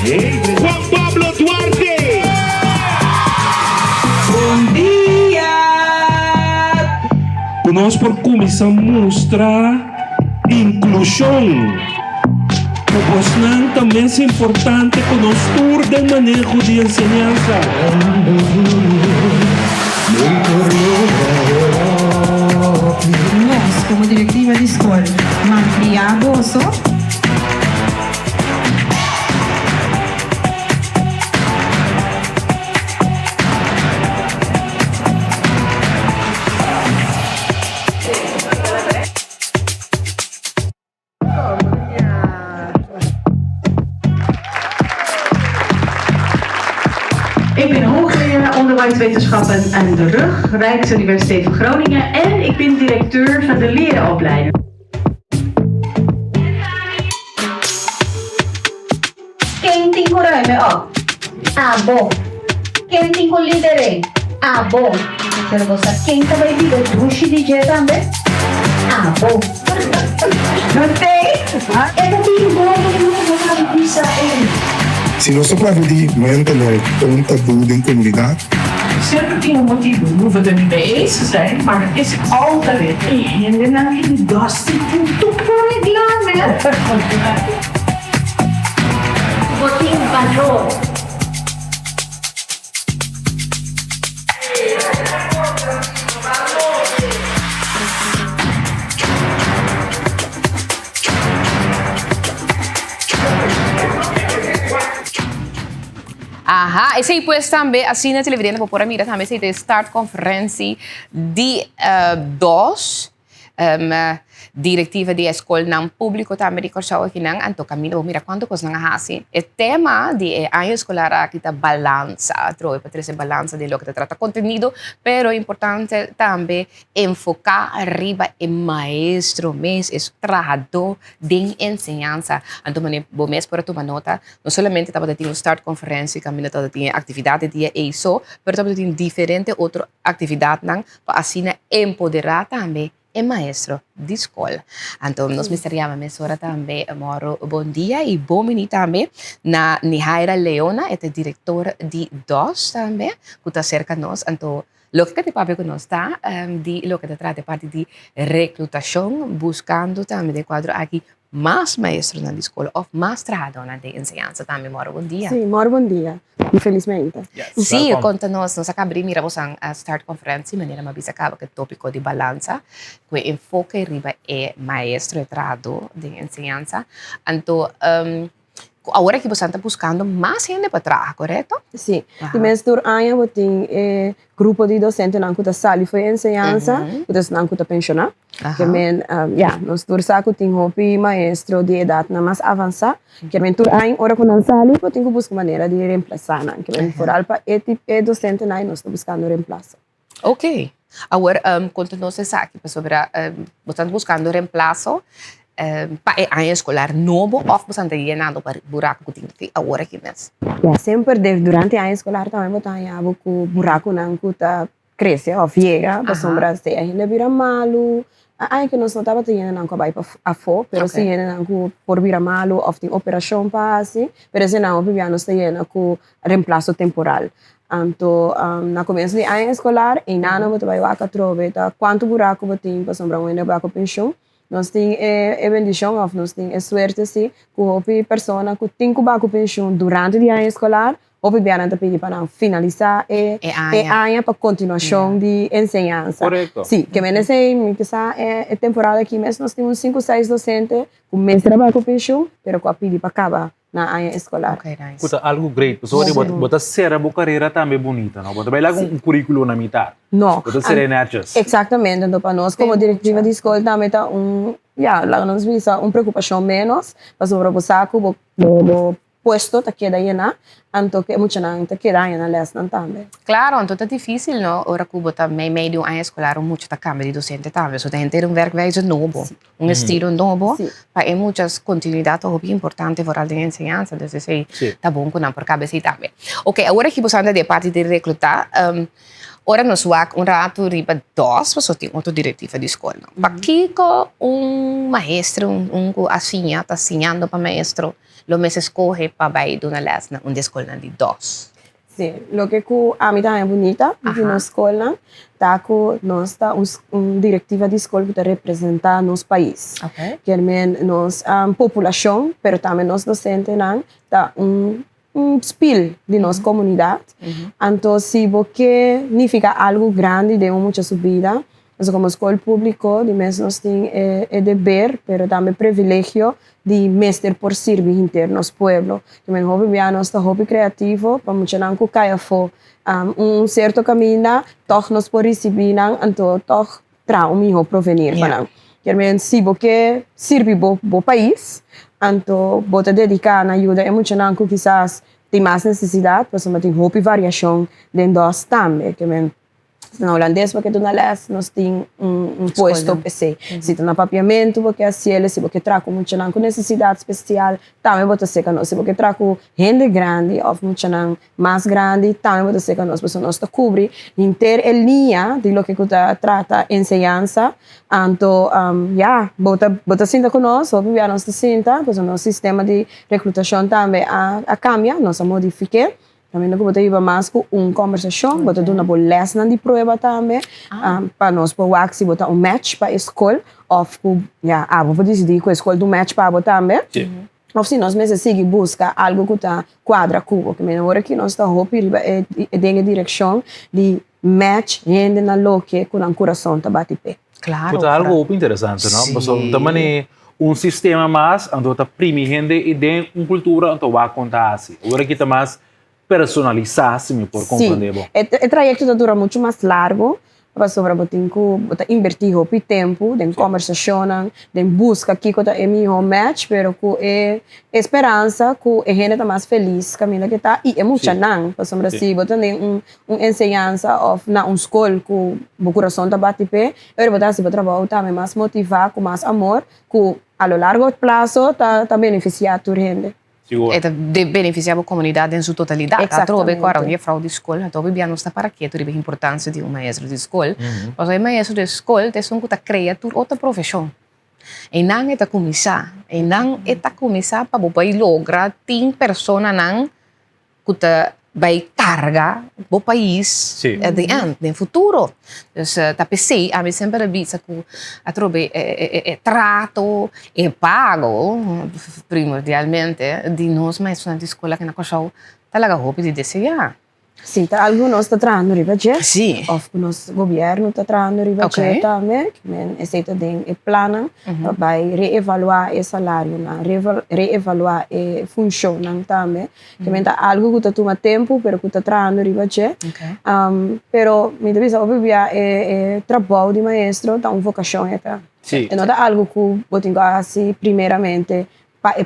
Juan Pablo Duarte. Bom dia! Nós por começar a mostrar inclusão. O também é importante que nós tour de manejo de enseñanza. Nós, como diretiva de escola, ampliamos Ik ben hoogleraar onderwijswetenschappen aan de RUG, Rijksuniversiteit van Groningen, en ik ben directeur van de lerenopleiding. quem tem coragem, ó. Ah, bom. Quem tem com líder? Ah, bom. Quero gostar. Quem também vive duche DJ também? Ah, bom. Não tem? É muito bom, não vou dizer Se não se pode dizer, não é um tabu de comunidade. Sempre tinha um motivo, não vou ter bem zijn, maar het is altijd weer. En dan heb je dat te reclame. botim padrão. Aha, esse aí pues também, assim na televisão, por pôr mira também, esse aí start conferência de diretiva de escola não público também de Corsau aqui não, anto caminho, mira quanto coisa não assim. O tema de ano escolar aqui tá balança, troca para trazer balança de lo que trata contenido, pero importante também enfocar arriba em maestro, mês, estrado de enseñanza. Anto mane bo mês para tomar nota, não somente estava de um start conferência, caminho estava de atividade de isso, pero estava de diferente outra atividade não, para assim empoderar também é maestro de escola. Então, nós ministeriamos mesora também, moro bom dia e bom menino também, na Nihaira Leona, é diretor de DOS também, que está cerca de nós. Então, lo que te papi con nós está, de lo que te trata parte de reclutação, buscando também de quadro aqui mais maestros na escola, ou mais treinadores de enseñanza também, moro bom dia. Sim, moro bom dia, infelizmente. Sim, conta-nos, nós acabamos miramos a start conferência, maneira mais acaba que tópico de balança, que enfoque riba é maestro e trado de enseñanza. Então, agora que você está buscando mais gente para trabalhar, correto? Sim. E mesmo ano eu tenho grupo de docentes na cuta sala foi ensinança, cuta na cuta pensionar. Que men nós tur saco tem hopi maestro de idade na mais avançada. Que men tur ano ora com sala, eu tenho que buscar maneira de reemplaçar, que men foral para e docente nós estamos buscando reemplaço. Ok. Agora, quando nós sabe sobre você buscando reemplaço para o ano escolar novo ou você está llenando para buraco que tem agora que mês? Sempre durante o ano escolar também botamos o buraco não cuta cresce ou chega, para sombra se ainda vira malo. Aí que nós não estava tendo não vai para a fo, pero se ainda não por vira malo ou tem operação passe, pero se não vivia nós tendo com reemplaço temporal. Então, na começo do ano escolar, em ano você vai lá trove, quanto buraco você tem para sombra ainda vai com pensão. Nós temos a bendição, nós temos a sorte se que a pessoa que tem que ir com pensão durante o ano escolar, ou viviana te pedir para finalizar a ano para continuação de ensinança. Correto. Sim, que menos é temporada aqui, mas nós temos 5, 6 docentes que mês trabalham com pensão, mas com a pedir para acabar na ano escolar. Okay, nice. Puta, algo great. Pessoa bota ser a carreira também bonita, não? Bota vai lá com currículo na metade. Não. Bota ser nerds. Exatamente. Então, para nós, como diretiva de escola, também está lá nós visa preocupação menos, para sobre o saco, o puesto te queda llena, então que mucha gente queda llena lesson também. Claro, então é difícil, não? Ora que você meio de ano escolar, muito da câmara de docente também, so tem que ter werkwijze novo, estilo novo, para muitas continuidades muito importante para a ensinança, então sei, tá bom com por cabeça também. Ok, agora que você anda de parte de recrutar, ora nós vamos rato riba 2, você tem outra diretiva de escola. Para que maestro, assim, está ensinando para maestro, lo mes escoge para ir de una lesson, una escola de 2. Sim, lo que a mim também é bonita de na escola, tá que nós está diretiva de escola que representa nosso país. Okay. Que é nos população, pero também nós docentes não tá spill de nossa comunidade. Então, se você significa algo grande de muita subida, nós como escola pública, de mês nós temos dever, pero também privilégio de mestre por servir interno nosso pueblo. Também hobby biano está hobby criativo, para muita não que caia fo certo caminho, toch nós por receber não, então toch trau melhor provenir para não. Também se você servir bo país, então bota dedicar na ajuda é muita não que quizás tem mais necessidade, mas também tem hobby variação dentro dos também, que na holandês, porque tu na les, nós temos posto PC. Se tu na papiamento, porque a cielo, se você traz muito com necessidade especial, também você seca nós. Se você traz gente grande, ou muito mais grande, também você seca nós. Porque nós cobre inteira linha de lo que você trata ensinança. Então, você sinta com nós, ou viver nós sinta, porque o nosso sistema de recrutação também a cambia, nós a modificar. Também não pode ir mais com conversação, pode dar uma boa lesson de prova também, para nós poder se botar match para a escola, ou vou decidir que a escola do match para botar também. Ou se nós mesmos seguir buscar algo que está quadra cubo, que agora que nós está roupa em direção de match gente na loque com o coração tá bate pé. Claro. Puta, algo muito interessante, não? Porque também sistema mais, então está primi gente e tem cultura, então vai contar assim. Agora que está mais personalizar, se me por compreender. O trajeto dura muito mais largo, para sobre você invertir o tempo, de conversação, de busca que é melhor match, pero com esperança que a gente está mais feliz, caminho que está e é muito não, para sobre se você tem ensinança ou na escola que o coração está bate pé, eu vou se trabalhar também mais motivar, com mais amor, que a largo prazo está beneficiar a gente. De beneficiar a comunidade em sua totalidade. Trove agora uma fraude de escola, então bem não está para quê? Tu a importância de maestro de escola. Mas o maestro de escola tem que criar outra profissão. E não é começar, para você lograr tem pessoa não que vai carregar o país adiante, no futuro. Então, pensei, a mim sempre diz que a trobe trato e pago, primordialmente, de nós mais na escola que na coisa talaga hope de desejar. Sim, tá, algunos está traindo riba je. Sim. Of nos governo está traindo riba je também. Men aceita de plano vai reevaluar o salário, reevaluar a função também. Que men tá algo que toma tempo, pero que está traindo riba je. Pero me deve saber via trabalho de maestro, tá vocação eta. Sim. E não tá algo que eu tenho assim primeiramente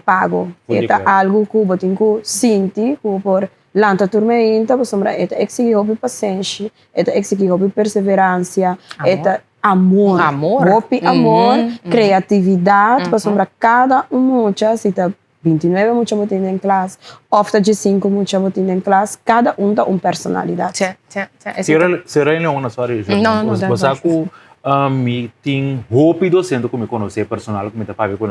pago. É algo que eu tenho que sentir por Lanta turma ainda, por sombra, é exigir hobby paciência, é exigir hobby perseverança, é amor, criatividade, por sombra, cada mucha, se tá 29 mucha botin em classe, ofta de 5 mucha botin em classe, cada dá personalidade. Será ele uma sorry, não, você aku meeting hopi docente como conhecer personal como tá pago com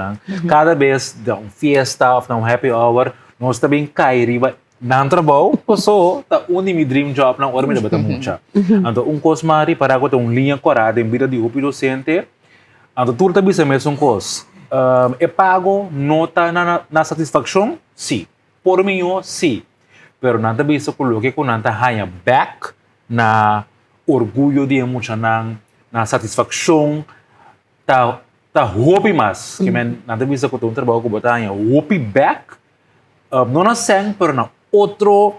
cada vez da fiesta ou um happy hour, nós também cai riba nang trabaho, so ta uni mi dream job nang ormi dapat mucha. Anto kos mari para ako ta linha corada em vida de hopi docente. Anto tur ta bisa mesmo kos. Pago nota na satisfação? Sim. Por mim, sim. Pero nanta bisa coloque ko nanta hanya back na orgulho de mucha na satisfação ta hopi mas. Que men nanta bisa ko trabalho ko botanya hopi back. Não na sang, pero na outro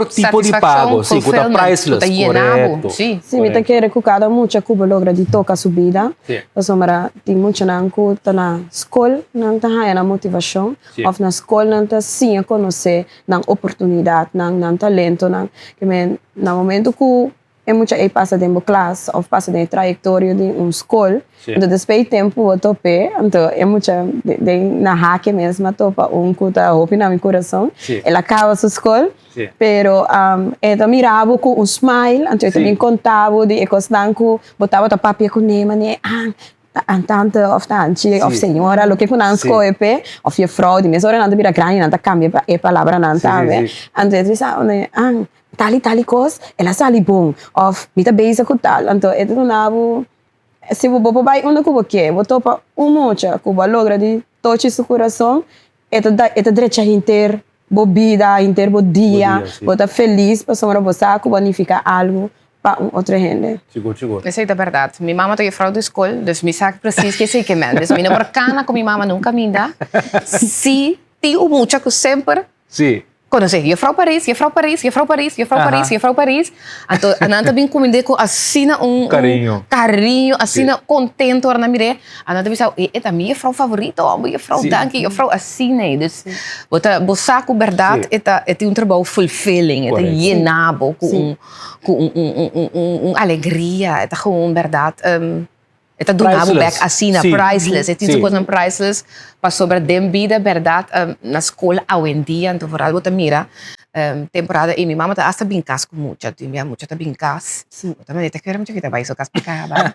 tipo de pago, sim, que está priceless, correto. Sim, me tá querendo que cada mucha Cuba logra de tocar sua vida. Sombra tem muita não que tá na escola, não tá na motivação, ou na escola não tá sim a conhecer, na oportunidade, na talento, que men na momento que é muita passa dentro da classe ou passa dentro da trajetória de escola. Então, depois do tempo, eu topei. Então, é muita na hack mesmo, topa que está roupa no meu coração. Ela acaba a sua escola, pero eu mirava com smile. Então, eu também contava de coisas que botava o papel com ele, né? Tante of tanti of senhora, lo que com não scope, of je vrouw, die mesmo não vira grande, não cambia a palavra não sabe. Então, eu disse, tali coisa, ela sali bom, of mita beza com tal, então eu não nabo, se o bobo vai onde que quer, vou topa mocha, que vai logra de toque seu coração, eta direita inter bobida, inter dia, bota feliz, para somar você que bonifica algo para outra gente. Chegou. Isso é verdade. Minha mama tem fraude de escola, dus me sabe preciso que sei que men. Dus minha barcana com minha mama nunca me dá. Se tem o mucha que sempre. Sim. Conhecer, je vrouw Paris. Então, Ananta bem comida com assina carinho, assina contento na mire. Ananta bisa, é minha vrouw favorita, minha vrouw danke, minha vrouw assina. Dus, você com verdade, é tem trabalho fulfilling, é llenado com alegria, é com verdade. Eta donavo back assina priceless. Het is ook een priceless pas sobre dem vida verdade na escola hoje em dia, então por algo mira temporada e minha mama tá hasta brincas com mucha, minha mucha tá brincas. Também te quero muito que tá vai só caspicada.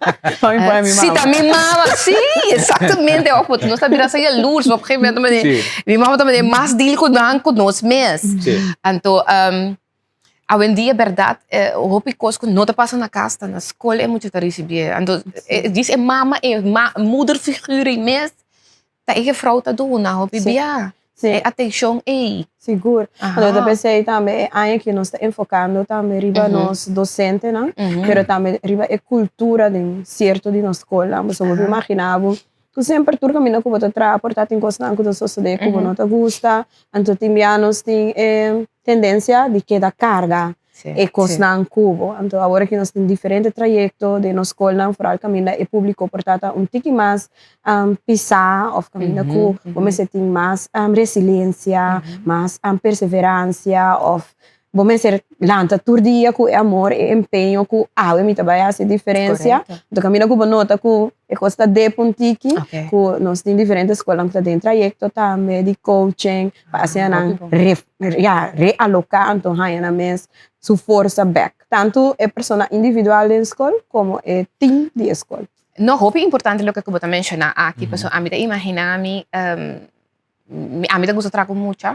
Sim, tá minha mama, sim, exatamente. Eu put nós tá vira sair luz, op gegeven moment minha mama também mais deal com nós mesmos. Então hoje em dia, verdade, hoop ik que não te passa na casa, na escola é muito te receber. Então, diz mama, moederfiguur em mes, tá aí vrouw tá do na hoop bia. Atenção aí. Seguro. Eu pensei também, aí que nós está enfocando também riba nós docentes, não? Pero também riba é cultura de certo de nossa escola. Mas eu imaginava que sempre tu caminha com você tra, portar tem coisas que você sociedade que não te gusta, então timianos tem tendência de queda carga e coisas não cubo. Então agora que nós temos diferentes trajetos de nossa escola, por caminho é público, portanto tique mais pisar, ou caminho com, vamos ter mais resiliência, mais perseverança, ou vamos ser lanta todo dia com amor e empenho com me trabalhar essa diferença. Então caminho com nota com é costa de pontique, com nós temos diferentes escolas que têm trajeto também de coaching, para assim realocar então na mês sua força back. Tanto é pessoa individual da escola como é team de escola. No, hoop importante lo que você mencionou aqui, pessoal, a mim imagina-me, a mim gosta trago muito.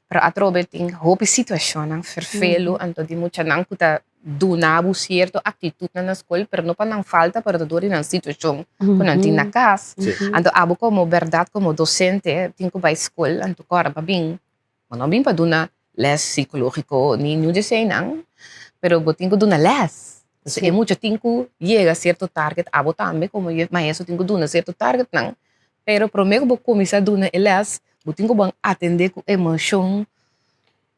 Pero a Robert tem hope situação não vervelo então de muita não que tá do nabo certo atitude na escola pero não para não falta para dor na situação quando não tem na casa então abo como verdade como docente tem que vai escola então agora para bem mas não bem para dona les psicológico ni no design pero botingo do na les. Entonces, Sí. é mucho tinko llega a cierto target, abo también como yo maestro tinko do na cierto target nang. Pero primeiro vou começar do na les, botingo bang atender com emoção.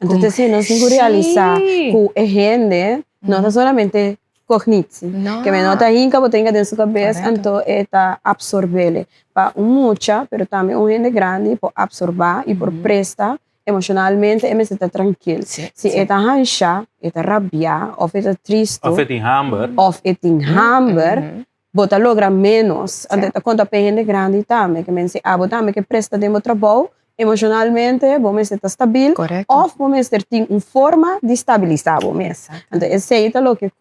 Entonces, si nos tengo que realizar que es gente, no está solamente cognitivo, que me nota hinca, que tenga dentro su cabeza, entonces está absorberle. Para mucha, pero también un gente grande, por absorber y por prestar emocionalmente, me está tranquilo. Si está ansia, está rabia, o está triste, Of eating hamburger. of eating hamburger, bota logra menos. Entonces, conta para gente grande também, que me dice, bota me que presta de meu trabalho, emocionalmente, vou estar estável, ou vou estar tem uma forma de estabilizar o mês. Então, esse é o que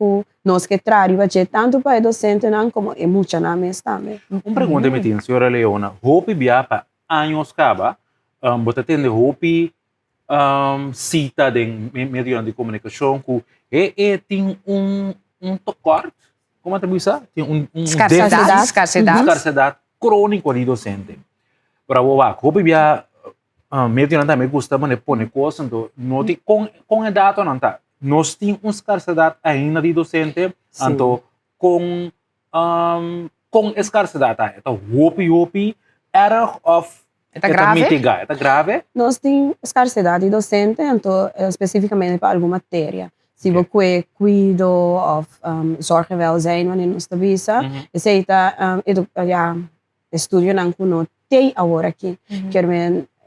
nós que trabalhamos tanto para o docente como é muito na mês também. Uma pergunta me tem, senhora Leona. Hopi via para anos caba, você tem de hopi cita de meio de comunicação que tem tocor, como te bisa? Tem escassidade crônica de docente. Para o hopi via meio não me gusta mas pone coisa então não tem com a data não tá nós temos uma escassidade ainda de docente então com escassidade então hopi era of mitigar é grave Nós temos escassidade de docente, então especificamente para alguma matéria. Se você cuida ou zorg en welzijn wanneer nós está visa, esse estudio não kuno tem agora aqui, que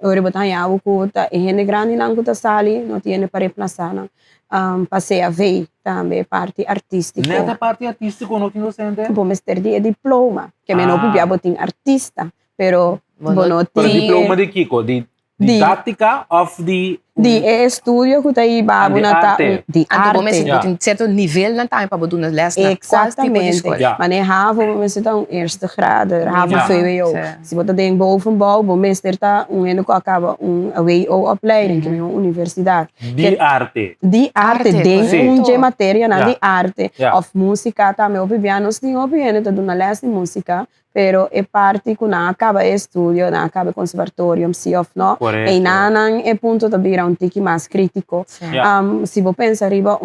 ora botar ya o kuta e gente grande não kuta sali, não tiene para reemplazar não. Passei a ver também parte artística. nessa parte artística não tem docente Vamos ter de diploma, que me não podia botar artista, pero não pero tem diploma de Kiko de didática of the estudio que aí babu na ta de Então, vamos arte. em certo nível na time para botar nas les na qual tipo de Exatamente. escola. Manejava, vamos então, eerste grado, hava VWO. Se você tem bovenbouw, vamos ter um ano que acaba WO-opleiding, que é uma universidade. de arte De arte, Sim. de matéria na de Yeah. arte. Yeah. Of música também, nós temos opinião de uma les de música, pero é parte que não acaba estudo, não acaba conservatório, se of não. Correto. E não é ponto de virar um tique mais crítico. Yeah. Se você pensa arriba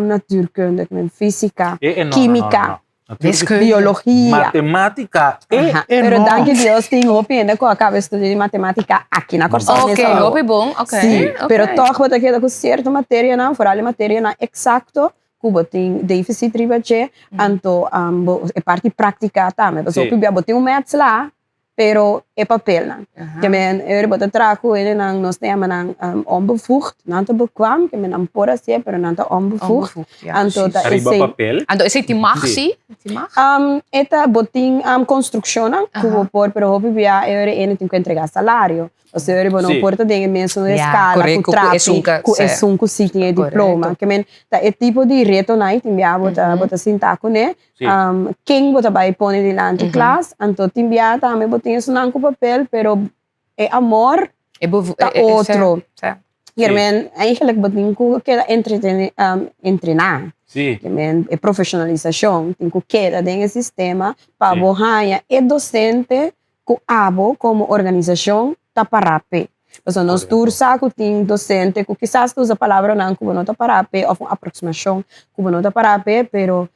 natuurkunde, física, no, química, Wiskunde. biologia. Matemática Ajá. Pero danke Deus tem opinião que eu acabo estudando matemática aqui na Corsão. Ok, hopi bom, ok. Sim, ok. pero toch wat ik com certa matéria não, vooral matéria na exacto, que tem déficit ribache, anto é parte prática também. Mas Sim. eu botei maths lá, pero é papel não. Que men eu botar traco ele não nós temos não onbevoegd, não te bekwam, que men não pode ser, pero não te onbevoegd. Anto da arriba papel Então, esse te mag, sim? Eta botin construção não, que por pero hopi via eu ele tem que entregar salário. Ou seja, não Sim. porta de mesmo Yeah, escala, correto, com trapi, com com sunco sim tem diploma. Que men tá é tipo de reto não, tem via bota sintaco né. Sim. Quem bota vai pôr delante classe, então tem via também botin isso não com papel, pero é amor da outro. Sim. Men eigenlijk botin que entrenar. Sim. Que men é profissionalização, tem que queda dentro do sistema para borrar é docente com abo como organização tá parape. Então nós tursa que tem docente que quizás usa a palavra não que não tá parape ou uma aproximação que não tá parape, pero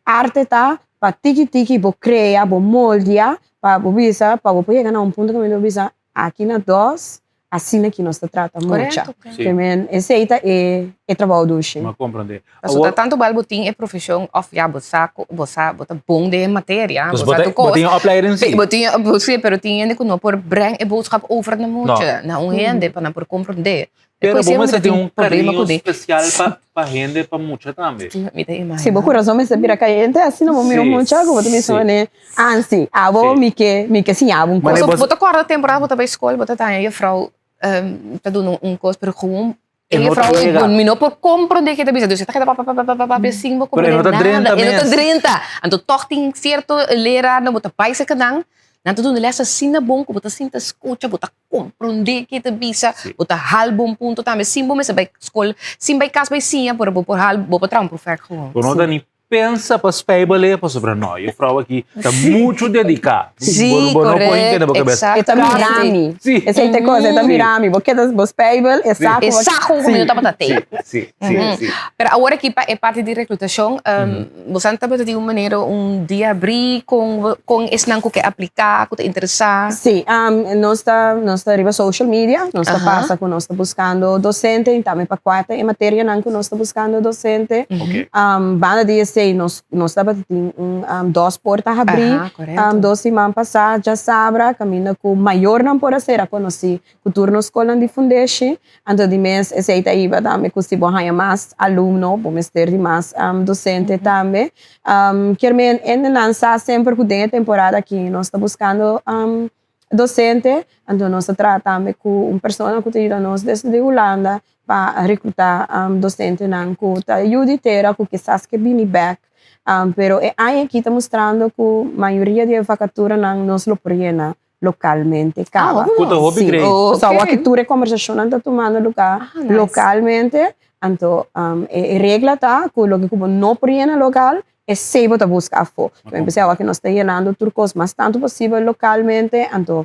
arte tá para tiki bo crea, bo moldia, para bo visa, para bo chegar a ponto que me visa aqui na dos assim que nós trata muito. Correto, Sim. Que esse aí é trabalho do chão. mas compreender Mas tanto balbo tem é profissão of ja bota bom de matéria. dus botem opleiding sim Botinha, pero tinha que não por brengen a boodschap over na moetje, na gente para por compreender. pero vamos ter ter carinho especial para gente para muita também Se você coração me sabia caliente, assim não me muito algo, você me só né, ansi, abo me que sim abo. Mas bota corda temporada, bota para escola, bota tá aí a vrouw tá dando coisa pero gewoon e a vrouw não por compreender que tá bisa, você tá assim vou compreender nada, ele tá 30. Então toch tem certo leraar, não bota pai se kadang. Nanto doen de lessen zien bom, bota sinta escuta, bota compreender que te bisa, bota hal bom ponto também, sim bom, mas by school, sim by casa by sim, por hal, bota traum pro fac gewoon. Quando ni pensa para spijbelen, para sobre nós. E vrouw aqui está muito dedicada. Sim, correto, exato. Eta mirami. Sim. Essa é coisa, eta mirami. Porque das spijbel, é saco. É saco como eu estava a ter. Sim. Pero agora aqui é parte de reclutação, você está de uma maneira dia abrir com esse não que aplicar, que te interessar. Sim, nós está arriba social media, nós está passa com nós está buscando docente, também para quarta em matéria não que nós está buscando docente. Banda dia sei nós está batendo duas portas a abrir, dois semanas passar já sabra caminha com maior não pode ser a conhecer cultura na escola de fundeixe, então de mês esse aí tá aí também que se bom mais aluno, vamos ter de mais docente também. Querem lançar sempre que tem a temporada aqui nós está buscando docente, então nós tratamos com uma pessoa que tira nós desde Holanda para recrutar docente não que ajuda inteira que quizás que vem back, pero aí aqui está mostrando que a maioria de vacatura não nos lo preenche localmente cava. Só a cultura conversação está tomando lugar localmente, então a regra tá que o que não preenche local é sempre para buscar fora. Eu pensava que nós estamos llenando turcos mais tanto possível localmente, então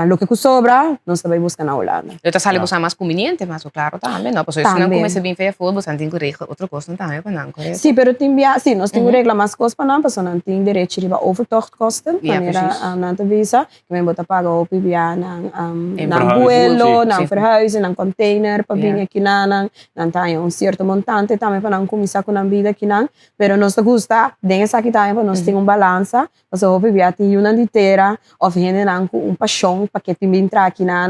lo que sobra, nós também buscamos na Holanda. Eu sale buscar mais conveniente, mas claro também, não, porque se não começa bem feio fora, você tem que regrar outra coisa também para não, correto? Sim, pero sim, nós temos regla mais coisa para não, porque não tem direito de overtochtkosten, maneira não te visa, que vem botar paga o PBA na vuelo, na verhuizen, na container, para vir aqui não tem certo montante também para não começar com a vida aqui não, pero nós gosta, dengue aqui também para nós ter balança, porque o PBA tem uma inteira, ou gente não com paixão porque tem entrar aqui na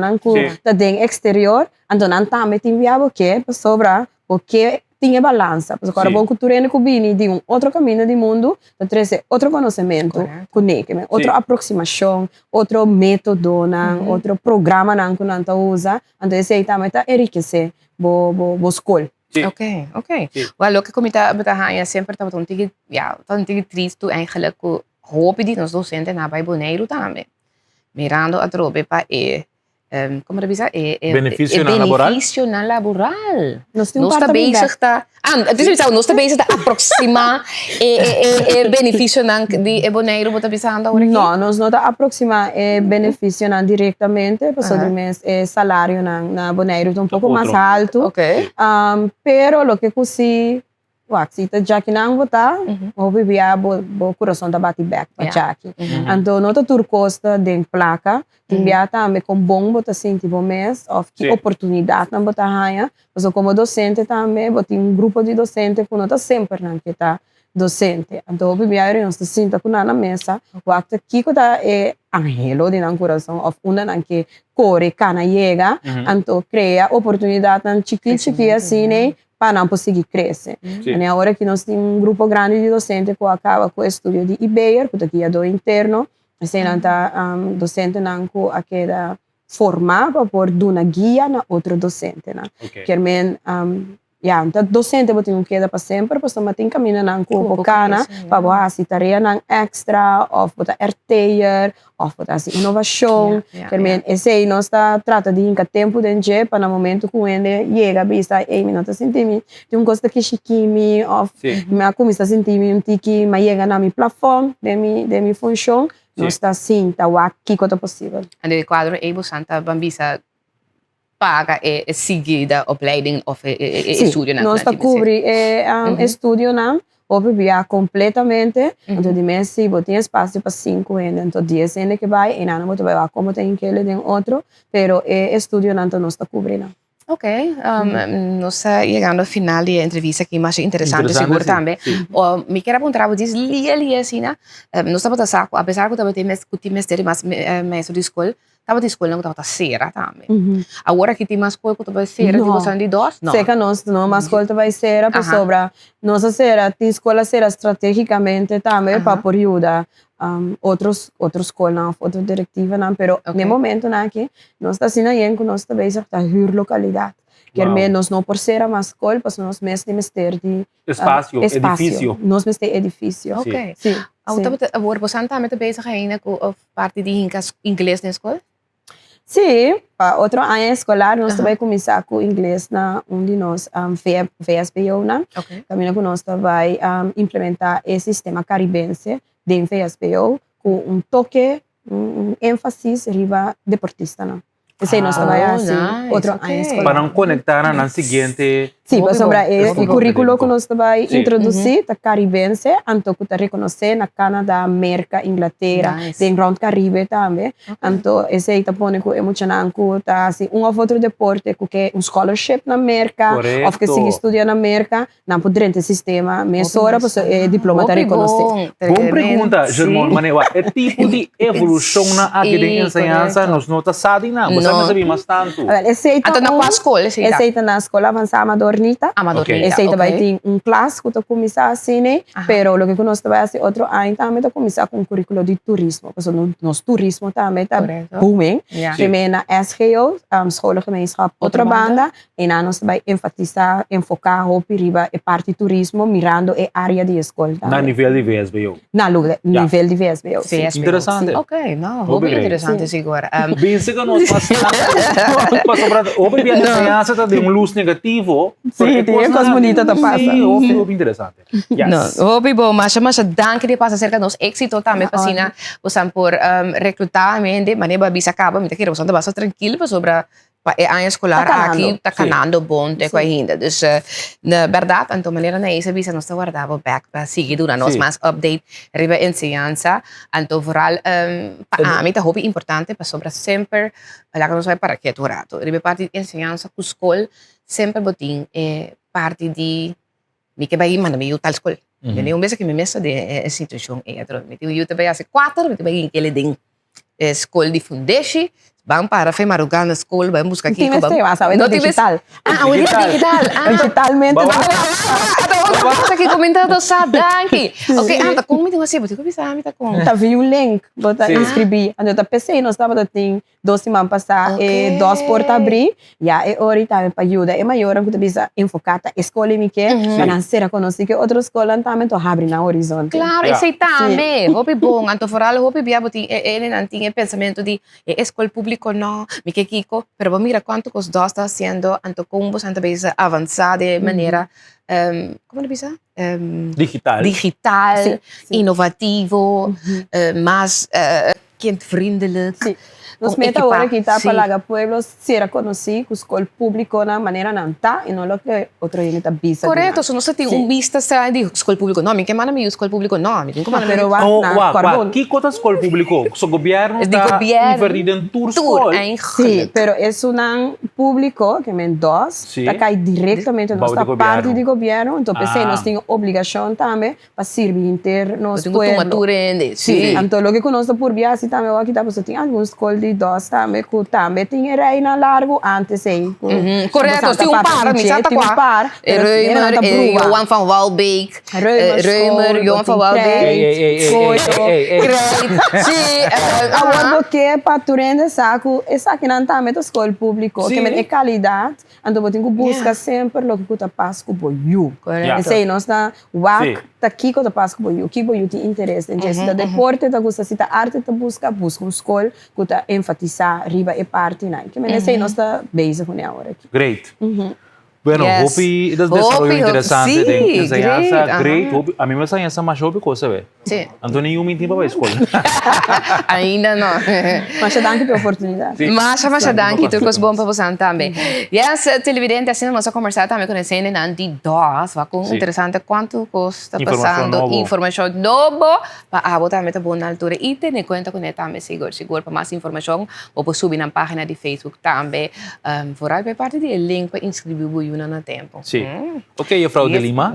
tá dentro exterior, então não também tem viável que para sobrar porque tinha balança, porque agora bom cultura é que vem de outro caminho do mundo, para trazer outro conhecimento, conecta, outra aproximação, outro método, outro programa que não tá usa, então esse aí também tá enriquecer bo escola. Oké. Wel, ook ik heb sempre dat een tige triste eigenlijk hoop die ons docenten na bij Bonaire também. Mirando a trobe para como é que benefício na laboral. Nós está bezig tá. Nós está bezig a aproximar benefício de Bonaire bota pensando agora aqui. Não, nós não está aproximar benefício diretamente, porque o mês salário na Bonaire é um pouco mais alto. Pero lo que cusi se já que não votar, o bebia o coração da bate back para já que. Então nota turcosta de placa, enviar também com bom botar sentir bom mês, ou que oportunidade não botar raia, mas como docente também, botar grupo de docente que nota sempre não que tá docente. Então o bebia nós se senta com na mesa, o acto que tá angelo de não coração, ou uma não que corre cana chega, então cria oportunidade não chiquinha assim, né? Para não conseguir crescer. E agora que nós temos grupo grande de docentes que acaba com o estudo de IBER, que aqui é do interno, assim não está docente não que aquela formar para pôr uma guia na outro docente, né? Que então docente botem um queda para sempre, porque não tem caminho não com bocana, para botar assim tarefa não extra, ou botar RTR, ou botar assim inovação. Esse aí nós está trata de inca tempo de dia para no momento que ele chega vista, ei, não está sentindo, tem um gosto que chiquimi, ou me começa a sentir um tiki, mas chega na minha plataforma, de minha função, nós está assim, tá o aqui quanto possível. En quadro Ebo Santa Bambisa paga seguida opleiding of estudio na. Nós está cobre estudio na via completamente, então de mês se tem espaço para 5 anos, então 10 anos que vai, e não vai como tem que ele tem outro, pero estudio não nós está cobrindo. Ok, nós estamos chegando ao final da entrevista aqui, mas interessante seguro também. Me quero perguntar, você diz, assim, né? Nós estamos a saco, apesar que eu tenho mais mestre de escola, estava de escola não estava cera também. Agora que tem mais escola que vai cera, tipo são de dois, não. Sei que nós não mais escola vai cera, por sobra nossa cera, tem escola cera estrategicamente também para por ajudar outros escolas, outra diretiva, não, pero no momento não aqui nós está sendo aí que nós também está hur localidade. Que nós não por ser mais escola, mas nós mesmo temos ter de edifício. Nós mesmo tem edifício. Ok. Sim. Agora você também está bezig ainda com a parte de inglês na escola? Sim, para outro ano escolar, nós também começar com inglês na de nós VSBO, né? Também nós vai implementar esse sistema caribense de VSBO com toque, ênfase riba deportista, né? Esse nós vai assim, outro ano escolar. Para não conectar na seguinte... Sim, para sobre o currículo que nós vai introduzir, tá caribense, então que tá reconhecer na Canadá, América, Inglaterra, tem round Caribe também. Então esse aí tá pondo que emocionante, tá assim, ou outro deporte que scholarship na América, ou que sigue estudando na América, não poder ter sistema, mesora para diploma tá reconhecer. Boa pergunta, Germano Manewa. É tipo de evolução na aqui de ensinança, nós não tá sabendo, não. Você não sabe mais tanto. Esse aí tá na escola, esse aí tá na escola avançada Amadornita. Esse aí também tem classe que tá começar assim, né? Pero o que nós vai assim outro ano também tá começar com currículo de turismo, porque nosso turismo também tá booming. Também na SGO, escola gemeenschap outra banda, e nós vai enfocar hopi riba e parte turismo mirando a área de escola. Na nível de VSBO. Na nível de VSBO. Interessante. Ok, não, hobby interessante agora. Bem, se que nós passamos, o bebê de criança tá de luz negativo. Sim, tem coisa bonita da passa. Sim, hobby interessante. Não, hobby bom, mas danke de passa cerca nos éxito também para sina usam por recrutar mente, maneira bisa acaba, me quero usando bastante tranquilo para sobre a escolar aqui tá canando bom de coisa ainda. Dus na verdade, então maneira na essa bisa nós guardava back para seguir durante nós mais update riba ensinança, então vooral para mim tá hobby importante para sobre sempre lá que nós vai para que rato. Riba parte de ensinança com escola sempre botin parte de me que vai mandar me tal escola. Eu nem vez que me messa de situação me eu também hace 4 me também que ele tem escola de fundeshi vamos para foi marugar na escola vamos buscar aqui não digital digitalmente Basta que comentando sabe danke. Ok, anda como me digo assim, você bisa me tá com. Tá vi um link, bota inscrever. Ando tá pensei nós tava tem 2 semanas passar e 2 portas abrir. Já é hora também para ajuda. É maior que tu bisa enfocada escola me que para ser conhecer que outra escola também tô abre na horizonte. Claro, esse aí também. Hobby bom, anto foral hobby bia botin ele não tinha pensamento de escola público não, me que kiko, pero mira quanto que os dois está haciendo, anto como você anda bisa avançar de maneira como bisa? Digital, inovativo, mais kindvriendelijk. Nos meta agora que está para os pueblos ser conhecido com escola pública na maneira não tá e não lo que outro gente está bisa. Correto, se não tem vista de escola pública não, me que manda me escola pública não, me tem como pero va que cota escola pública? O governo está invertido em tour escola. Sim, pero é um público que men dos, tá cai diretamente nossa parte do governo, então pensei nós temos obrigação também para servir inter nos pueblos. Sim, então lo que conosco por viagem também aqui tá você tem alguns escola de dos também que também tinha reina largo antes aí. Correto, tinha par, me sata qua. Reumer, Johan van Walbeek, Reumer, Johan van Walbeek. Sim, agora que para tu render saco, essa aqui não também da escola pública, que é qualidade, então você tem que buscar sempre o que tu passa com o you. Correto. Sei, nós tá tá aqui que tu passa com o you, que o you tem interesse, então se tá deporte, tá gosta, se tá arte, tá busca uma escola que tá enfatizar riba e parte, né? Que me sei nós tá base com agora aqui. Great. Bueno, hope das desarrollo interessante de enseñanza, great. Hope, a mí me enseñanza más hope cosa, ve. Sí. Antonio eu mentiu para a escola. Ainda não. Mas danke pela oportunidade. Mas danke, tu coisa bom para você também. Yes, televidente, assim nós vamos conversar também com a cena de dos, vai com interessante quanto está passando informação nova para botar meta boa na altura e ter em conta com ele também seguro para mais informação ou subir na página de Facebook também. Vooral bij parte de link para inscrever no tempo. Sim. Ok, Frau de Lima.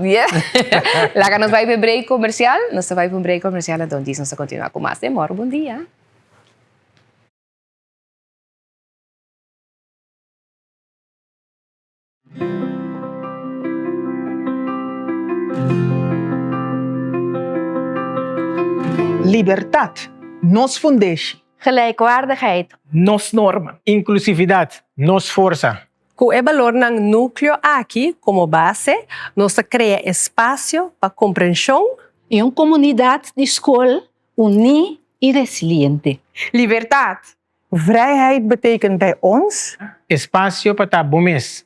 Lá que nós vai para o break comercial, nós vai para um break comercial, então diz nós continuar com mais demora. Bom dia. Liberdade, nos fundeshi. Gelijkwaardigheid, nos norma. Inclusividade, nos força. Com o valor ng núcleo aqui como base, nós cria espaço para compreensão e uma comunidade de escola unida e resiliente. Liberdade, Vrijheid betekent bij ons espacio para bumes.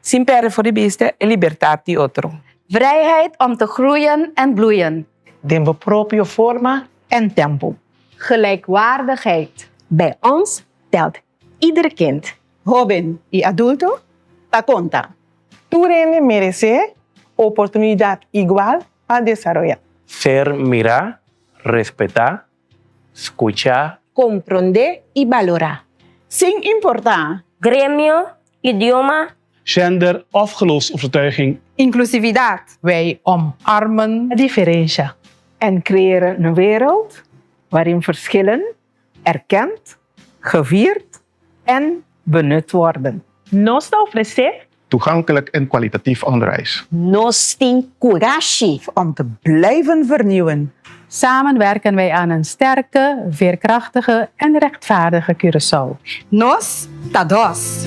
sin vista e libertad de otro. Vrijheid om te groeien en bloeien. De propio forma en tempo. Gelijkwaardigheid. Bij ons telt ieder kind, joven y adulto, ta conta. Tú merece oportunidad igual a desarrollar. Ser, mirar, respetar, escuchar, comprender y valorar. Sin importar gremio, idioma, gender of geloofsovertuiging. Inclusiviteit. Wij omarmen differentie en creëren een wereld waarin verschillen erkend, gevierd en benut worden. Nos ofrecer Toegankelijk en kwalitatief onderwijs. nos tem coragem om te blijven vernieuwen. Samen werken wij aan een sterke, veerkrachtige en rechtvaardige Curaçao. Nos tá dos.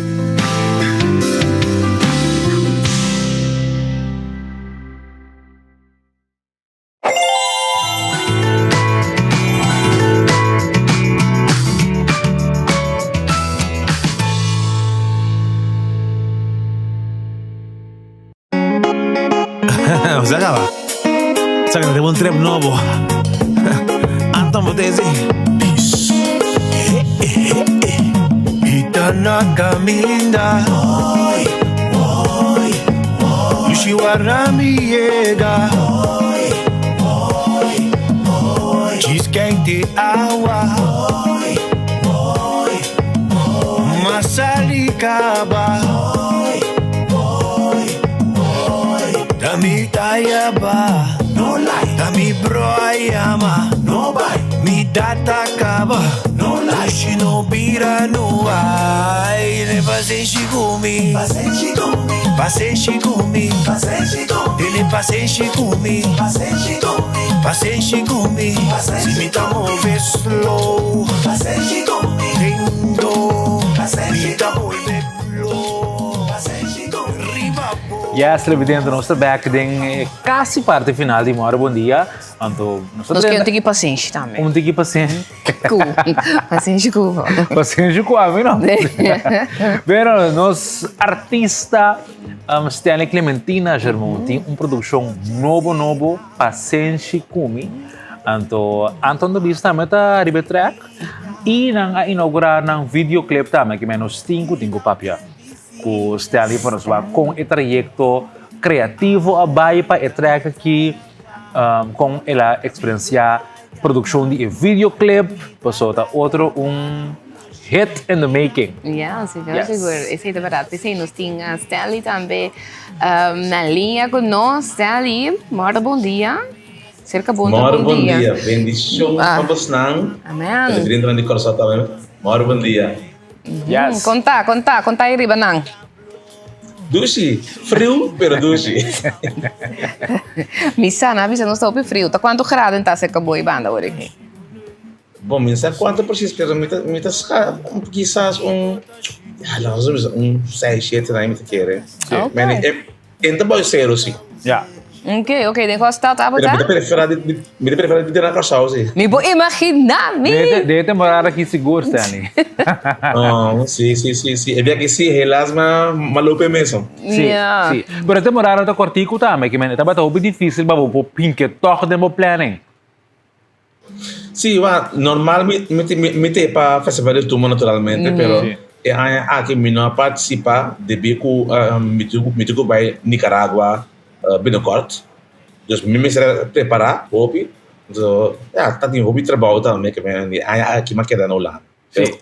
Usagava. Saca de un trap novo. Anton Botesi. Itana caminda. Yushiwarami yega. Cheesecake de agua. Masalikaba. Dami tayaba, no lie. Dami broayama, no buy. Mi data kaba, no lie. She no bira no ay. Ne pasenshi gumi, pasenshi gumi, pasenshi gumi, pasenshi gumi. Ele pasenshi gumi, pasenshi gumi, pasenshi gumi. Si mi tamo ve slow, pasenshi gumi. Lindo, pasenshi gumi. Yes, evidente, nós estamos back em quase parte final de Mora Bom Dia. Então, nós queremos ter paciência também. Um ter paciência. Paciência com paciência com a mim, não? Pero, nós artista Stanley Clementina Germão tem uma produção novo, Paciência com mim. Então, Anton da Vista também está a track e nang inaugurar nang videoclip também que menos cinco papia. O Stanley para nós com o trajeto criativo a baia para o track aqui com ela experiência produção de videoclip passou a outro hit in the making. Yeah, seguro. Isso é verdade. Pensei nós tinha Stanley também na linha com nós. Stanley, Mora Bom Dia. Cerca bom dia. Mora Bom Dia. Bendição para vocês. Amém. Dentro de coração também. Mora Bom Dia. Yes. Conta aí, Ribanang. Doce, frio, pero doce. Missa não está op frio. Tá quanto grado está cerca boa banda hoje? Bom, missa quanto precisa, pero quizás 6, 7 na me querer. Mas entra boa zero sim. Ja. Ok, tem gostado tá botar? Me prefere de na casa sim. Me vou imaginar, de temporada aqui seguro, Stanley. Oh, sim. É bem que sim, relasma malupe mesmo. Sim. Pero temporada tá cortico também, que tá bem difícil para o pinque toque de planning. Sim, normal me te para festival de tumo naturalmente, pero aqui me não participa de bico me tudo vai Nicarágua binnenkort. Dus me será preparar, hopi. So, tá tem hopi trabalho também que vem aqui mais queda no lá.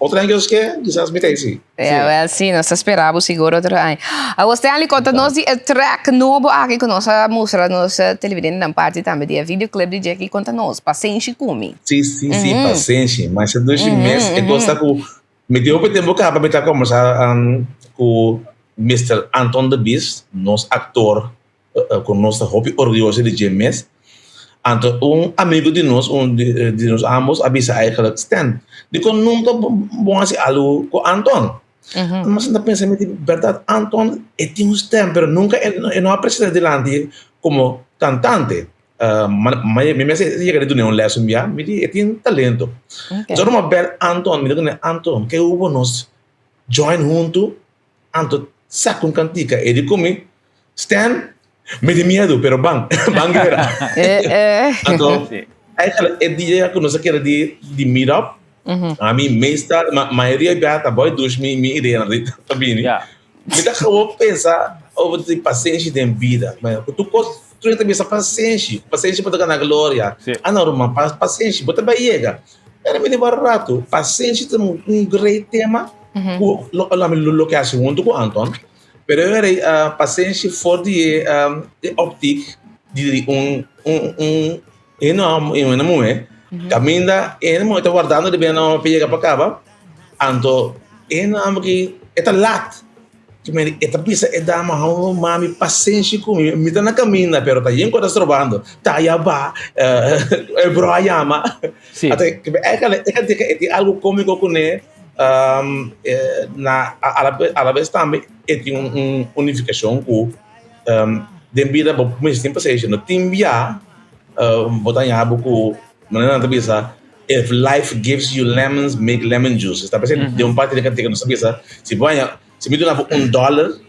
Outra coisa que quizás me tem sim. Sim, nós esperávamos seguro outro ano. Agora Stanley conta-nos de track novo aqui com nossa mostra, nossa televidente na parte também de videoclip de Jackie conta-nos, Paciência Kumi. Sim, paciência. Mas 2 meses, eu gosto que me deu para tempo para me conversar com Mr. Anton de Beast, nosso ator, com nossa hobby orgulhoso de James. Então, amigo de nós ambos, avisa eigenlijk Stan. Die kon nunca bom assim algo com Anton. Mas ainda pensamento de verdade, Anton tem stem, pero nunca não apresenta delante como cantante. mas me chega de um lesson já, me diz, tem talento. Então, uma bela Anton, me diz, Anton, que hubo nos join junto, Anton, saca cantica, e digo comigo, Stan, me de medo, pero bang era. Então, é dia que nós queremos de meet up, a mim, meista, maioria beta, boy, dos me ideia, tá bem? Me dá que pensar, over paciência de vida, mas tu também essa paciência para ganhar glória. Ah, não, mas paciência, bota bem chega. Era me barato, paciência é um grande tema, o que acho muito com Anton, pero era paciência for de optic de enorme, caminha, está guardando de bem na pega para cá, Anton, enorme que é lat. Esta pista é dar uma mami paciência comigo, me dá na caminha, pero tá aí enquanto estou trabalhando, tá aí abaixo, é broayama. Até que é algo cômico com ele, na a vez também tem uma unificação com de vida para mais tempo seja no timbia, botar em abo com maneira de pensar. If life gives you lemons, make lemon juice. Está pensando de parte de que não sabia se banha. Se me dá $1,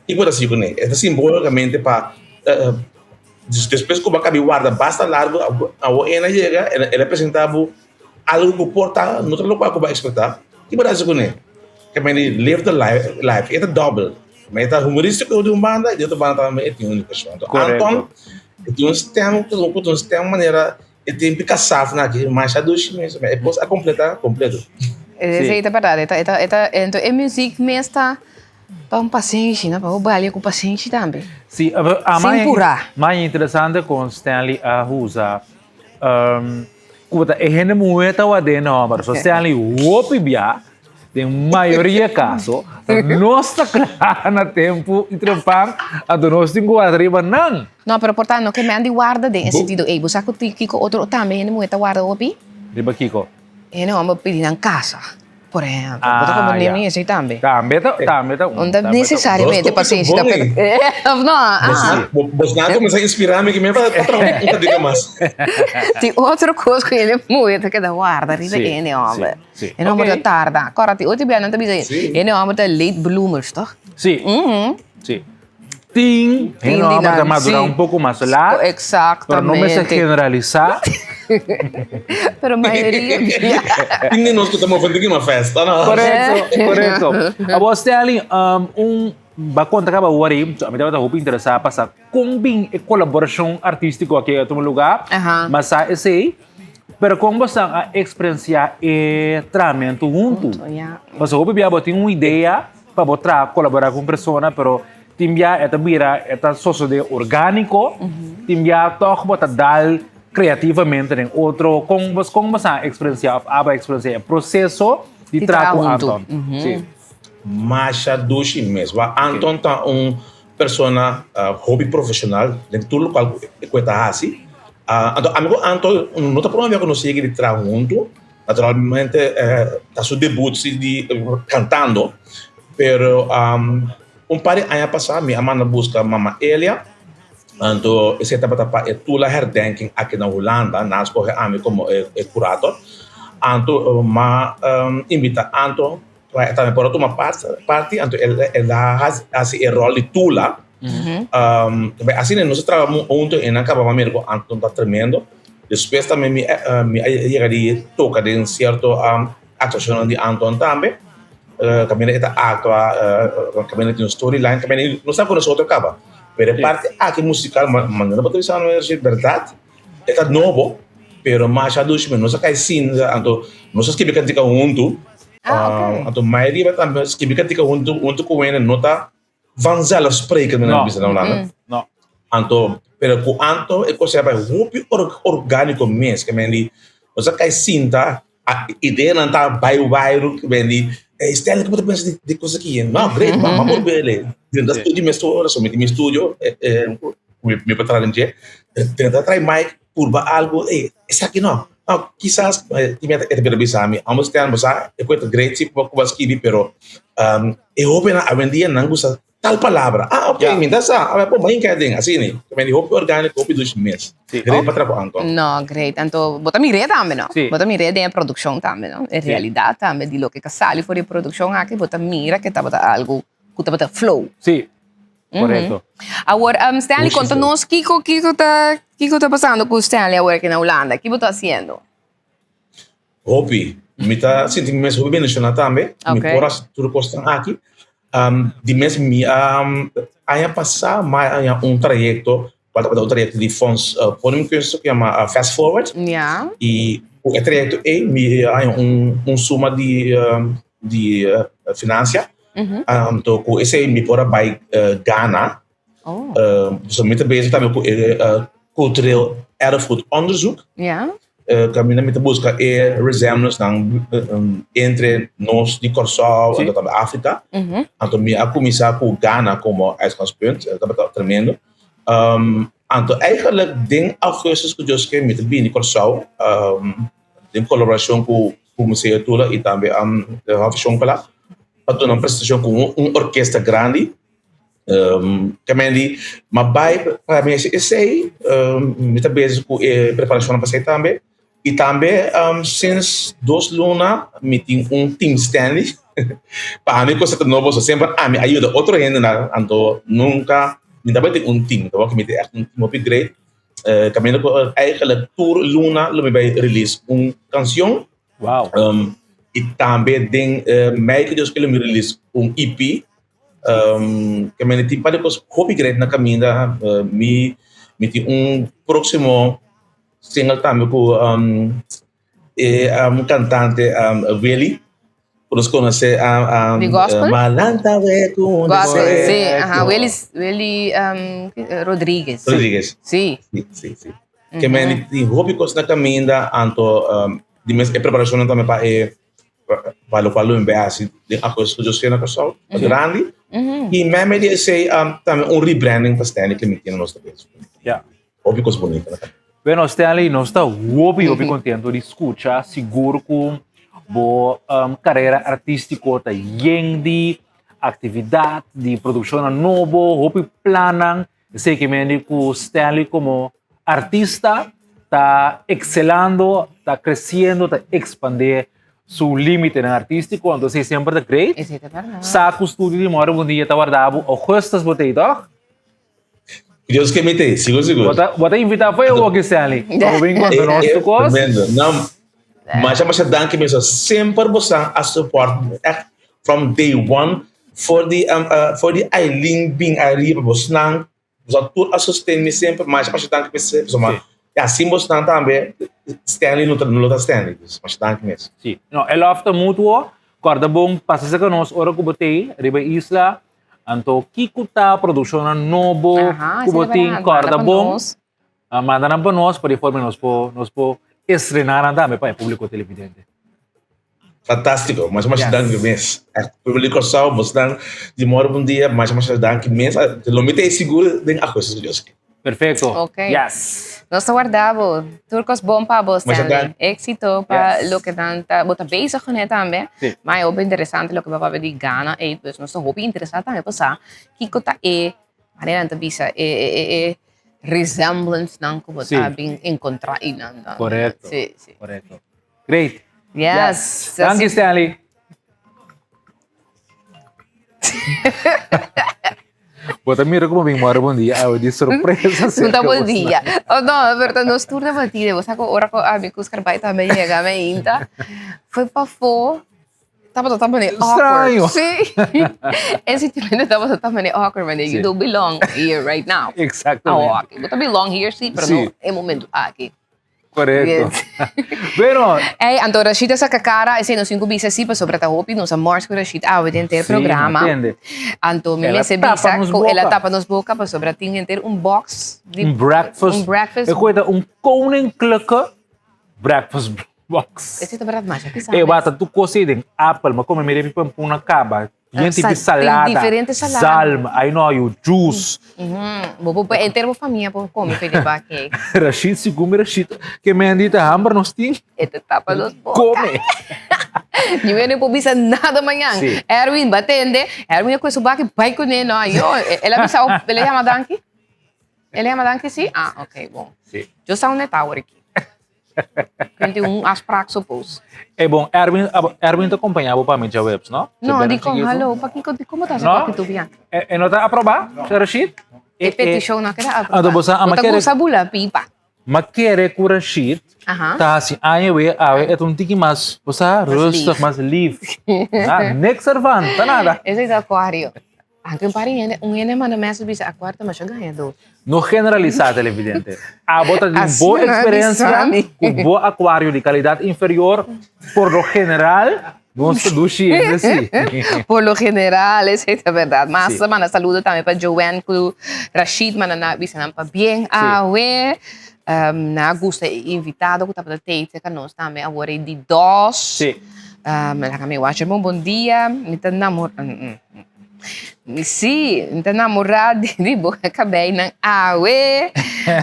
e quando assim com ele, é simbolicamente para depois que o banco guarda basta largo, a ONG chega, ele apresentava algo que porta no outro local que vai explotar, e quando assim com ele, que me live the life, é double, mas é humorístico de banda e de outra banda também tem única questão. Anton, tem um sistema maneira tem que caçar aqui, mas a dois meses, é posso completar completo. É verdade, então a música mesmo está um paciente, né? Para o baile com paciente também. Sim, mais interessante com Stanley usa é gente muito adeno, mas Stanley o bia tem maioria caso nós está claro na tempo e trepar a do nós tem guarda não. Não, pero portanto não que me ande guarda de sentido, você sabe que Kiko outro também gente muito guarda opi? Riba Kiko. Não, mas pedir em casa, por exemplo. Bota como nem assim também. Também. Não necessariamente paciência. Não. Você não começa a inspirar-me que me vai para diga mais. Tem outra coisa que ele muito que dá guarda, riba ele homem. E não muito tarde. Agora tem outro bem não também dizer. Ele homem é late bloomers, toch? Sim. Sim. Tem homem que madura um pouco mais lá. Exatamente. Para não me generalizar. Pero a maioria. Tem nós que estamos fazendo aqui uma festa, não? Correto. A você ali ba conta acaba o aí, a minha roupa interessada passar com bem a colaboração artística aqui em todo lugar, mas esse pero como você a experiência e tratamento junto. Você roupa bia botar uma ideia para botar colaborar com pessoa, pero timbia é também é sócio de orgânico, timbia toque botar dar criativamente em outro como você a experiência processo de trago Anton. Masha Dushi mesmo. Anton tá persona hobby profissional dentro do local que está assim. Então amigo Anton não está pronto a conhecer de trago junto. Naturalmente tá seu debut de cantando, pero par de anos passado minha mãe busca mama Elia. Então, esse etapa é toda a herdenking aqui na Holanda, nós corre a mim como curator. Então, invita Anton também para tomar parte, então ela faz esse rol de tula. Assim, nós trabalhamos juntos e acaba a com Anton está tremendo. Depois também me chegaria toca de um certo atuação de Anton também. Kami está atua, kami tem storyline, kami não sabe quando o outro acaba. Pero parte aqui musical, maneira para televisão não é verdade. É novo, pero mais a dos menos não cai sim, então não se escreve cantica junto. Então maioria também escreve cantica junto com ele, não tá vanzela spreken na bisa não lá. Não. Então, pero com Anton é coisa para rupi orgânico mesmo, que me não se cai sim tá. A ideia não tá bairro que vem Stella, que você pensa de coisa aqui? Não, great, vamos ver. Dentro do estúdio, meu estúdio, meu patrão de tentar trazer mais curva algo, isso aqui não. Quizás, é bem bisami, vamos ter uma coisa great, tipo, como escrevi, pero eu hope na avenida não gosta tal palavra. Ok, minta sa. Pô, mas quer dizer, assim, né? Também hopi orgânico, hopi dos meses. Great para trabalhar, Anton. No, great. Anto, bota mi rede também, não? Sim. Bota mi rede em produção também, não? Em realidade também, de lo que sale for de produção aqui, bota mira que tá bota algo, que tá bota flow. Sim, correto. Agora, Stanley, conta-nos o que tá passando com o Stanley agora aqui na Holanda. O que você está fazendo? Hopi. Me tá sentindo mais hopi bem nacional também. Me poras tudo costa aqui. De mês me aí passar mais trajeto para o trajeto de fundos podemos que se chama fast forward. Yeah. E o trajeto é me suma de finança. Então com esse me pora by Ghana. Somente bezig também com cultureel erfgoed onderzoek. Yeah. Kami na busca resemblance entre nós de Curaçao e da África. Então, a começar com Ghana como uitgangspunt, dat is tremendo. Então, eigenlijk in augustus que eu escrevi met de Curaçao, em colaboração com o Museu Tula e também a Hofschonkala, para uma apresentação com orquestra grande. Kami mas para mim esse aí, me está bezig com preparação para sair também. E também, since 2 lunas, me tem team Stanley. Para mim, coisa nova, sempre me ajuda outro gente, então nunca, me dá team. Então, que me tem team upgrade. Caminho com eigenlijk tour luna, me vai release canção. Wow. E também tem mei que Deus que me release EP. Caminho tem para depois upgrade na caminho, me tem próximo single também com cantante Willy, por nos conhecer de gospel? Malanta com gospel, sim, Willy Rodrigues. Sim. Que me tem hobbies na caminha, anto de mês preparação também para o qual eu embaixo de a coisa que eu sei na pessoa grande e me dice também rebranding para Stanley que me tem no nosso país. Yeah. Hobbies bonitos. Bueno, Stanley, nós estamos muito contentes de escutar, seguro com a carreira artística, tá de atividade, de produção nova, hope planam, sei que me com Stanley como artista, está excelando, está crescendo, está expandindo seu limite no artístico, então sei sempre está great. Saco o estúdio de Mora, bom dia, está guardado, augustus, botei, tá? Deus que me tem, seguro. Bota invitar foi o que Stanley. Vamos bem com o nosso curso. Não, mas eu acho que mesmo sempre você a support from day one for the Eileen being arriba você não tudo a sustentar sempre, mas eu acho que você assim você também Stanley não tá Stanley, mas tá mesmo. Sim, não, ela after mútuo, corda bom, passa com nós hora que botei, riba isla. Então, kikuta produção novo, kuboting corda bom, mandaram para nós para informe nós po estrenar também para o público televidente. Fantástico, mas dank mês. Público só, mas dank de mora bom dia, mas dank mês. Lo mete seguro den a coisa Deus. Perfeito. Okay. Yes. Nós guardamos turcos bom para você. Éxito para lo que tanta bota bezig genet também. Mas é bem interessante lo que vai ver de Ghana e pues nós hobby interessante também passar. Que cota maneira de bisa resemblance não como tá bem encontrar aí não. Correto. Sim. Correto. Great. Yes. Thank you, Stanley. Bota mira como bem mora bom dia, de surpresa. Muito bom dia. Não, verdade, nós turno de batida, você agora com amigos que vai também chegar ainda. Foi para fora. Tava também awkward. Sim. Esse tipo de tava também awkward, mas you don't belong here right now. Exatamente. Okay. Você belong here, sim, mas não é momento aqui. Correto. Pero então Rashid essa cara, esse não cinco bisa sim para sobre a hopi, nós amores com Rashid inteiro programa. Entende? Então me se bisa com ela tapa nos boca para sobre tinha inteiro box de breakfast. Eu cuida koninklijke breakfast box. Esse é verdade, mas bata tu cozinha apple, mas como me repi puna caba. Yung tipo de salada, salma, I know you, juice. Inteiro família por comer pede baque. Rashid, se come Rashid, que me andita hamburger nos ting. Ete tapa nos boca. Come. Não ia po bisa nada amanhã. Sim. Erwin, batende. Erwin é coisa que vai com ele, não. Ele avisa, ele chama Danke? Ele chama Danke, sim? Ah, ok, bom. Sim. Eu sou um netawar aqui. 21 as praxes supos. É bom, Erwin te acompanhava para mim já webs, não? Não, digo, hello, como estás No? aqui tu Bianca? E não está aprovar, Rashid? E petition na kaya Ah, do bosa, Bota ko sa bula, pipa. Makere com Rashid, Aha. tá assim, awe, é um tiki mas, bosa, rustig, mas lief. Next servant, tá nada. Esse é o aquário. Ang paring ene man na mesa bisa aquário mas ganha do. No generalizar, televidente. A bota de boa experiência, com bom aquário de qualidade inferior, por lo general, vamos seduzir assim. Por lo general, essa é a verdade. Mas, mana, saludo também para Joanne, com Rashid, mana, na bisa pa bem. Awe, na gusta invitado, que tá para ter, que nós também agora de dois. Sim. Lá kami watcher mo, bom dia. Mita namor. Sim, então namorado de boa acabei ng awe.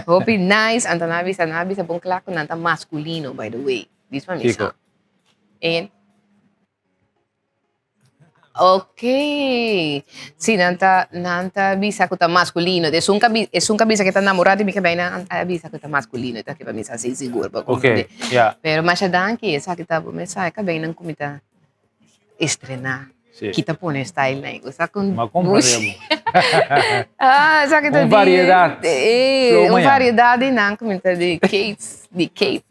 Hope nice. Anta nabi sa bong klako nanta masculino, by the way. This one is and okay. Sim, nanta bisa ko ta masculino. Es un kabisa que tá namorado e me acabei na bisa ko ta masculino. Ita que para mim assim seguro ba. Okay. Yeah. Pero masyadang ki sa kita po mesa acabei nang kumita estrenar. Sí. Kita pone style na ito. Sa kung Macomparemos. sa kita Uma variedade. Uma variedade ng kumita de Kate. De Kate.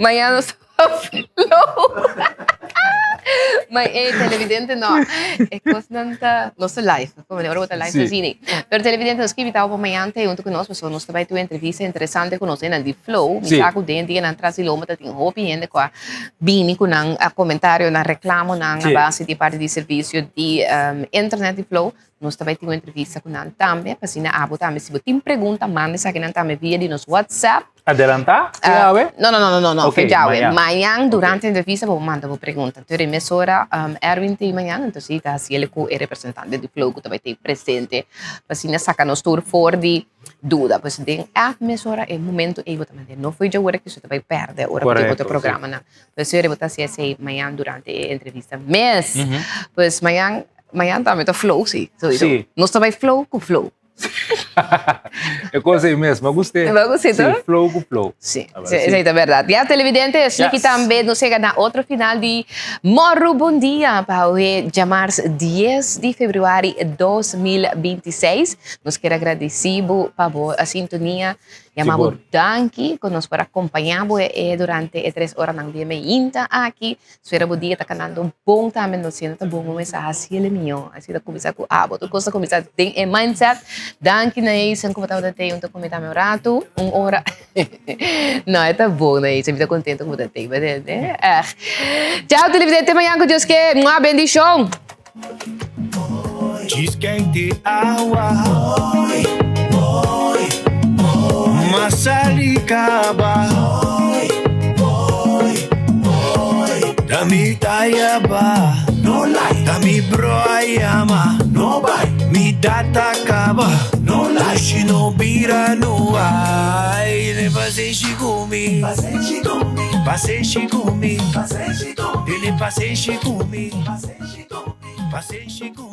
Mañana sa flow. Mas televidente no. É constante. Nosso live. Como agora botar live no cine. Pero televidente nos escreveu para amanhã junto com nós, pessoas nos vai ter uma entrevista interessante com nós na de Flow. Me saco dentro e na trasiloma tem hope ainda com a bini com a comentário na reclamo na base de parte de serviço de internet de Flow. Nós também temos uma entrevista com nós também, para assim na abo também. Se você tem pergunta, manda essa aqui também via de nosso WhatsApp. Adelantar? Não. Okay, Amanhã, durante a entrevista, vou mandar uma pergunta. Então, emissora Erwin tem amanhã, então, se ele é representante do Flow, que também tem presente, para assim, sacar nos tour fora de dúvida. Pois, tem a emissora, é momento, eu também não foi de agora que você também perde, agora para outro programa, não. Pois, eu vou estar assim, amanhã, durante a entrevista. Mas, pois, amanhã também está Flow, sim. Nós também Flow com Flow. É coisa mesmo, eu gostei. Gostei, sim, flow com flow. Sim, é verdade. E a televidente, que também nos chega na outra final de Morro Bom Dia, para o chamar 10 de fevereiro de 2026. Nos quero agradecer para a sintonia. Chamamos Danke, que nos para acompanhar durante 3 horas ng dia may inta aqui. Espero que o dia está canando bom também, não sendo bom, mas assim ele minho. Assim da começar com tu costa começar tem mindset. Danke na isso, como estava até um comentar meu rato, 1 hora. Não, é tá bom na isso, eu estou contente com o que tem, né? Tchau, televidente, amanhã com Deus que uma bendição. Diz quem te água. Masalikaba Dami tayaba No lie Dami broayama No buy Mi data kaba No lie Shinobira no ai Ne passei shigumi Passei shigumi Passei shigumi Passei shigumi Ele passei shigumi Passei shigumi Passei shigumi